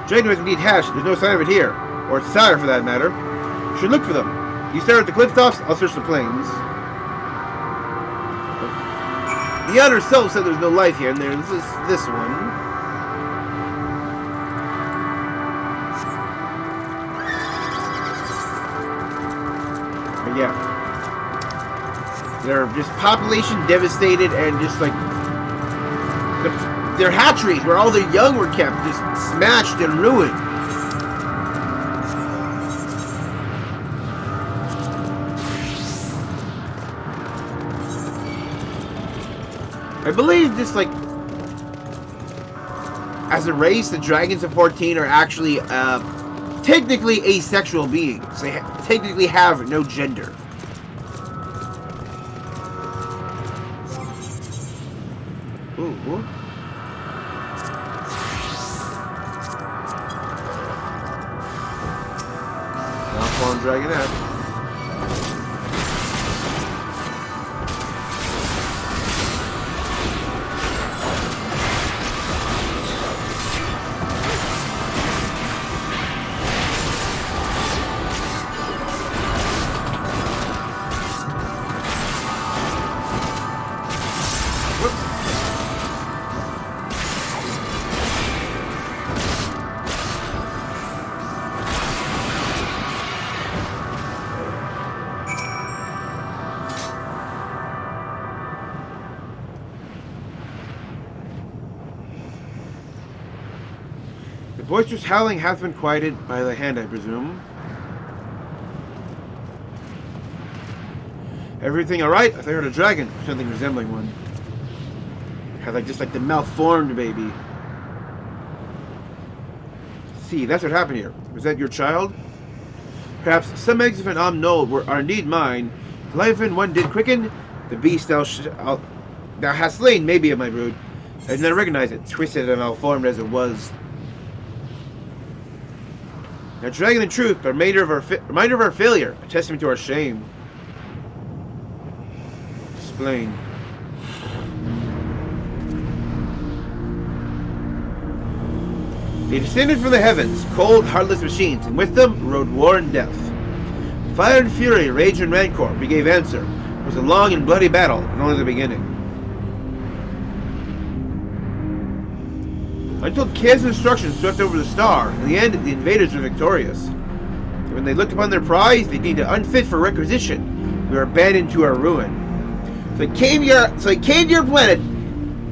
A: Dragon was indeed hatched. There's no sign of it here. Or its sire, for that matter. You should look for them. You start at the cliff tops, I'll search the plains. The otter herself said there's no life here, and there's this one. But yeah. They're just population devastated and just like their hatcheries where all their young were kept just smashed and ruined. I believe just like as a race, the dragons of 14 are actually technically asexual beings. They technically have no gender. Ooh. Malformed dragonette. The boisterous howling hath been quieted by the hand, I presume. Everything alright? I thought I heard a dragon, or something resembling one. Just like the malformed baby. See, that's what happened here. Was that your child? Perhaps some eggs of an Omnol are indeed mine. The life in one did quicken. The beast thou hast slain may be of my brood. I did not recognize it, twisted and malformed as it was. Now, dragon in truth, a reminder of our failure, a testament to our shame. Explain. They descended from the heavens, cold, heartless machines, and with them rode war and death. Fire and fury, rage and rancor, we gave answer. It was a long and bloody battle, and only the beginning. Until chaos and destruction swept over the star, in the end, the invaders were victorious. And when they looked upon their prize, they deemed it unfit for requisition. We were abandoned to our ruin. So they came to your planet,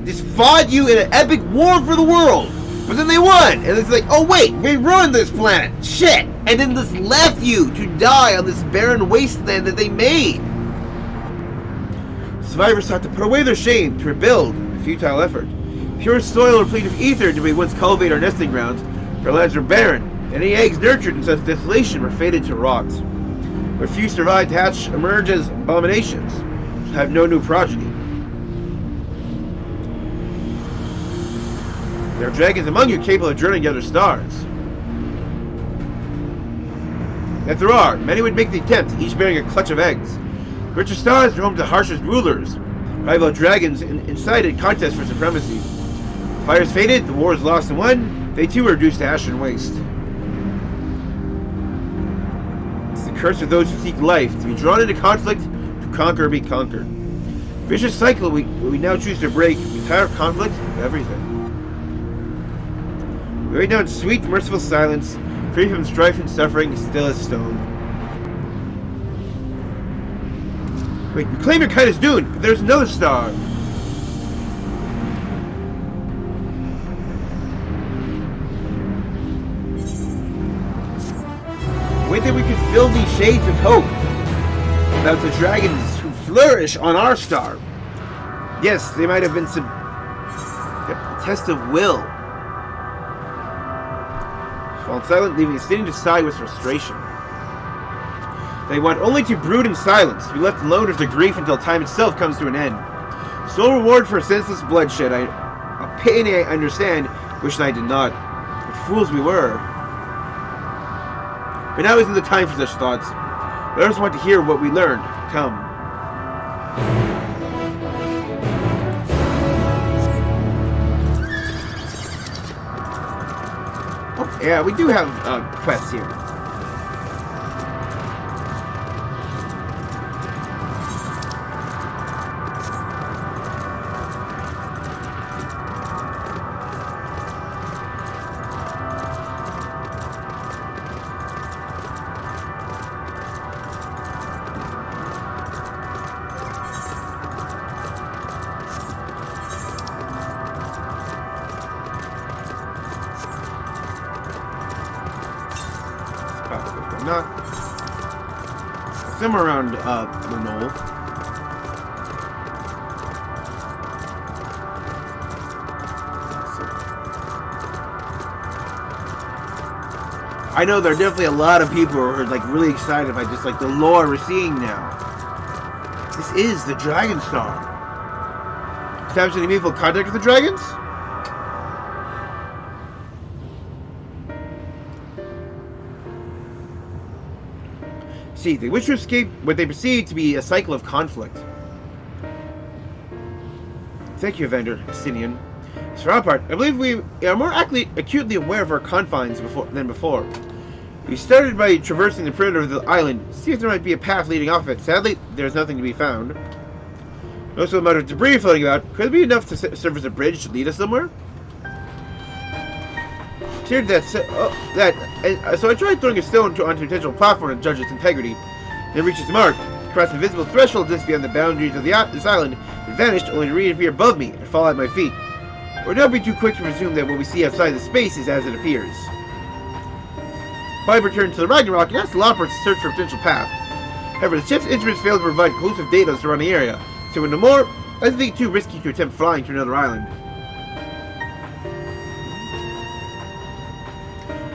A: just fought you in an epic war for the world. But then they won, and it's like, oh wait, we ruined this planet. Shit! And then this left you to die on this barren wasteland that they made. Survivors sought to put away their shame, to rebuild, a futile effort. Pure soil replete of ether did we once cultivate our nesting grounds. Our lands were barren. Any eggs nurtured in such desolation were fated to rot. But few survived to emerge as abominations. have no new progeny. There are dragons among you capable of journeying to other stars. If there are, many would make the attempt, each bearing a clutch of eggs. Richer stars are home to the harshest rulers. Rival dragons incited contest for supremacy. Fires faded, the war is lost and won. They too are reduced to ash and waste. It's the curse of those who seek life, to be drawn into conflict, to conquer or be conquered. Vicious cycle we now choose to break. We tire of conflict with everything. We lay down sweet, merciful silence, free from strife and suffering, still as stone. Wait, you claim your kind is doomed, but there's another star. Wait that we could fill these shades with hope about the dragons who flourish on our star. Yes, they might have been a test of will. Fallen silent, leaving the city to sigh with frustration. They want only to brood in silence, to be left alone with their grief until time itself comes to an end. Sole reward for senseless bloodshed, a pain I understand, wish I did not. What fools we were. But now isn't the time for such thoughts. Let us want to hear what we learned. Come. Oh, yeah, we do have quests here. Somewhere around the knoll. I know there are definitely a lot of people who are like really excited by just like the lore we're seeing now. This is the Dragon Star. Establishing any meaningful contact with the dragons? See, they wish to escape what they perceive to be a cycle of conflict. Thank you, Evander, Estinian. As for our part, I believe we are more acutely aware of our confines than before. We started by traversing the perimeter of the island, to see if there might be a path leading off it. Sadly, there's nothing to be found. Also, the amount of debris floating about, could it be enough to serve as a bridge to lead us somewhere? So I tried throwing a stone onto a potential platform to judge its integrity. Then reached its mark, crossed an invisible threshold just beyond the boundaries of this island, and vanished only to reappear above me and fall at my feet. It would not be too quick to presume that what we see outside the space is as it appears. Pipe returned to the Ragnarok and asked the Loppers to search for a potential path. However, the ship's instruments failed to provide conclusive data surrounding the area, so no more, I think it too risky to attempt flying to another island.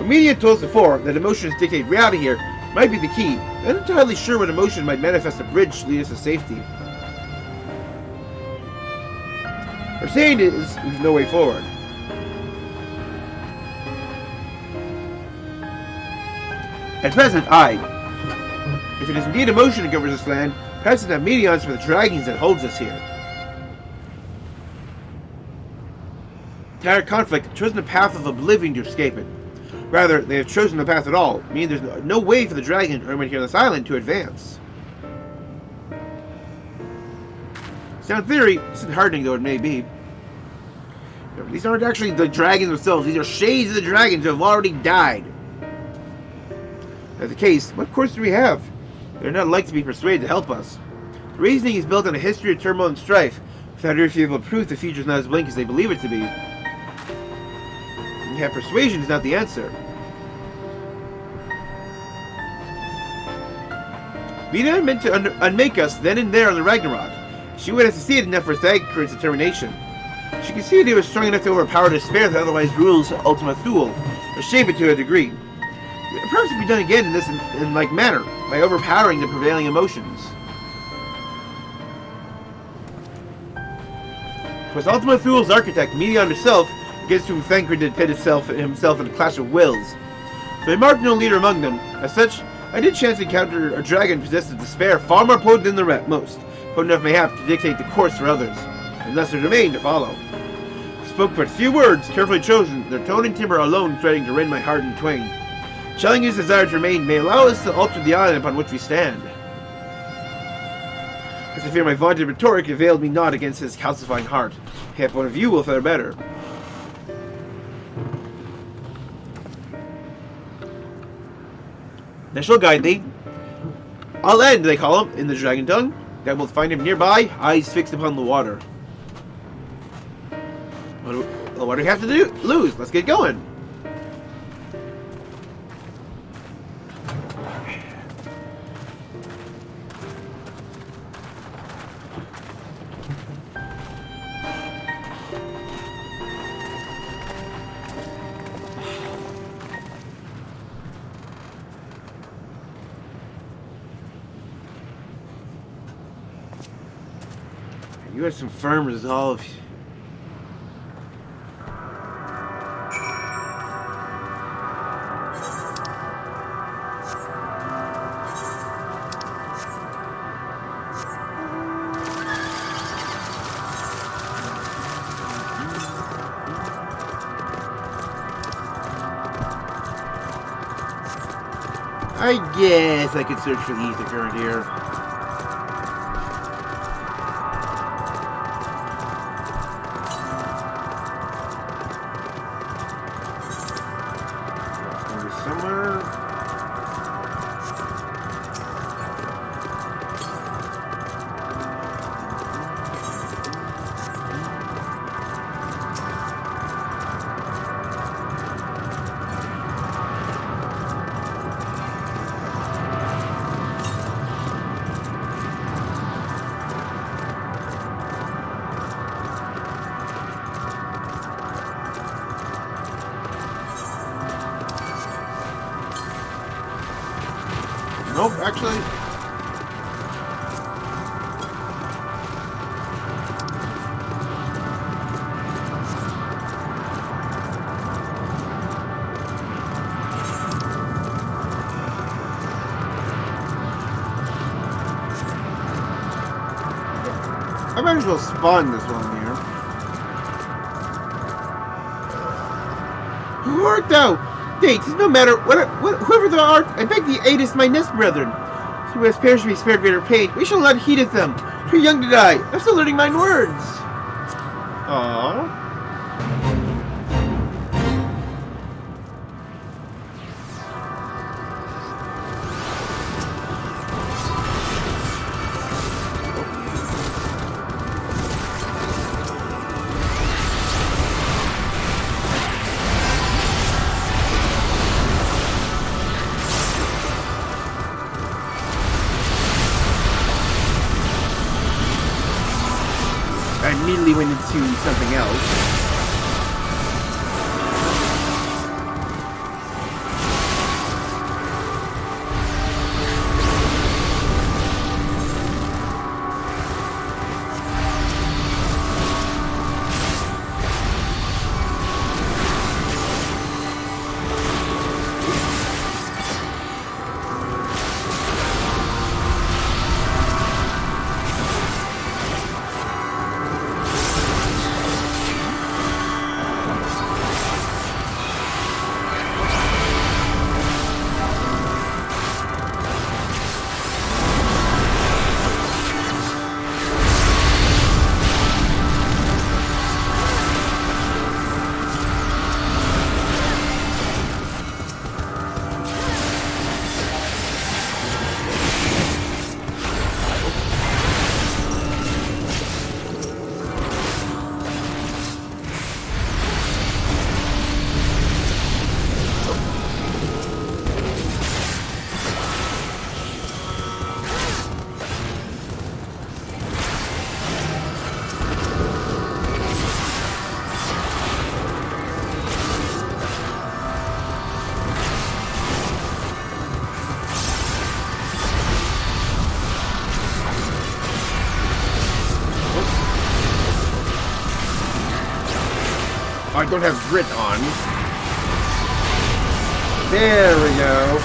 A: Meteion told us before that emotions dictate reality here might be the key. I'm not entirely sure what emotion might manifest a bridge to lead us to safety. Our saying is, we've no way forward. At present, if it is indeed emotion that governs this land, perhaps it's not Meteion's for the dragons that holds us here. Tired conflict have chosen the path of oblivion to escape it. Rather, they have chosen the path at all, meaning there's no way for the dragon to remain here on this island to advance. So in theory, this is hardening though it may be. These aren't actually the dragons themselves, these are shades of the dragons who have already died. As the case, what course do we have? They're not like to be persuaded to help us. The reasoning is built on a history of turmoil and strife, without irrefutable proof the future is not as bleak as they believe it to be. Yeah, persuasion is not the answer. Meteion meant to unmake us then and there on the Ragnarok. She would have succeeded enough for Thagkr's determination. She conceived he was strong enough to overpower despair that otherwise rules Ultima Thule, or shape it to a degree. Perhaps it could be done again in like manner, by overpowering the prevailing emotions. 'Twas Ultima Thule's architect, Meteion herself, against whom Thancred did pit himself in a clash of wills. Though I marked no leader among them, as such, I did chance to encounter a dragon possessed of despair far more potent than the most, potent enough mayhap to dictate the course for others, and lesser domain to follow. I spoke but few words, carefully chosen, their tone and timbre alone threatening to rend my heart in twain. Chellingu's desire to remain may allow us to alter the island upon which we stand. As I fear my vaunted rhetoric availed me not against his calcifying heart. Hap one of you will fare better. I shall guide thee. I'll end, they call him, in the dragon tongue. Thou wilt find him nearby, eyes fixed upon the water. What do we have to lose? Let's get going. You had some firm resolve. I guess I could search for the ether current here. Nope, actually. I might as well spawn this one here. Who art thou? Dates, no matter whoever thou art, I beg thee aidest my nest brethren. Who has perished to be spared greater pain, we shall not heedeth them. Too young to die, I'm still learning mine words. Aww. I immediately went into something else. I don't have grit on. There we go.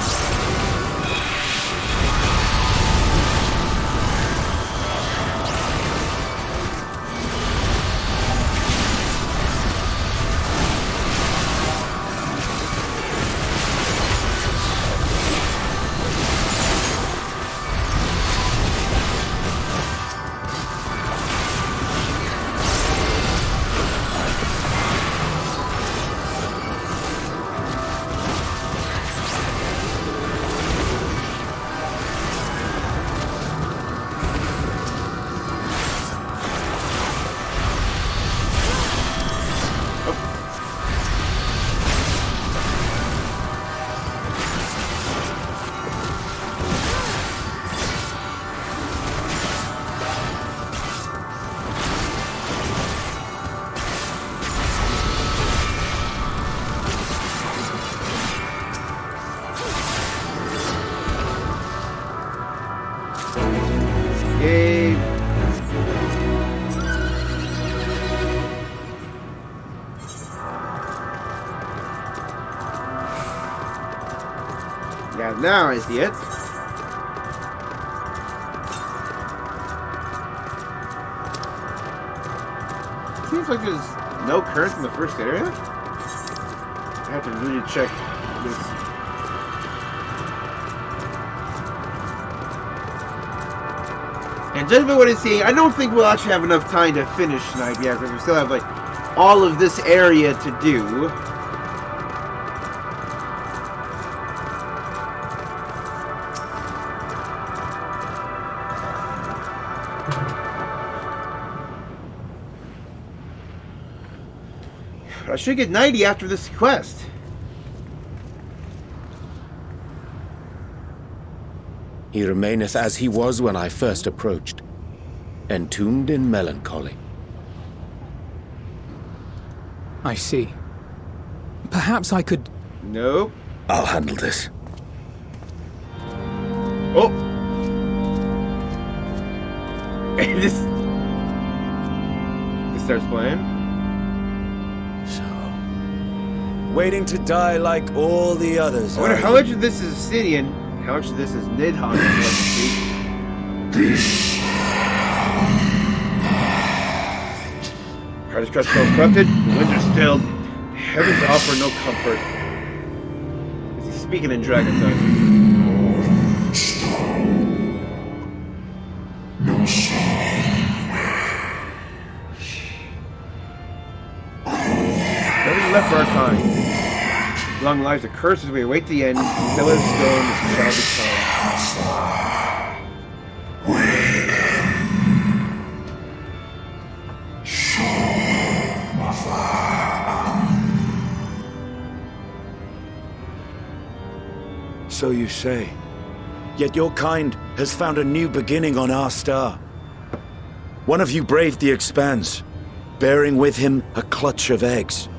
A: Yeah, now I see it. Seems like there's no current in the first area. I have to really check this. And judging by what it's seeing, I don't think we'll actually have enough time to finish tonight yet, because we still have like all of this area to do. I should get 90 after this quest.
H: He remaineth as he was when I first approached, entombed in melancholy.
E: I see. Perhaps I could...
A: No.
H: I'll handle this.
A: Oh! This starts playing.
N: Waiting to die like all the others.
A: I wonder how much of this is Obsidian, how much of this is Nidhogg. Carter's crust felt corrupted, the winds are stilled, the heavens offer no comfort. Is he speaking in dragon tongue? Nothing left for our kind. Long lives the curse as we await the end. Still as stone shall become.
K: So you say. Yet your kind has found a new beginning on our star. One of you braved the expanse, bearing with him a clutch of eggs.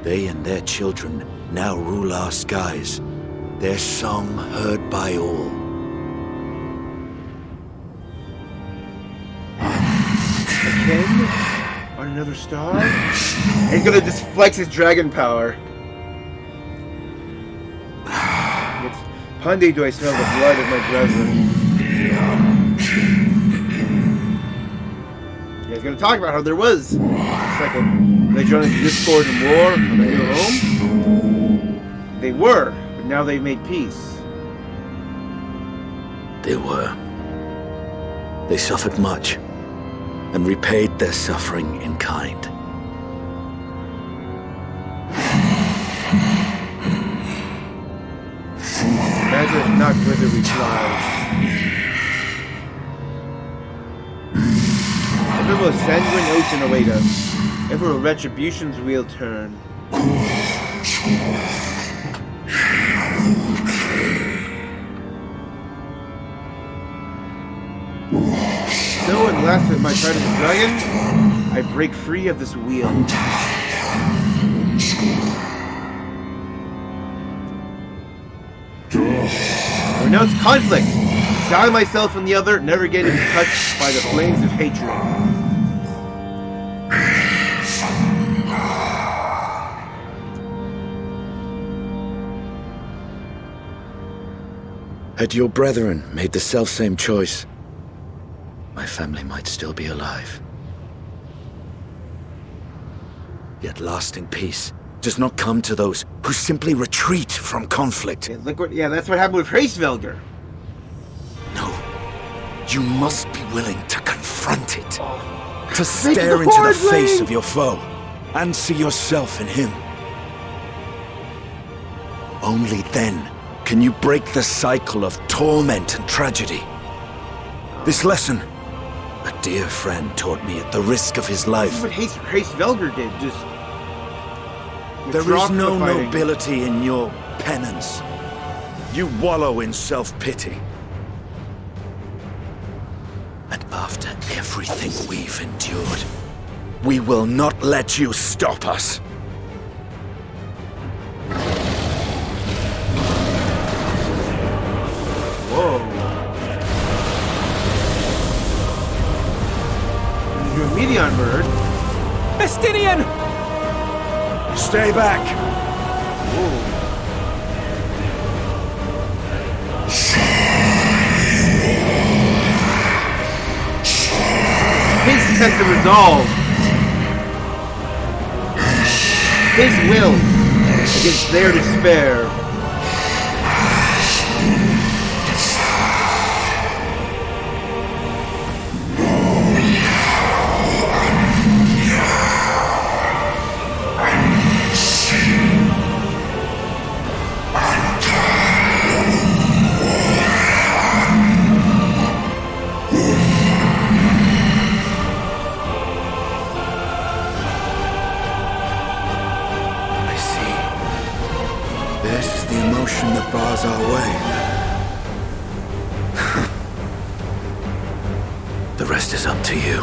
K: They and their children now rule our skies, their song heard by all.
A: Again? On another star? He's gonna just flex his dragon power. It's Pundy, do I smell the blood of my brethren? Yeah, he's gonna talk about how there was a second. They joined the discord and war on their new home? They were, but now they've made peace.
K: They were. They suffered much, and repaid their suffering in kind.
A: Imagine it's not whither we fly. Ever will sanguine ocean await us. Ever will retribution's wheel turn. So, and last with my trident of dragon, I break free of this wheel. I renounce conflict. Die myself and the other, never again to be touched by the flames of hatred.
K: Had your brethren made the selfsame choice, my family might still be alive. Yet lasting peace does not come to those who simply retreat from conflict.
A: Yeah, that's what happened with Hydaelyn.
K: You must be willing to confront it. To stare into the face of your foe and see yourself in him. Only then can you break the cycle of torment and tragedy. This lesson, a dear friend taught me at the risk of his life.
A: That's what Hydaelyn did, just...
K: There is no nobility in your penance. You wallow in self-pity. And after everything we've endured, we will not let you stop us.
A: Whoa. You're a Meteion bird.
U: Estinian!
K: Stay back!
A: His test of resolve. His will against their despair.
K: That bars our way. The rest is up to you.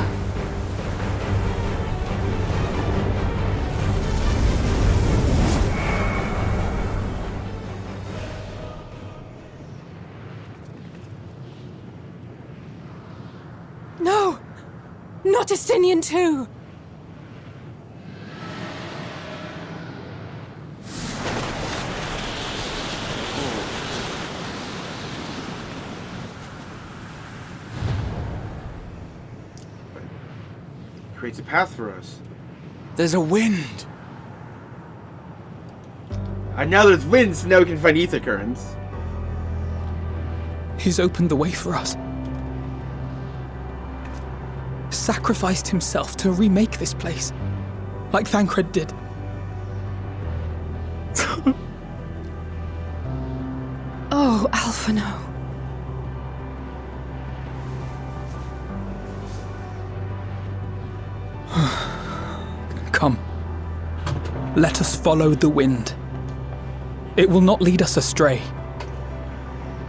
I: No! Not Estinian too!
A: Creates a path for us.
J: There's a wind.
A: And now there's winds, so now we can find ether currents.
E: He's opened the way for us. Sacrificed himself to remake this place, like Thancred did.
I: Oh, Alphino.
E: Come. Let us follow the wind. It will not lead us astray.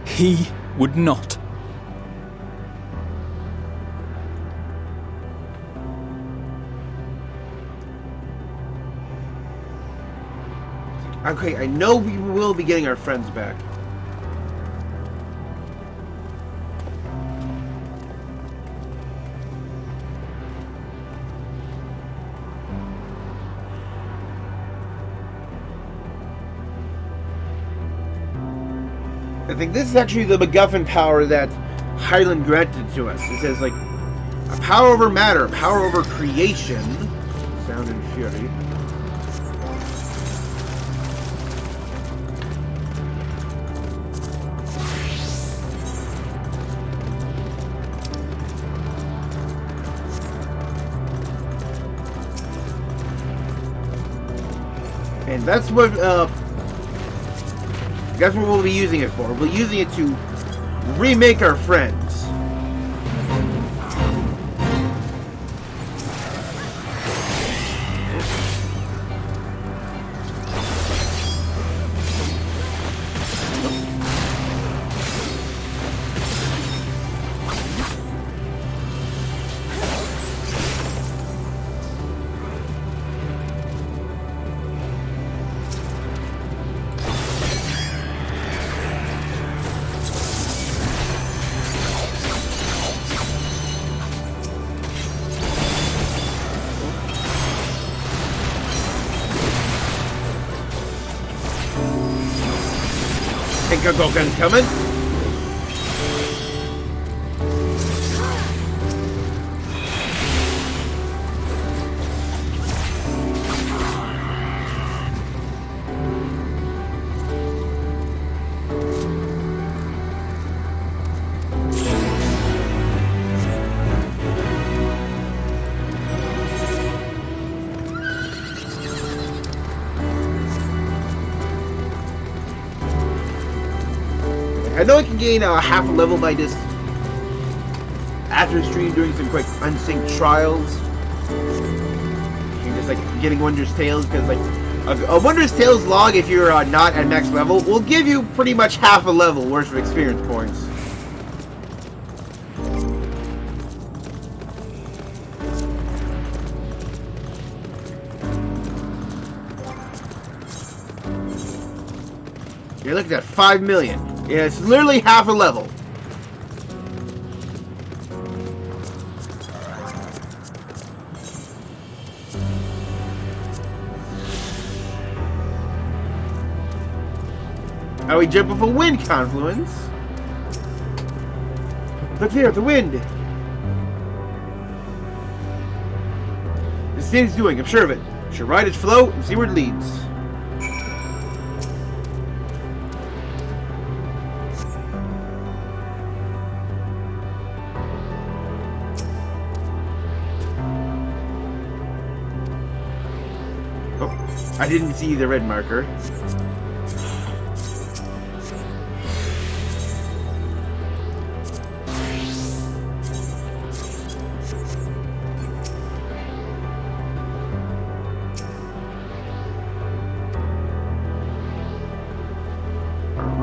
E: He would not.
A: Okay, I know we will be getting our friends back. I think this is actually the MacGuffin power that Hydaelyn granted to us. It says, like, a power over matter, a power over creation. Sound and fury. And that's what we'll be using it for. We'll be using it to remake our friends. Think a Goken's coming? know I can gain half a level by just after the stream doing some quick unsynced trials. Just like getting Wondrous Tales, because like a Wondrous Tales log, if you're not at max level, will give you pretty much half a level worth of experience points. You're looking at 5 million. Yeah, it's literally half a level. Now we jump off a wind confluence. Look there, the wind. This thing's doing, I'm sure of it. We should ride its flow and see where it leads. Oh, I didn't see the red marker.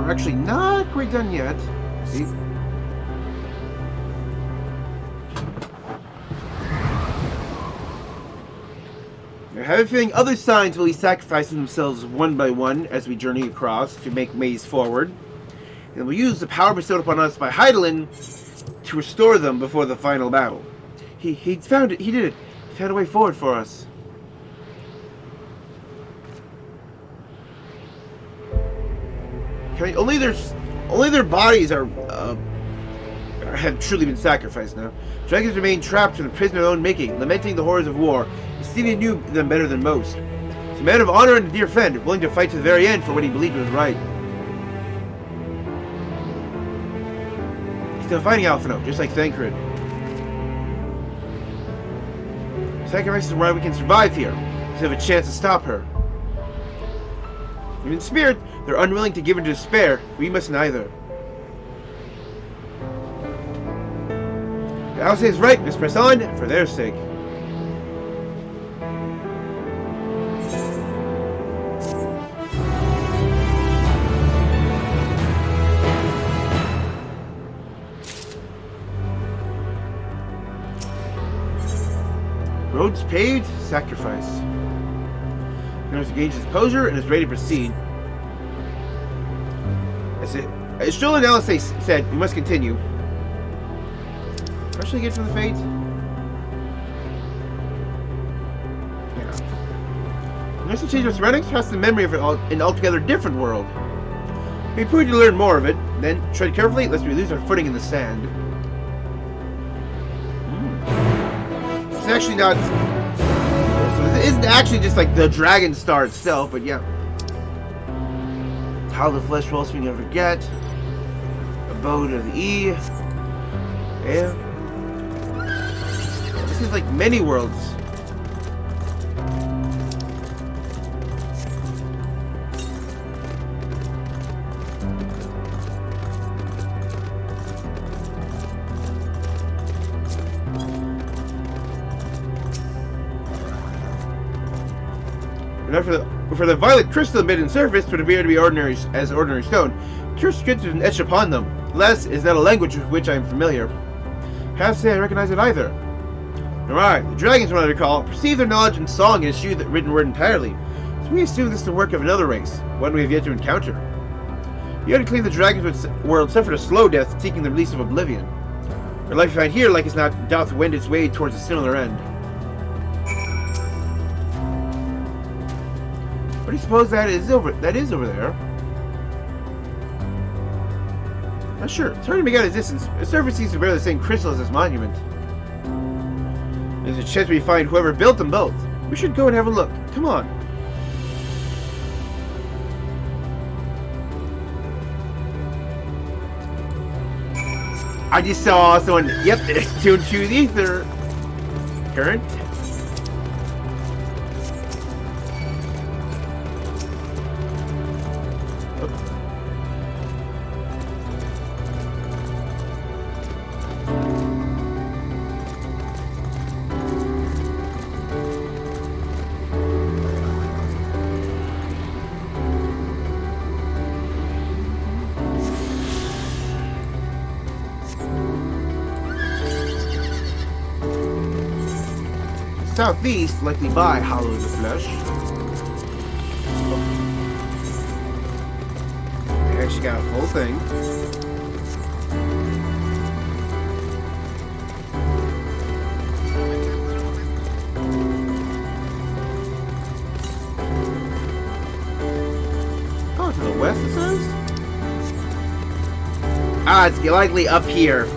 A: Actually not quite done yet. See? I have a feeling other signs will be sacrificing themselves one by one as we journey across to make ways forward. And we'll use the power bestowed upon us by Hydaelyn to restore them before the final battle. He found it. He did it. He found a way forward for us. Okay, only their bodies are have truly been sacrificed now. Dragons remain trapped in the prison of their own making, lamenting the horrors of war. Stephen knew them better than most. He's a man of honor and a dear friend, willing to fight to the very end for what he believed was right. He's still fighting Alphino, just like Thancred. Sacrifice is why we can survive here. We have a chance to stop her. In spirit, they're unwilling to give in to despair. We must neither. I'll say it's right. Let's press on for their sake. Roads paved, sacrifice. Notice engaged his posure and is ready to proceed. That's it. As Joel and Alice said, we must continue. Where should I get from the fate? Yeah. Unless we change our surroundings, perhaps the memory of an altogether different world. We need to learn more of it, then tread carefully lest we lose our footing in the sand. It's actually not. So this isn't actually just like the Dragon Star itself, but yeah. How the flesh rolls we never get. Abode of the E. Yeah. This is like many worlds. For the violet crystal embedded in surface would appear to be ordinary stone. Curious script is etched upon them. Less is not a language with which I am familiar. Can't say I recognize it either. Alright, the dragons, what I recall, perceive their knowledge in song and eschew the written word entirely. So we assume this is the work of another race, one we have yet to encounter. You had to claim the dragons' world suffered a slow death, seeking the release of oblivion. Their life found here, like as not, doth wend its way towards a similar end. What do you suppose that is over there? Not sure. It's hard to make out a distance. The surface seems to bear the same crystal as this monument. There's a chance we find whoever built them both. We should go and have a look. Come on. I just saw someone, yep, it's tuned to the ether current. southeast, likely by Hollow of the Flesh. I actually got a full thing. Oh, to the west, it says? Ah, it's likely up here.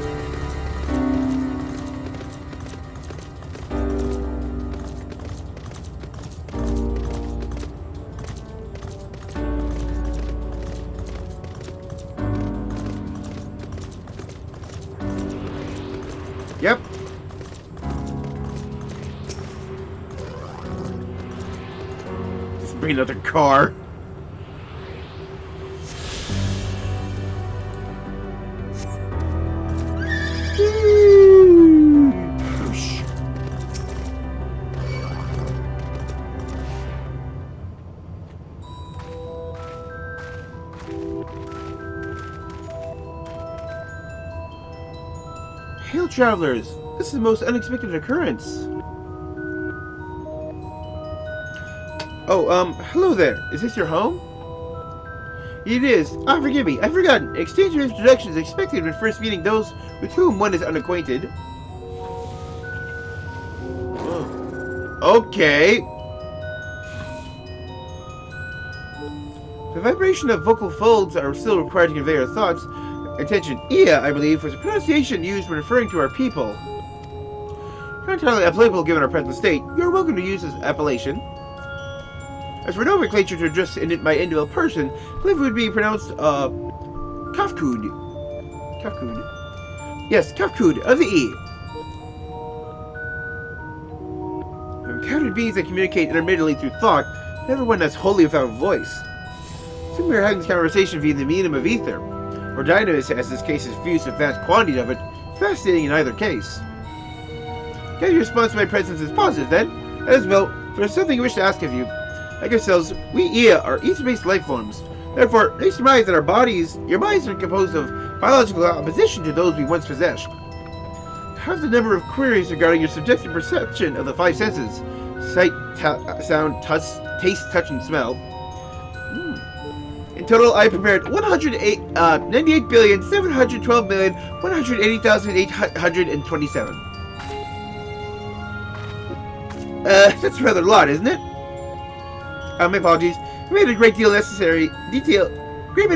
A: Yep. Let's bring another car. Hail, travelers! This is the most unexpected occurrence. Oh, hello there. Is this your home? It is. Ah, forgive me. I've forgotten. Exchange of introductions is expected when first meeting those with whom one is unacquainted. Oh. Okay. The vibration of vocal folds are still required to convey our thoughts. Attention, Ia, I believe, was a pronunciation used when referring to our people. Not entirely applicable given our present state. You are welcome to use this appellation. As for nomenclature to address my individual person, I believe it would be pronounced, Kafkud. Kafkud. Yes, Kafkud, of the E. I've encountered beings that communicate intermittently through thought, never one that's wholly without voice. Some we are having this conversation via the medium of ether, or dynamis, as this case is fused with vast quantities of it. Fascinating in either case. Can your response to my presence is positive, then? As well, for there's something I wish to ask of you. Like ourselves, we Ia are ether-based life forms. Therefore, they surmise that your bodies are composed of biological opposition to those we once possessed. Have the number of queries regarding your subjective perception of the five senses: sight, sound, taste, touch, and smell. In total, I prepared 98,712,180,827. That's rather a lot, isn't it? My apologies. I made a great many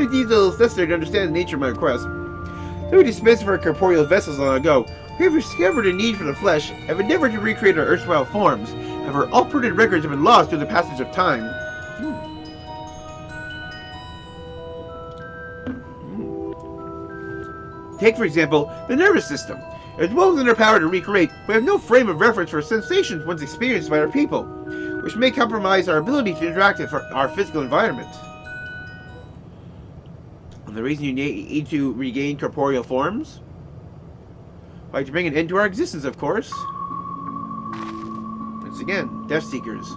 A: details necessary to understand the nature of my request. Though we dispensed of our corporeal vessels long ago, we have discovered a need for the flesh, have endeavored to recreate our erstwhile forms. However, all printed records have been lost through the passage of time. Take, for example, the nervous system. It is well within our power to recreate, but we have no frame of reference for sensations once experienced by our people, which may compromise our ability to interact with our physical environment. And the reason you need to regain corporeal forms? Why, to bring an end to our existence, of course. Once again, Death Seekers.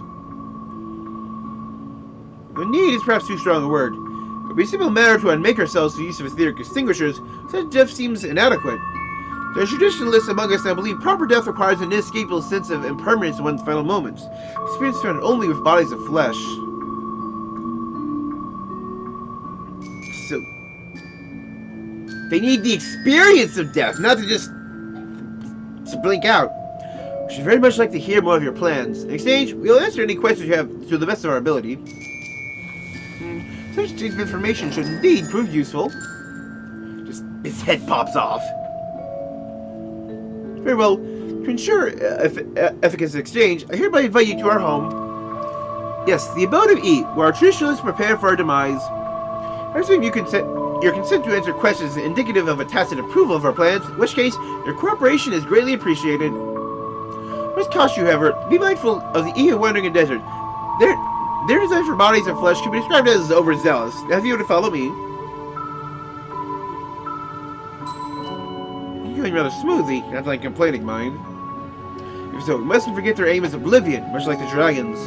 A: The need is perhaps too strong a word. It would be a simple matter to unmake ourselves through the use of etheric extinguishers, such death seems inadequate. There are traditionalists among us that believe proper death requires an inescapable sense of impermanence in one's final moments, experienced found only with bodies of flesh. So, they need the experience of death, not to just blink out. We should very much like to hear more of your plans. In exchange, we'll answer any questions you have to the best of our ability. Such deep information should indeed prove useful. Just, his head pops off. Very well. To ensure efficacious exchange, I hereby invite you to our home. Yes, the abode of E, where our traditionalists prepare for our demise. I assume your consent to answer questions is indicative of a tacit approval of our plans, in which case your cooperation is greatly appreciated. It must cost you, however, be mindful of the E of wandering in desert. Their desire for bodies of flesh can be described as overzealous. Now, if you were to follow me, you're going rather smoothly, not like complaining, mind. If so, we mustn't forget their aim is oblivion, much like the dragons.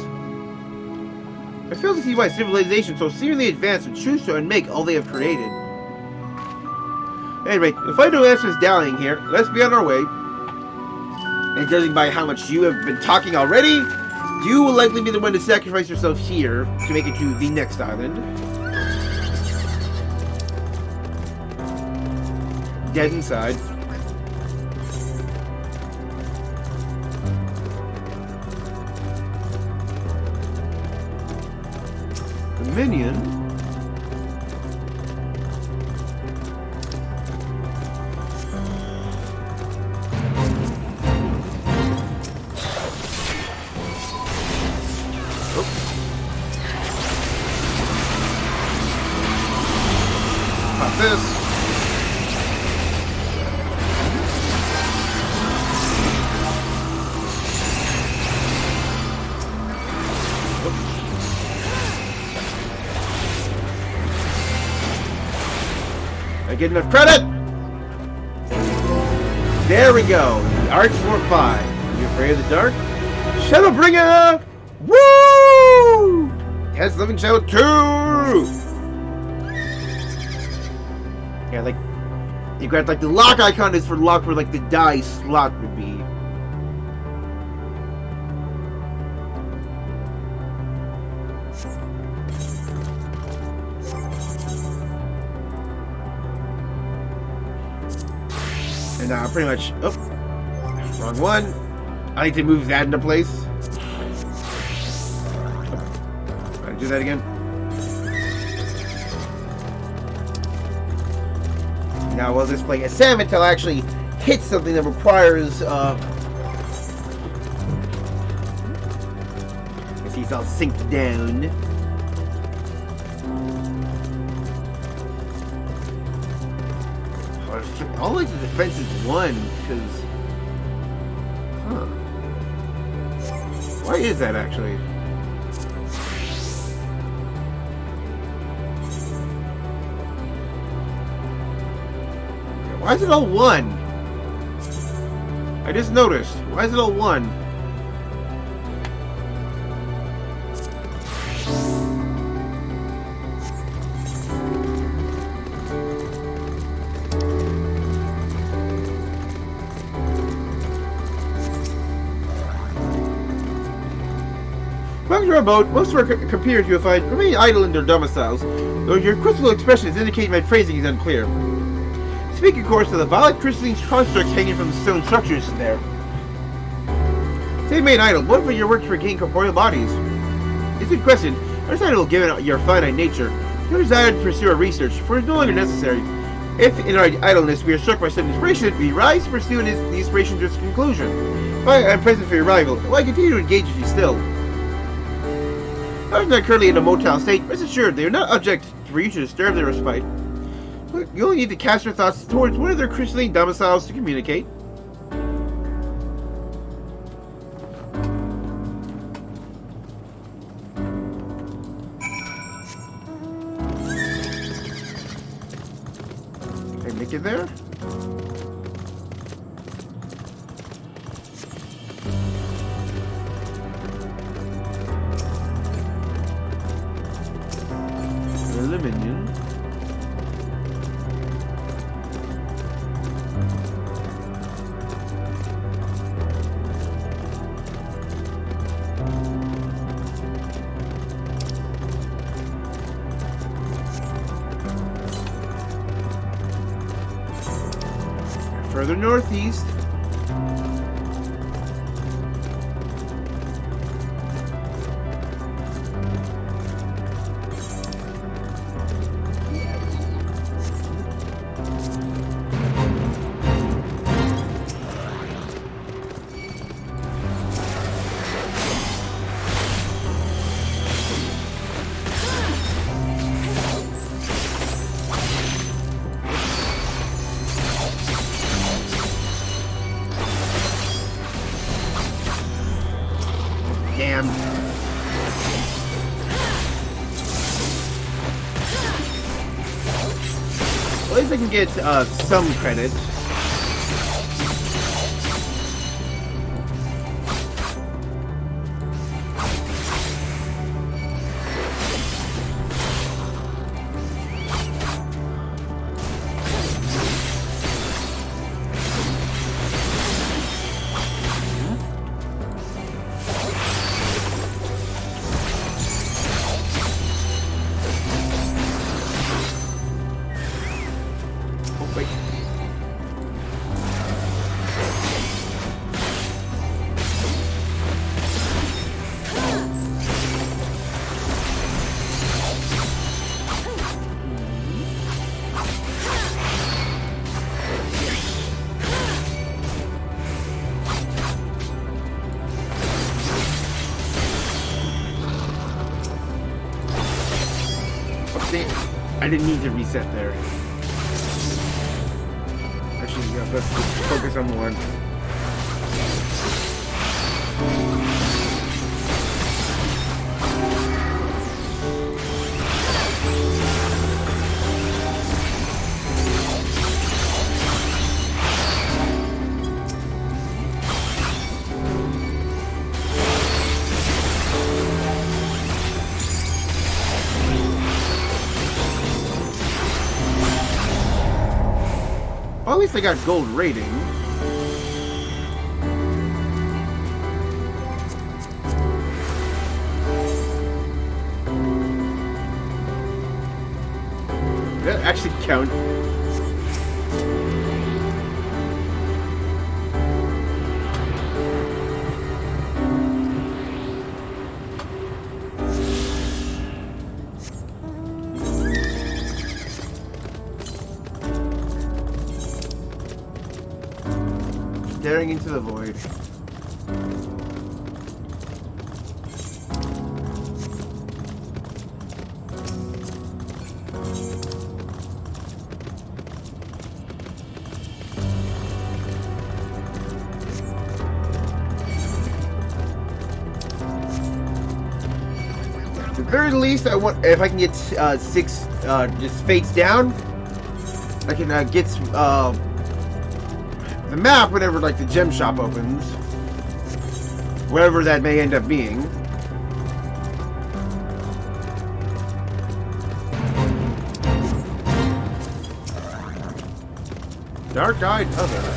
A: I fail to see why civilization so severely advanced would choose to unmake all they have created. At any rate, we'll find no answers dallying here. Let's be on our way. And judging by how much you have been talking already, you will likely be the one to sacrifice yourself here to make it to the next island. Dead inside. The minion. This. I get enough credit. There we go. The Arch 4-5. Are you afraid of the dark? Shadowbringer! Woo! Test Living Shadow 2! Yeah, like, you got like the lock icon is for lock where like the die slot would be. And now pretty much, oh, wrong one. I need to move that into place. Try to do that again. Now we'll display a Sam until I actually hit something that requires, let's see, it's all synced down. All like the defense is 1, because, why is that actually? Why is it all 1? I just noticed. Why is it all 1? Among your boat, most of our computers you'll find remain idle in their domiciles, though your crystal expressions indicate my phrasing is unclear. Speak, of course, of the violet crystalline constructs hanging from the stone structures there. They remain idle. What for your work to regain corporeal bodies? It's a good question. Understandable given your finite nature. No desire to pursue our research, for it is no longer necessary. If, in our idleness, we are struck by sudden inspiration, we rise to pursue the inspiration to its conclusion. I am present for your arrival, and I continue to engage with you still. Those not currently in a motile state, rest assured they are not object for you to disturb their respite. You only need to cast your thoughts towards one of their crystalline domiciles to communicate. Can I make it there? Aluminium. Further northeast. Damn. Well, at least I can get some credit. I didn't need to reset there. Actually, yeah, let's just focus on one. Well, at least I got gold rating. Did that actually count? Staring into the void. At the very least, I want, if I can get 6 just fates down, I can get the map whenever like the gem shop opens, whatever that may end up being. Dark-eyed other.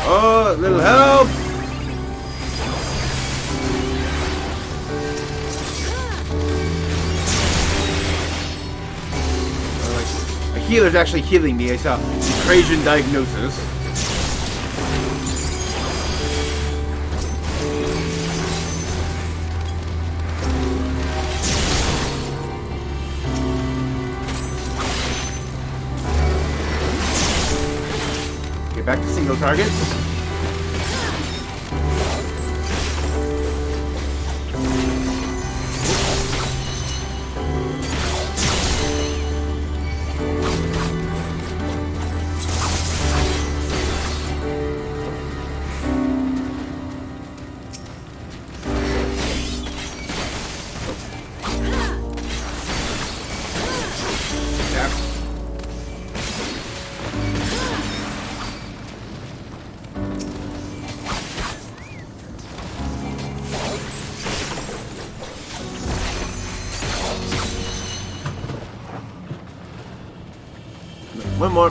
A: Oh, a little help! My healer's actually healing me. I saw Trajan diagnosis. Get back to single target. One more.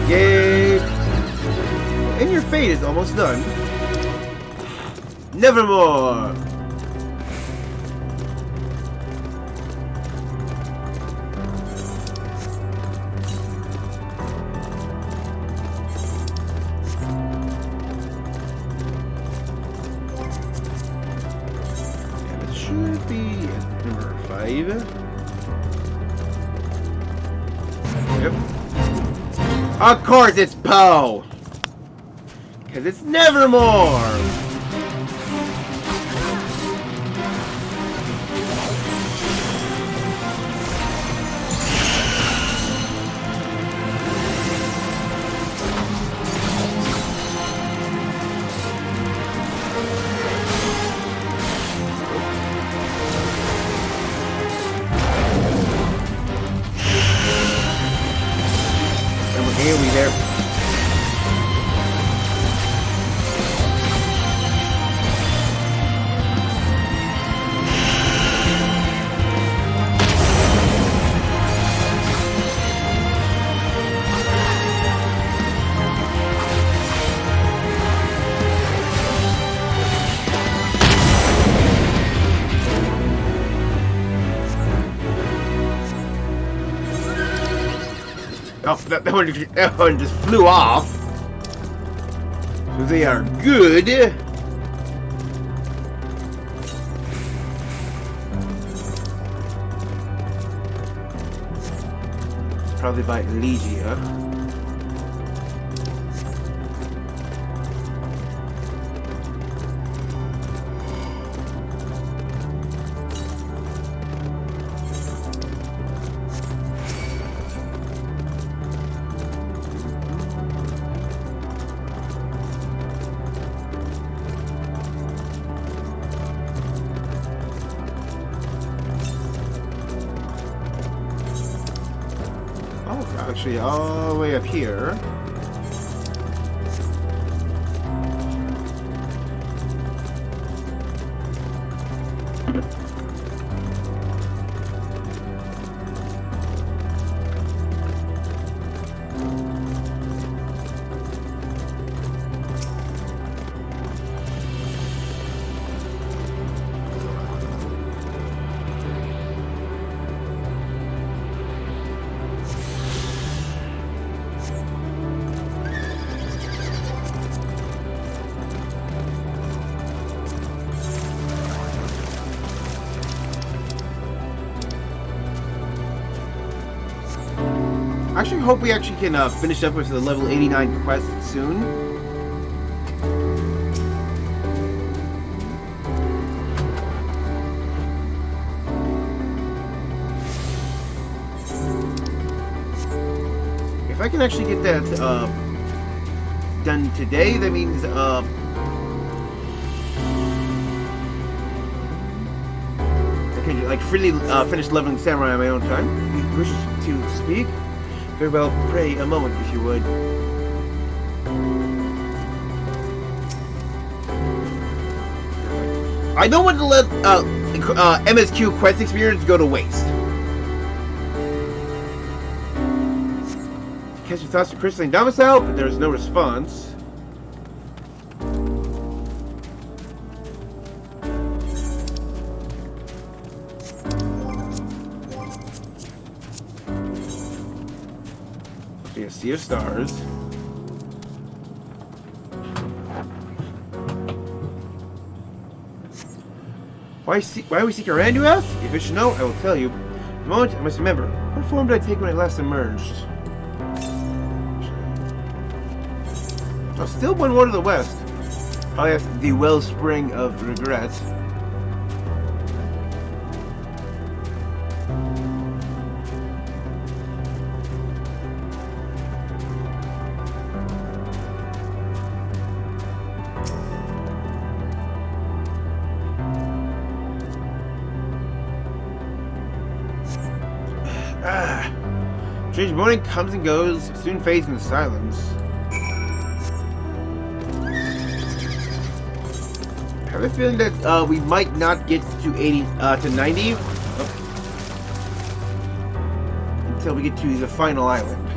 A: Yay! In your face. raid is almost done. Nevermore! And it should be at number 5. Yep. Of course it's Poe! Because it's Nevermore! Here we there. Oh, that one just flew off. So they are good. Probably by Legia. Actually, all the way up here. I actually hope we actually can finish up with the level 89 quest soon. If I can actually get that done today, that means I can like freely finish leveling Samurai on my own time. He wishes to speak. Very well, pray a moment if you would. I don't want to let MSQ quest experience go to waste. Cast your thoughts to Crystalline Domicile, but there is no response. Sea of Stars. Why we seek around, you ask? If you should know, I will tell you. The moment I must remember, what form did I take when I last emerged? Oh, still one more to the west. Probably that's the wellspring of regret. Strange morning comes and goes, soon fades into silence. I have a feeling that we might not get to 80 to 90 until we get to the final island.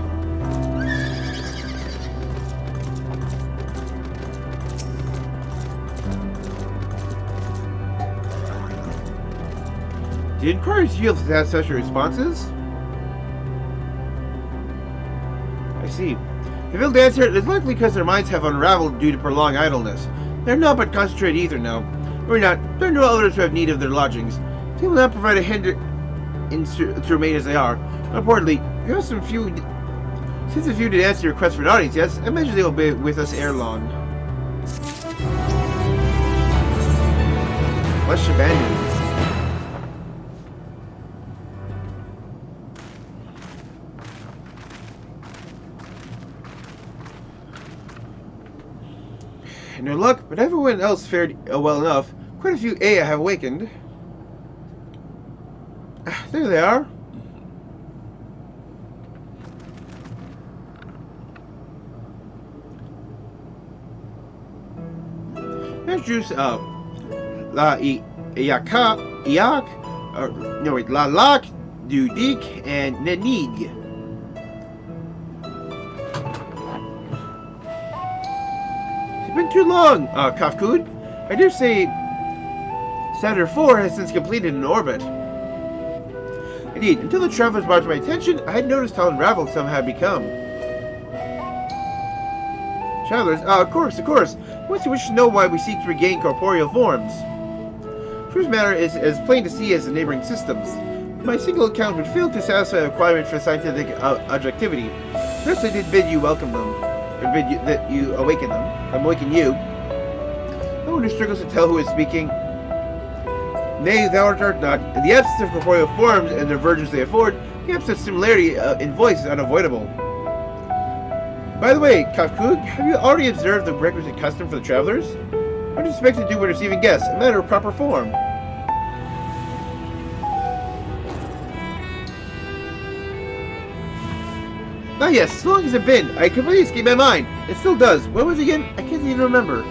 A: The inquiries yield satisfactory responses? I see. They failed to answer it is likely because their minds have unraveled due to prolonged idleness. They're not but concentrated ether now. Or not, there are no others who have need of their lodgings. They will not provide a hinder to remain as they are. Importantly, you have since a few did answer your request for audience, yes, I imagine they will be with us ere long. Flesh abandoned. No luck, but everyone else fared well enough. Quite a few Aya have awakened. There they are. Introduce Lalak, Dudik, and Nenid. It's been too long, Kafkud. I dare say Saturn IV has since completed an orbit. Indeed, until the travelers brought to my attention, I had noticed how unraveled some had become. Travelers? Of course. Once you wish to know why we seek to regain corporeal forms. Truth matter is as plain to see as the neighboring systems. My single account would fail to satisfy the requirement for scientific objectivity. First, I did bid you welcome them, or bid you that you awaken them. Awaken you. No one who struggles to tell who is speaking. Nay, thou art not. In the absence of corporeal forms and their versions they afford, the absence of similarity in voice is unavoidable. By the way, Kafkug, have you already observed the requisite custom for the travelers? What do you expect to do when receiving guests? A matter of proper form. Ah yes, so long as it's been. I completely escaped my mind. It still does. When was it again? I can't even remember.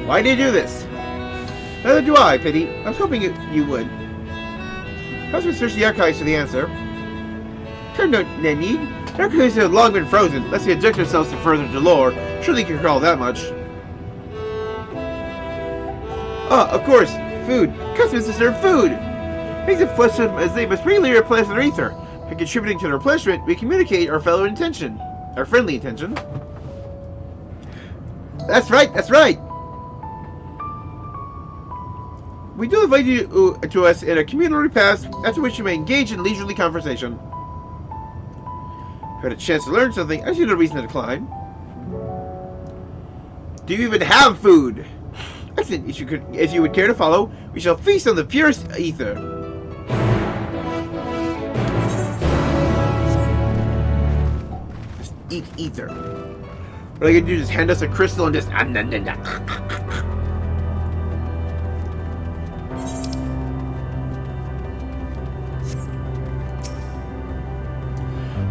A: Why did you do this? Neither do I, Pity. I was hoping you would. Perhaps we search the archives for the answer. Turn no need. The archives have long been frozen, lest we object ourselves to further delore. Surely you can recall that much. Ah, of course. Food. Customers to serve food. Makes it flesh as they must regularly replenish their ether. By contributing to the replenishment, we communicate our friendly intention. That's right. We do invite you to us in a communal repast, after which you may engage in leisurely conversation. If you had a chance to learn something, I see no reason to decline. Do you even have food? Excellent. If you would care to follow, we shall feast on the purest ether. Just eat ether. What are you gonna do? Just hand us a crystal and just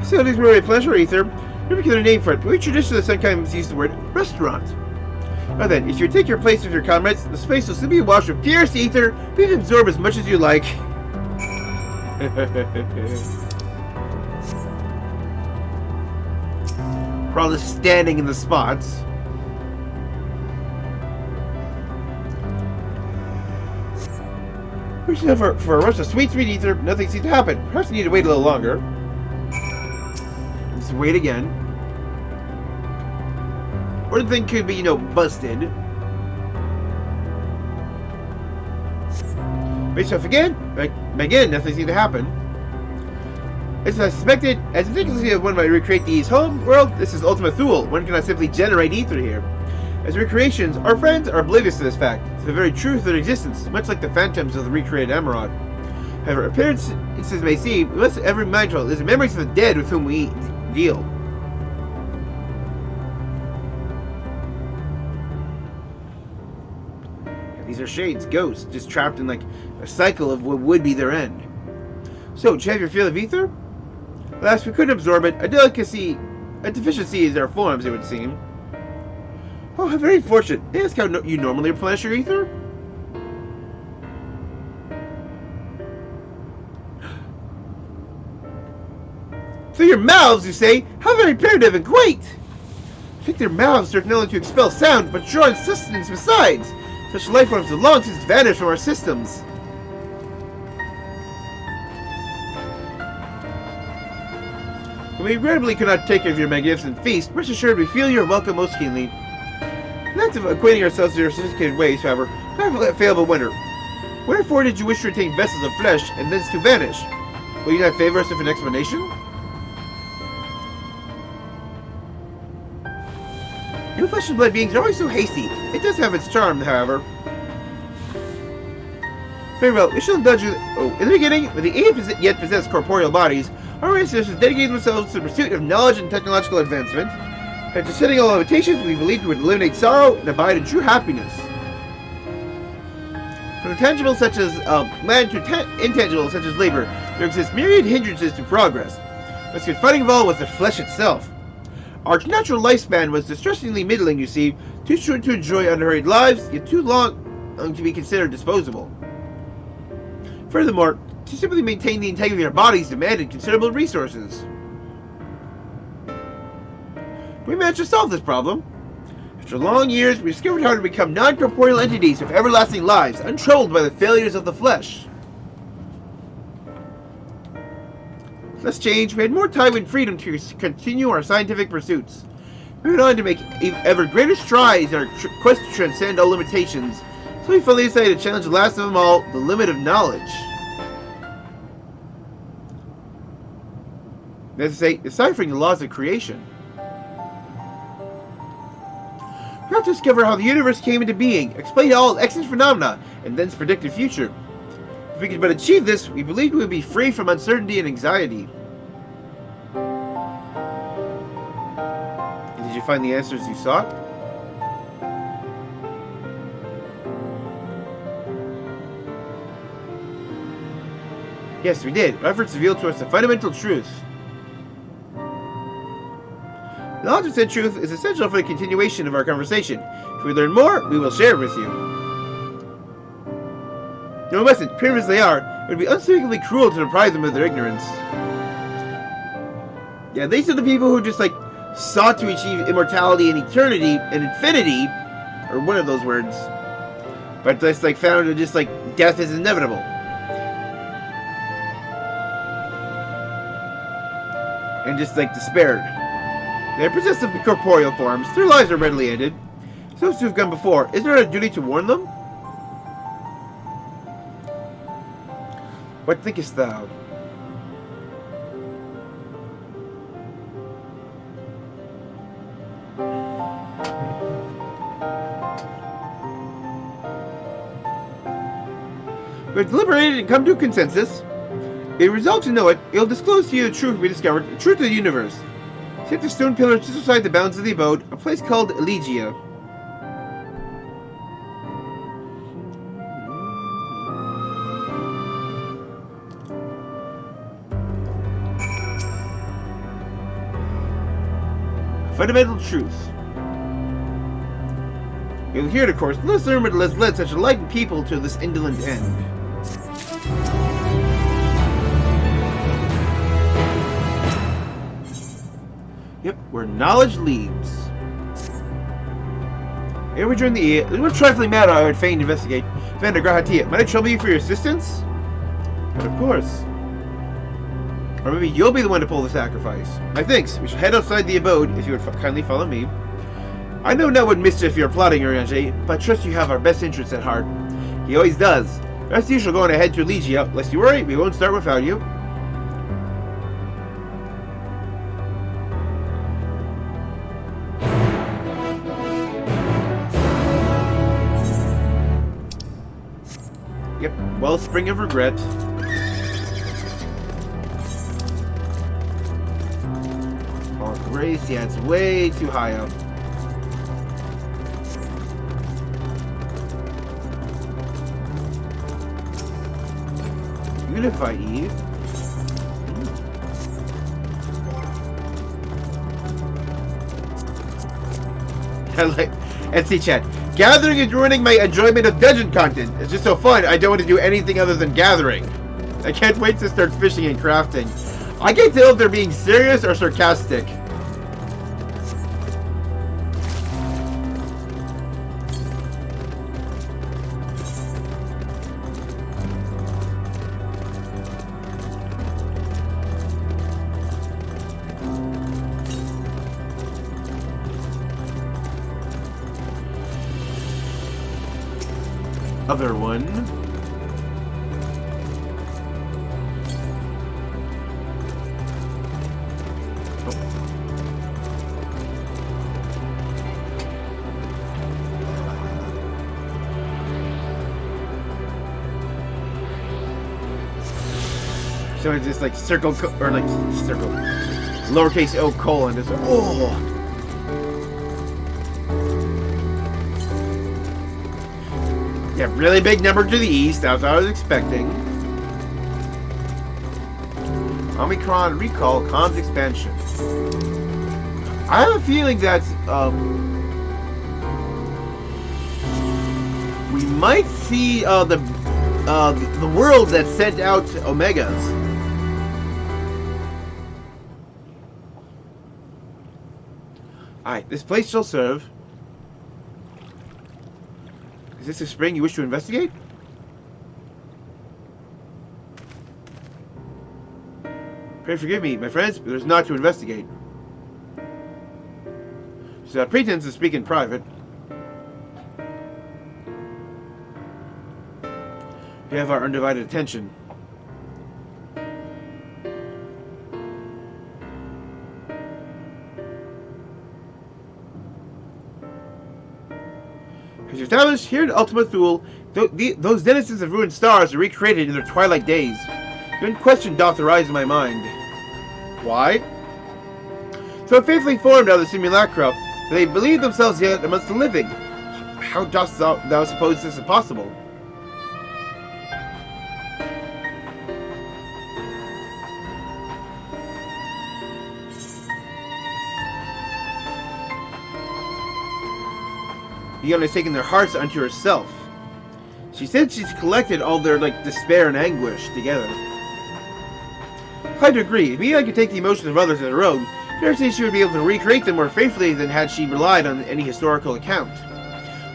A: Facilities were a pleasure ether. No particular name for it, but we traditionally sometimes use the word restaurant. Now then, if you take your place with your comrades, the space will still be washed with purest ether. You can absorb as much as you like. We're all just standing in the spots. We should have for a rush of sweet ether. Nothing seems to happen. Perhaps we need to wait a little longer. Let's wait again. Or the thing could be, busted. Wait stuff again? Again, nothing seems to happen. As I suspected, as ridiculously as one might recreate the East home world, this is Ultima Thule. One cannot simply generate ether here. As recreations, our friends are oblivious to this fact, to the very truth of their existence, much like the phantoms of the recreated Emerald. However, appearances may seem, we must ever be mindful, it is the memories of the dead with whom we deal. These are shades, ghosts, just trapped in a cycle of what would be their end. So, do you have your field of ether? Alas, we couldn't absorb it. A deficiency is our forms, it would seem. Oh, how very fortunate. May I ask how you normally replenish your ether? Through your mouths, you say? How very primitive and quaint! Think their mouths serve not only to expel sound, but to draw in sustenance besides. Such life forms have long since vanished from our systems. When we regrettably cannot take of your magnificent feast, rest assured we feel your welcome most keenly. In the act of acquainting ourselves with your sophisticated ways, however, we cannot fail but wonder. Wherefore did you wish to retain vessels of flesh, and thence to vanish? Will you not favor us with an explanation? You flesh and blood beings are always so hasty. It does have its charm, however. Very well, we shall indulge you. Oh, in the beginning, when the ape yet possessed corporeal bodies, our ancestors dedicated themselves to the pursuit of knowledge and technological advancement. After setting all limitations, we believed we would eliminate sorrow and abide in true happiness. From tangible such as land to intangible such as labor, there exist myriad hindrances to progress. Most confronting of all was the flesh itself. Our natural lifespan was distressingly middling, you see, too short to enjoy unhurried lives, yet too long to be considered disposable. Furthermore, to simply maintain the integrity of our bodies demanded considerable resources. We managed to solve this problem. After long years, we discovered how to become non-corporeal entities with everlasting lives, untroubled by the failures of the flesh. Thus changed, we had more time and freedom to continue our scientific pursuits. We went on to make ever greater strides in our quest to transcend all limitations, so we finally decided to challenge the last of them all, the limit of knowledge. That is to say, deciphering the laws of creation. We have to discover how the universe came into being, explain all extant phenomena, and thence predict the future. If we could but achieve this, we believed we would be free from uncertainty and anxiety. And did you find the answers you sought? Yes, we did. Our efforts revealed to us the fundamental truth. Knowledge of said truth is essential for the continuation of our conversation. If we learn more, we will share it with you. No, we mustn't. Primitive as they are, it would be unspeakably cruel to deprive them of their ignorance. Yeah, these are the people who just, sought to achieve immortality and eternity and infinity, or one of those words, but just, found that just, death is inevitable. And just, despaired. They are possessed of corporeal forms. Their lives are readily ended. Those who have gone before, is there a duty to warn them? What thinkest thou? We have deliberated and come to a consensus. If you resolve to know it, it will disclose to you the truth we discovered, the truth of the universe. Set the stone pillar just outside the bounds of the abode, a place called Elegia. Fundamental truth. You'll hear it, of course. Let's learn what has led such enlightened people to this indolent end. Yep, where knowledge leads. Here we join the what trifling matter I would fain investigate. Vander Grahatia, might I trouble you for your assistance? But of course. Or maybe you'll be the one to pull the sacrifice. My thanks. We shall head outside the abode, if you would kindly follow me. I know not what mischief you're plotting, Urianger, but I trust you have our best interests at heart. He always does. Rest you shall go on ahead to Elegia. Lest you worry, we won't start without you. Yep, wellspring of regret. Oh, grace, yeah, it's way too high up. Unify Eve. I like NC chat. Gathering is ruining my enjoyment of dungeon content. It's just so fun. I don't want to do anything other than gathering. I can't wait to start fishing and crafting. I can't tell if they're being serious or sarcastic. other one. So it's just like circle, or like circle, lowercase o colon. Just, oh! Yeah, really big number to the east. That's what I was expecting. Omicron recall comms expansion. I have a feeling that we might see the world that sent out Omegas. Alright, this place shall serve. Is this a spring you wish to investigate? Pray forgive me, my friends, but there's not to investigate. So that pretense to speak in private. You have our undivided attention. As established, here in Ultima Thule, those denizens of ruined stars are recreated in their twilight days. One question doth arise in my mind. Why? So faithfully formed out of the simulacra, they believe themselves yet amongst the living. How dost thou suppose this is possible? Meteion has taken their hearts unto herself. She said she's collected all their despair and anguish together. Quite agree. If Meteion could take the emotions of others as her own, certainly she would be able to recreate them more faithfully than had she relied on any historical account.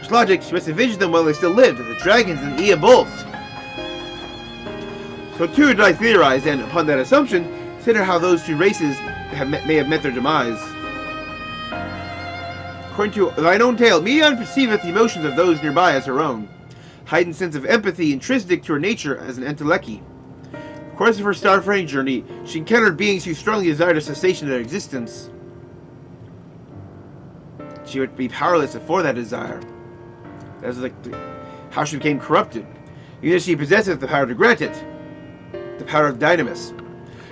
A: With logic, she must envision them while they still lived, the dragons and Ea both. So too did I theorize, and upon that assumption, consider how those two races may have met their demise. According to thine own tale, Meteion perceiveth the emotions of those nearby as her own. Heightened sense of empathy intrinsic to her nature as an entelechy. In the course of her starfaring journey, she encountered beings who strongly desired a cessation of their existence. She would be powerless for that desire. That was how she became corrupted. Even as she possesseth the power to grant it. The power of Dynamis.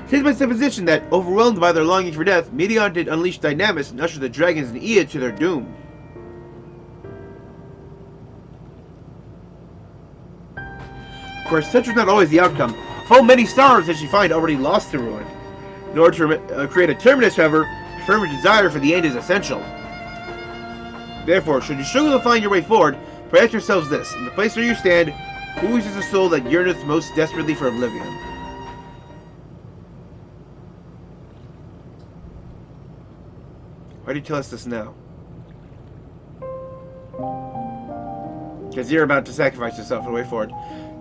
A: It is my supposition that, overwhelmed by their longing for death, Meteion did unleash Dynamis and usher the dragons and Ea to their doom. Of course, such was not always the outcome. Full many stars did she find already lost to ruin. In order to create a terminus, however, a firmer desire for the end is essential. Therefore, should you struggle to find your way forward, pray ask yourselves this: in the place where you stand, whose is the soul that yearneth most desperately for oblivion? Why do you tell us this now? Because you're about to sacrifice yourself on the way forward.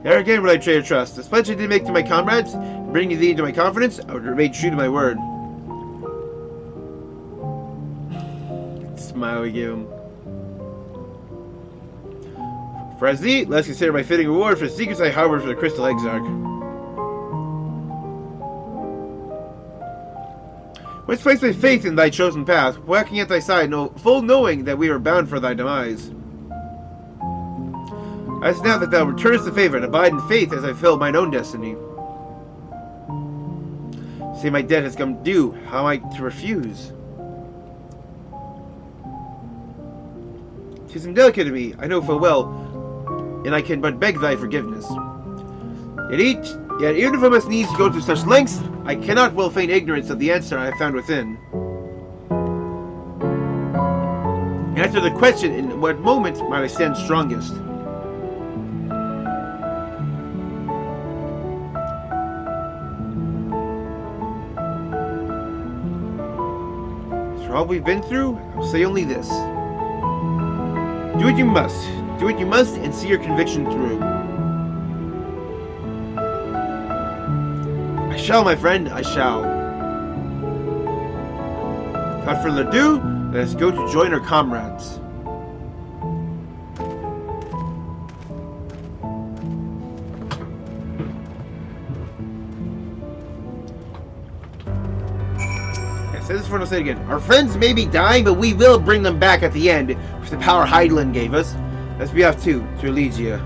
A: There again will I betray your trust. The pledge I did make to my comrades, bringing thee into my confidence, I would remain true to my word. Smile we give him. For as thee, let's consider my fitting reward for the secrets I harbored for the Crystal Exarch. Whence place my faith in thy chosen path, walking at thy side, full knowing that we are bound for thy demise. I ask now that thou returnest the favor and abide in faith as I fulfill mine own destiny. Say my debt has come due, how am I to refuse? 'Tis indelicate of me, I know full well, and I can but beg thy forgiveness. Yet even if I must needs go to such lengths, I cannot well feign ignorance of the answer I have found within. Answer the question, in what moment might I stand strongest? For all we've been through, I'll say only this. Do what you must. Do what you must and see your conviction through. I shall, my friend, I shall. Without further ado, let us go to join our comrades. Say this before I say it again. Our friends may be dying, but we will bring them back at the end with the power Hydaelyn gave us. That's BF2 to Elegia.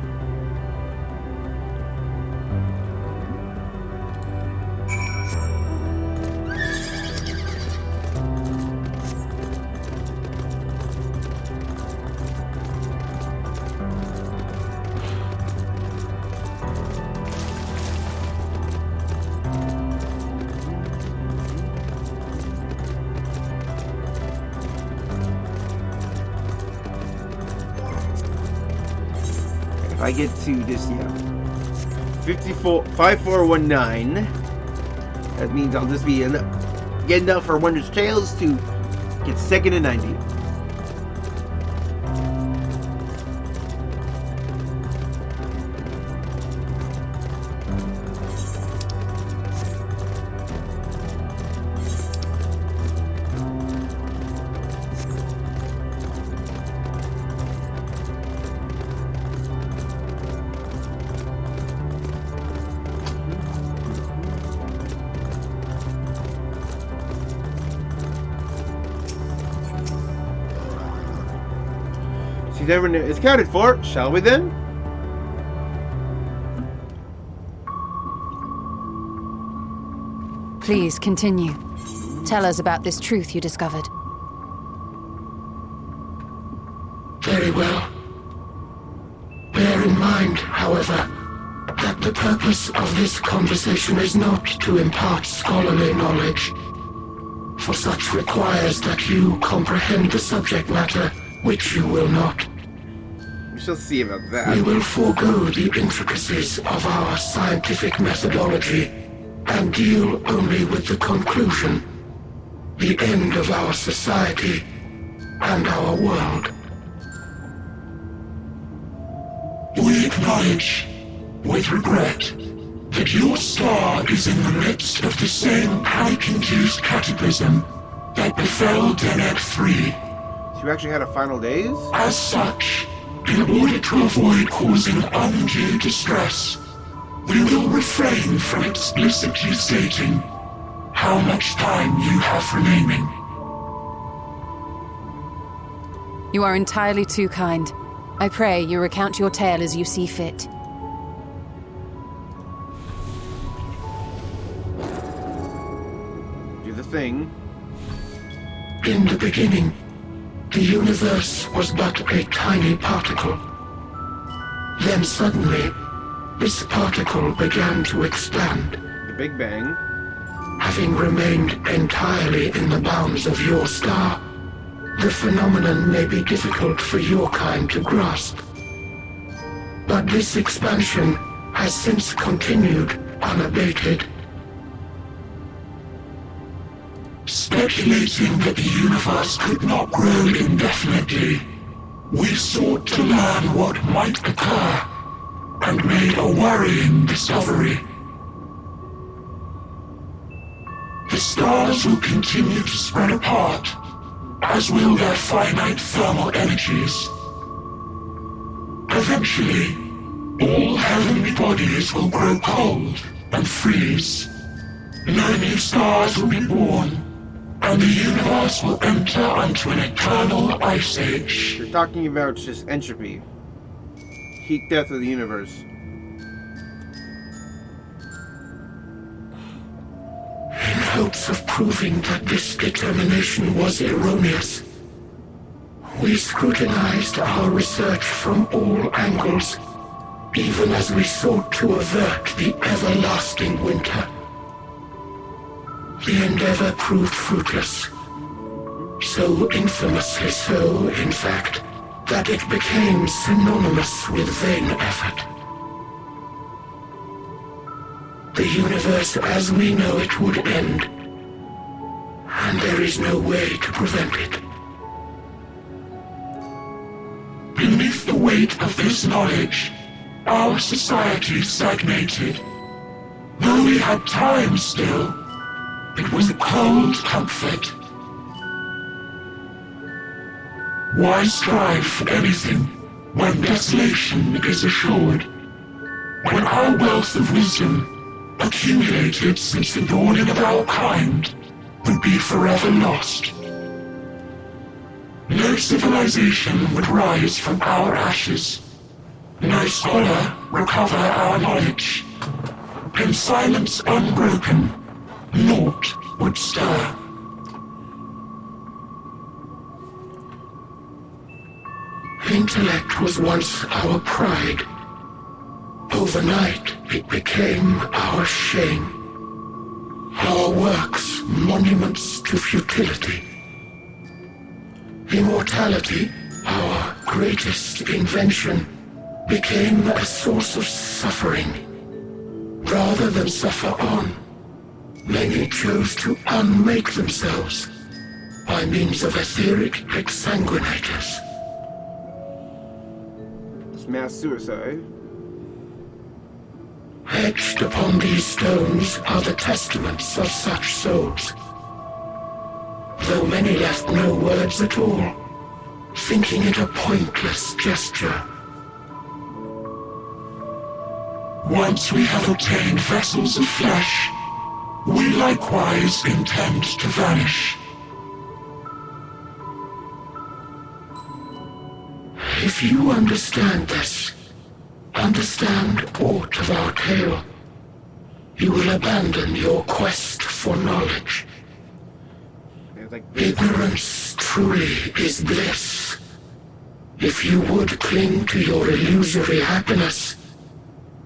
A: If I get to this, 5419, that means I'll just be get enough for Wondrous Tales to get second in 90. Everyone is counted for, shall we then?
D: Please continue. Tell us about this truth you discovered.
P: Very well. Bear in mind, however, that the purpose of this conversation is not to impart scholarly knowledge, for such requires that you comprehend the subject matter, which you will not.
A: We shall see about that.
P: We will forego the intricacies of our scientific methodology and deal only with the conclusion, the end of our society and our world. We acknowledge, with regret, that your star is in the midst of the same panic-induced cataclysm that befell Deneb 3.
A: So you actually had a final days?
P: As such, in order to avoid causing undue distress, we will refrain from explicitly stating how much time you have remaining.
D: You are entirely too kind. I pray you recount your tale as you see fit.
A: Do the thing.
P: In the beginning, the universe was but a tiny particle. Then suddenly, this particle began to expand.
A: The Big Bang.
P: Having remained entirely in the bounds of your star, the phenomenon may be difficult for your kind to grasp. But this expansion has since continued unabated. Speculating that the universe could not grow indefinitely, we sought to learn what might occur, and made a worrying discovery. The stars will continue to spread apart, as will their finite thermal energies. Eventually, all heavenly bodies will grow cold and freeze. No new stars will be born, and the universe will enter into an eternal ice age.
A: You're talking about just entropy. Heat death of the universe.
P: In hopes of proving that this determination was erroneous, we scrutinized our research from all angles, even as we sought to avert the everlasting winter. The endeavor proved fruitless. So infamously so, in fact, that it became synonymous with vain effort. The universe as we know it would end, and there is no way to prevent it. Beneath the weight of this knowledge, our society stagnated. Though we had time still, it was a cold comfort. Why strive for anything when desolation is assured? When our wealth of wisdom, accumulated since the dawning of our kind, would be forever lost. No civilization would rise from our ashes. No scholar recover our knowledge. In silence unbroken, naught would stir. Intellect was once our pride. Overnight, it became our shame. Our works, monuments to futility. Immortality, our greatest invention, became a source of suffering. Rather than suffer on, many chose to unmake themselves by means of etheric exsanguinators.
A: It's mass suicide.
P: Etched upon these stones are the testaments of such souls. Though many left no words at all, thinking it a pointless gesture. Once we have obtained vessels of flesh, we likewise intend to vanish. If you understand this, understand aught of our tale, you will abandon your quest for knowledge. Ignorance truly is bliss. If you would cling to your illusory happiness,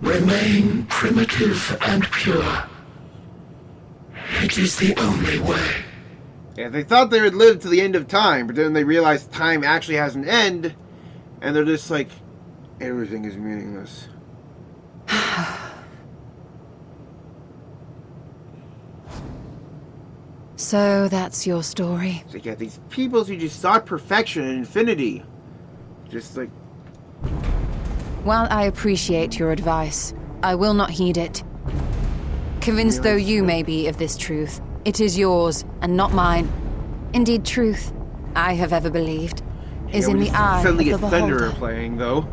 P: remain primitive and pure. It is the only way.
A: Yeah, they thought they would live to the end of time, but then they realized time actually has an end, and they're just like, everything is meaningless.
D: So that's your story.
A: So yeah, these people who just sought perfection and infinity. Just like...
D: While I appreciate your advice, I will not heed it. Convinced though you may be of this truth, it is yours and not mine. Indeed, truth, I have ever believed, is in the eye of the beholder.
A: Suddenly a Thunderer playing, though.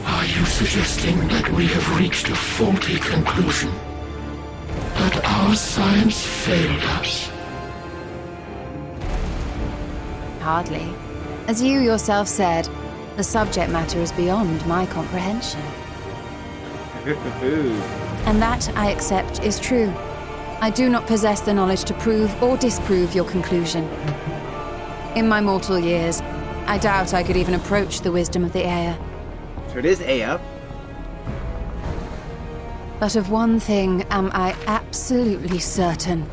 P: Are you suggesting that we have reached a faulty conclusion? That our science failed us?
D: Hardly. As you yourself said, the subject matter is beyond my comprehension. And that, I accept, is true. I do not possess the knowledge to prove or disprove your conclusion. In my mortal years, I doubt I could even approach the wisdom of the Aya.
A: So it is Aya.
D: But of one thing am I absolutely certain.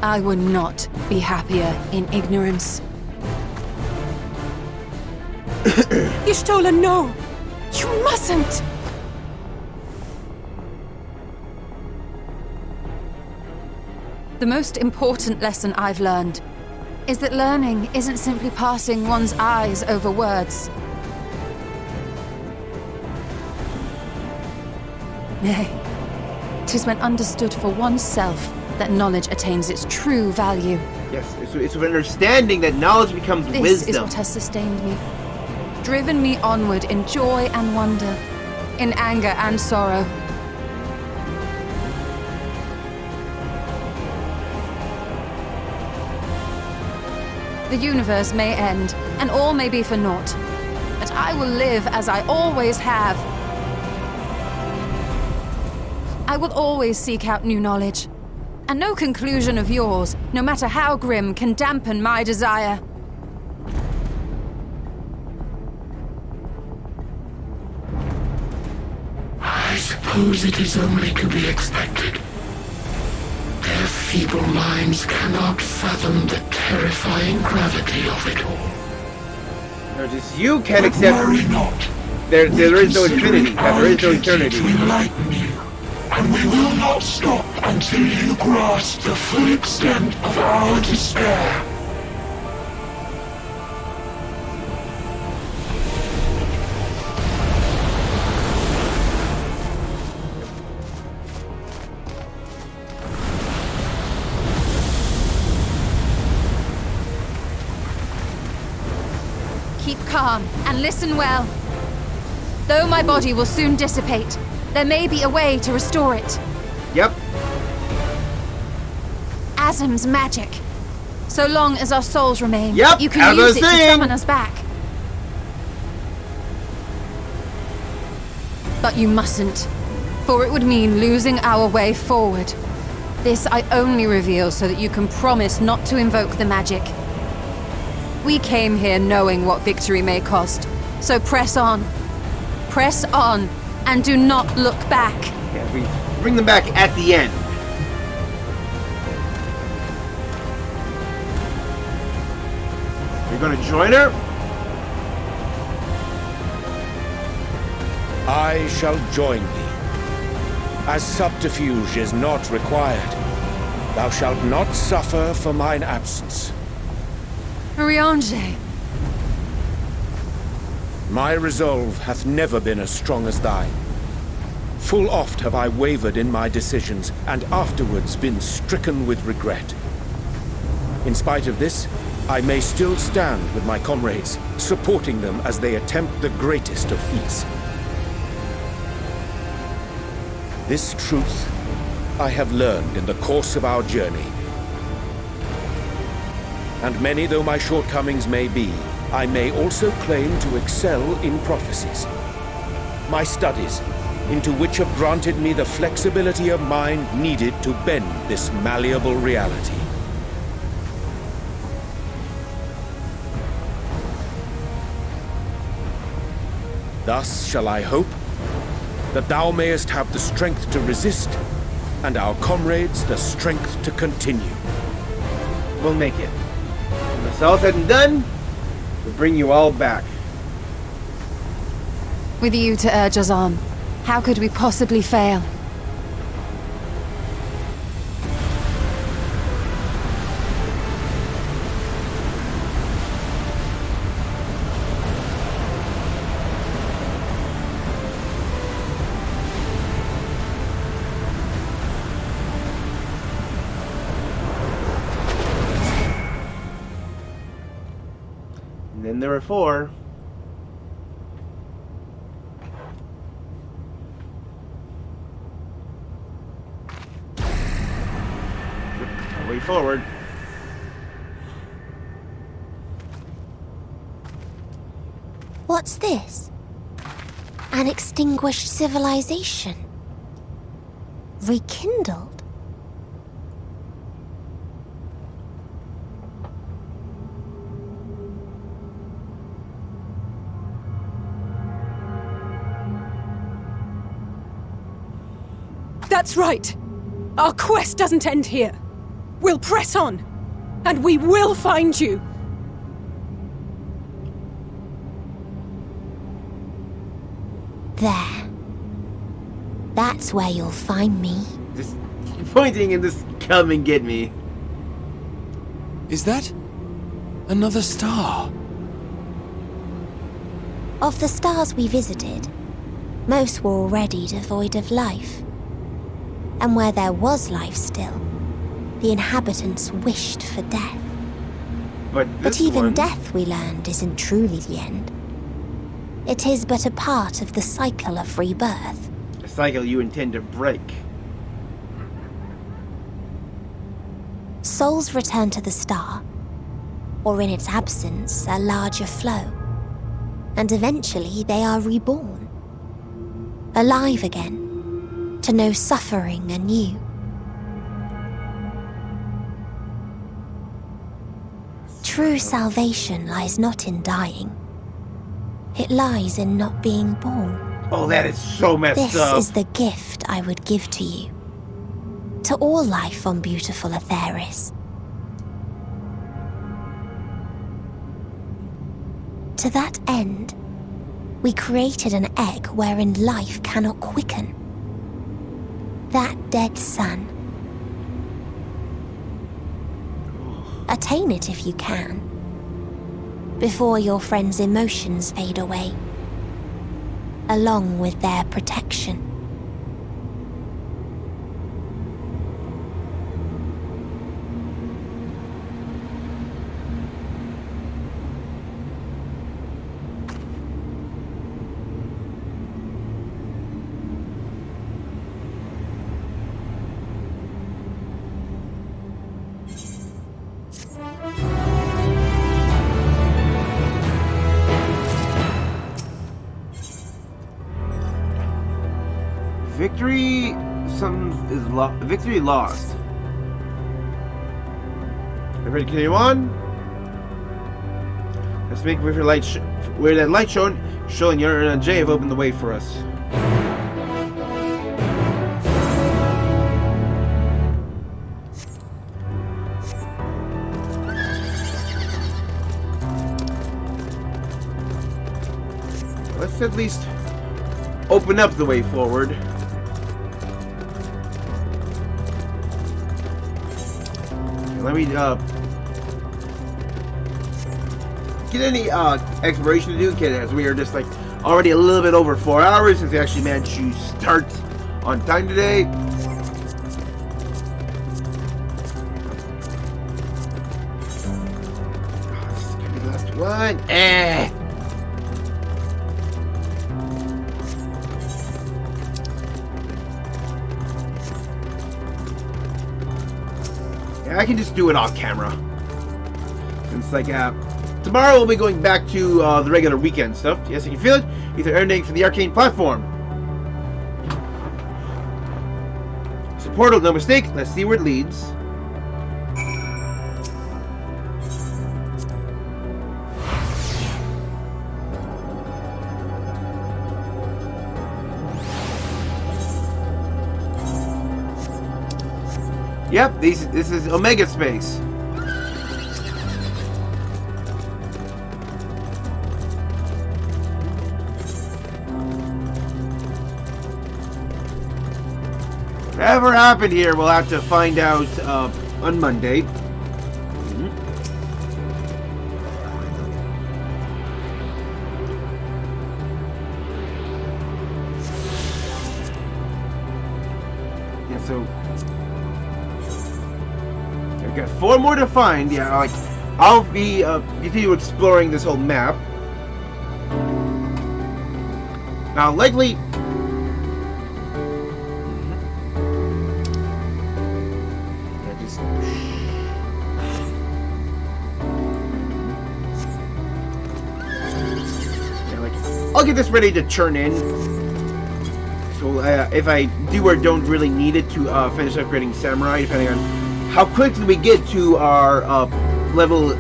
D: I would not be happier in ignorance.
T: Y'shtola, no! You mustn't!
D: The most important lesson I've learned is that learning isn't simply passing one's eyes over words. Nay, 'tis when understood for oneself that knowledge attains its true value.
A: Yes, it's with understanding that knowledge becomes wisdom.
D: This is what has sustained me, driven me onward in joy and wonder, in anger and sorrow. The universe may end, and all may be for naught, but I will live as I always have. I will always seek out new knowledge, and no conclusion of yours, no matter how grim, can dampen my desire.
P: I suppose it is only to be expected. Their feeble minds cannot fathom the terrifying gravity of it all.
A: No, just you can
P: But
A: accept.
P: worry not.
A: There is no infinity. There is no eternity.
P: To enlighten you, and we will not stop until you grasp the full extent of our despair.
D: Keep calm and listen well. Though my body will soon dissipate, there may be a way to restore it.
A: Yep.
D: Asm's magic. So long as our souls remain,
A: Yep,
D: you
A: as
D: can
A: I
D: use
A: was
D: it to
A: saying.
D: summon us back. But you mustn't, for it would mean losing our way forward. This I only reveal so that you can promise not to invoke the magic. We came here knowing what victory may cost, so press on. Press on, and do not look back.
A: Yeah, we bring them back at the end. You're gonna join her?
H: I shall join thee. As subterfuge is not required, thou shalt not suffer for mine absence.
D: Riange.
H: My resolve hath never been as strong as thine. Full oft have I wavered in my decisions, and afterwards been stricken with regret. In spite of this, I may still stand with my comrades, supporting them as they attempt the greatest of feats. This truth I have learned in the course of our journey. And many though my shortcomings may be, I may also claim to excel in prophecies. My studies, into which have granted me the flexibility of mind needed to bend this malleable reality. Thus shall I hope that thou mayest have the strength to resist, and our comrades the strength to continue.
A: We'll make it. When the all said and done, we'll bring you all back.
D: With you to urge us on, how could we possibly fail?
A: And then there were 4. Way forward.
C: What's this? An extinguished civilization. Rekindled.
T: That's right. Our quest doesn't end here. We'll press on, and we will find you.
C: There. That's where you'll find me.
A: Just pointing and just come and get me.
J: Is that another star?
C: Of the stars we visited, most were already devoid of life. And where there was life still, the inhabitants wished for death. But even death, we learned, isn't truly the end. It is but a part of the cycle of rebirth.
A: A cycle you intend to break.
C: Souls return to the star, or in its absence, a larger flow. And eventually they are reborn. Alive again, to know suffering anew. True salvation lies not in dying. It lies in not being born.
A: Oh, that is so messed up.
C: This is the gift I would give to you. To all life on beautiful Aetheris. To that end, we created an egg wherein life cannot quicken. That dead sun. Attain it if you can, before your friends' emotions fade away, along with their protection.
A: Victory. Victory lost. Ready to continue on? Let's make with your light. Where that light showing your and Jay have opened the way for us. Let's at least open up the way forward. Okay, let me get any exploration to do, kid, as we are just like already a little bit over 4 hours since we actually managed to start on time today. Oh, this is gonna be the last one. Yeah, I can just do it off camera. It's like tomorrow we'll be going back to the regular weekend stuff. Yes, you can feel it. Either earning from the arcane platform. So portal, no mistake. Let's see where it leads. Yep, this is Omega space. Whatever happened here, we'll have to find out on Monday. Yeah, so I've got 4 more to find. Yeah, like I'll be continue exploring this whole map. Now, likely. I'll get this ready to churn in. So if I do or don't really need it to finish upgrading Samurai, depending on how quickly we get to our level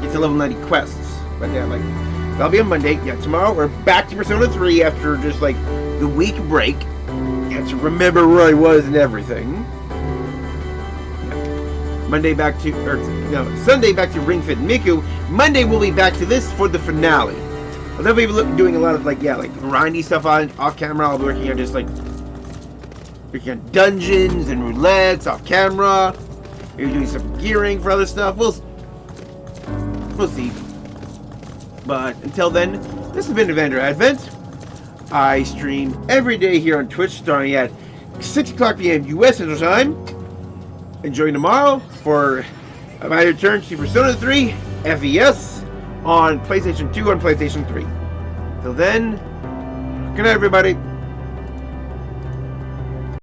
A: 90 quests. But yeah, like that'll be on Monday. Yeah, tomorrow we're back to Persona 3 after just like the week break. Yeah, to remember where I was and everything. Yeah. Sunday back to Ring Fit Miku. Monday we'll be back to this for the finale. I'll definitely be doing a lot of like grindy stuff off camera. I'll be working on just like working on dungeons and roulettes off camera. Maybe doing some gearing for other stuff. We'll see. But until then, this has been Evander Advent. I stream every day here on Twitch starting at 6 o'clock p.m. US Central Time. Enjoy tomorrow for my return to Persona 3 FES on PlayStation 2 and PlayStation 3. Till then, good night, everybody.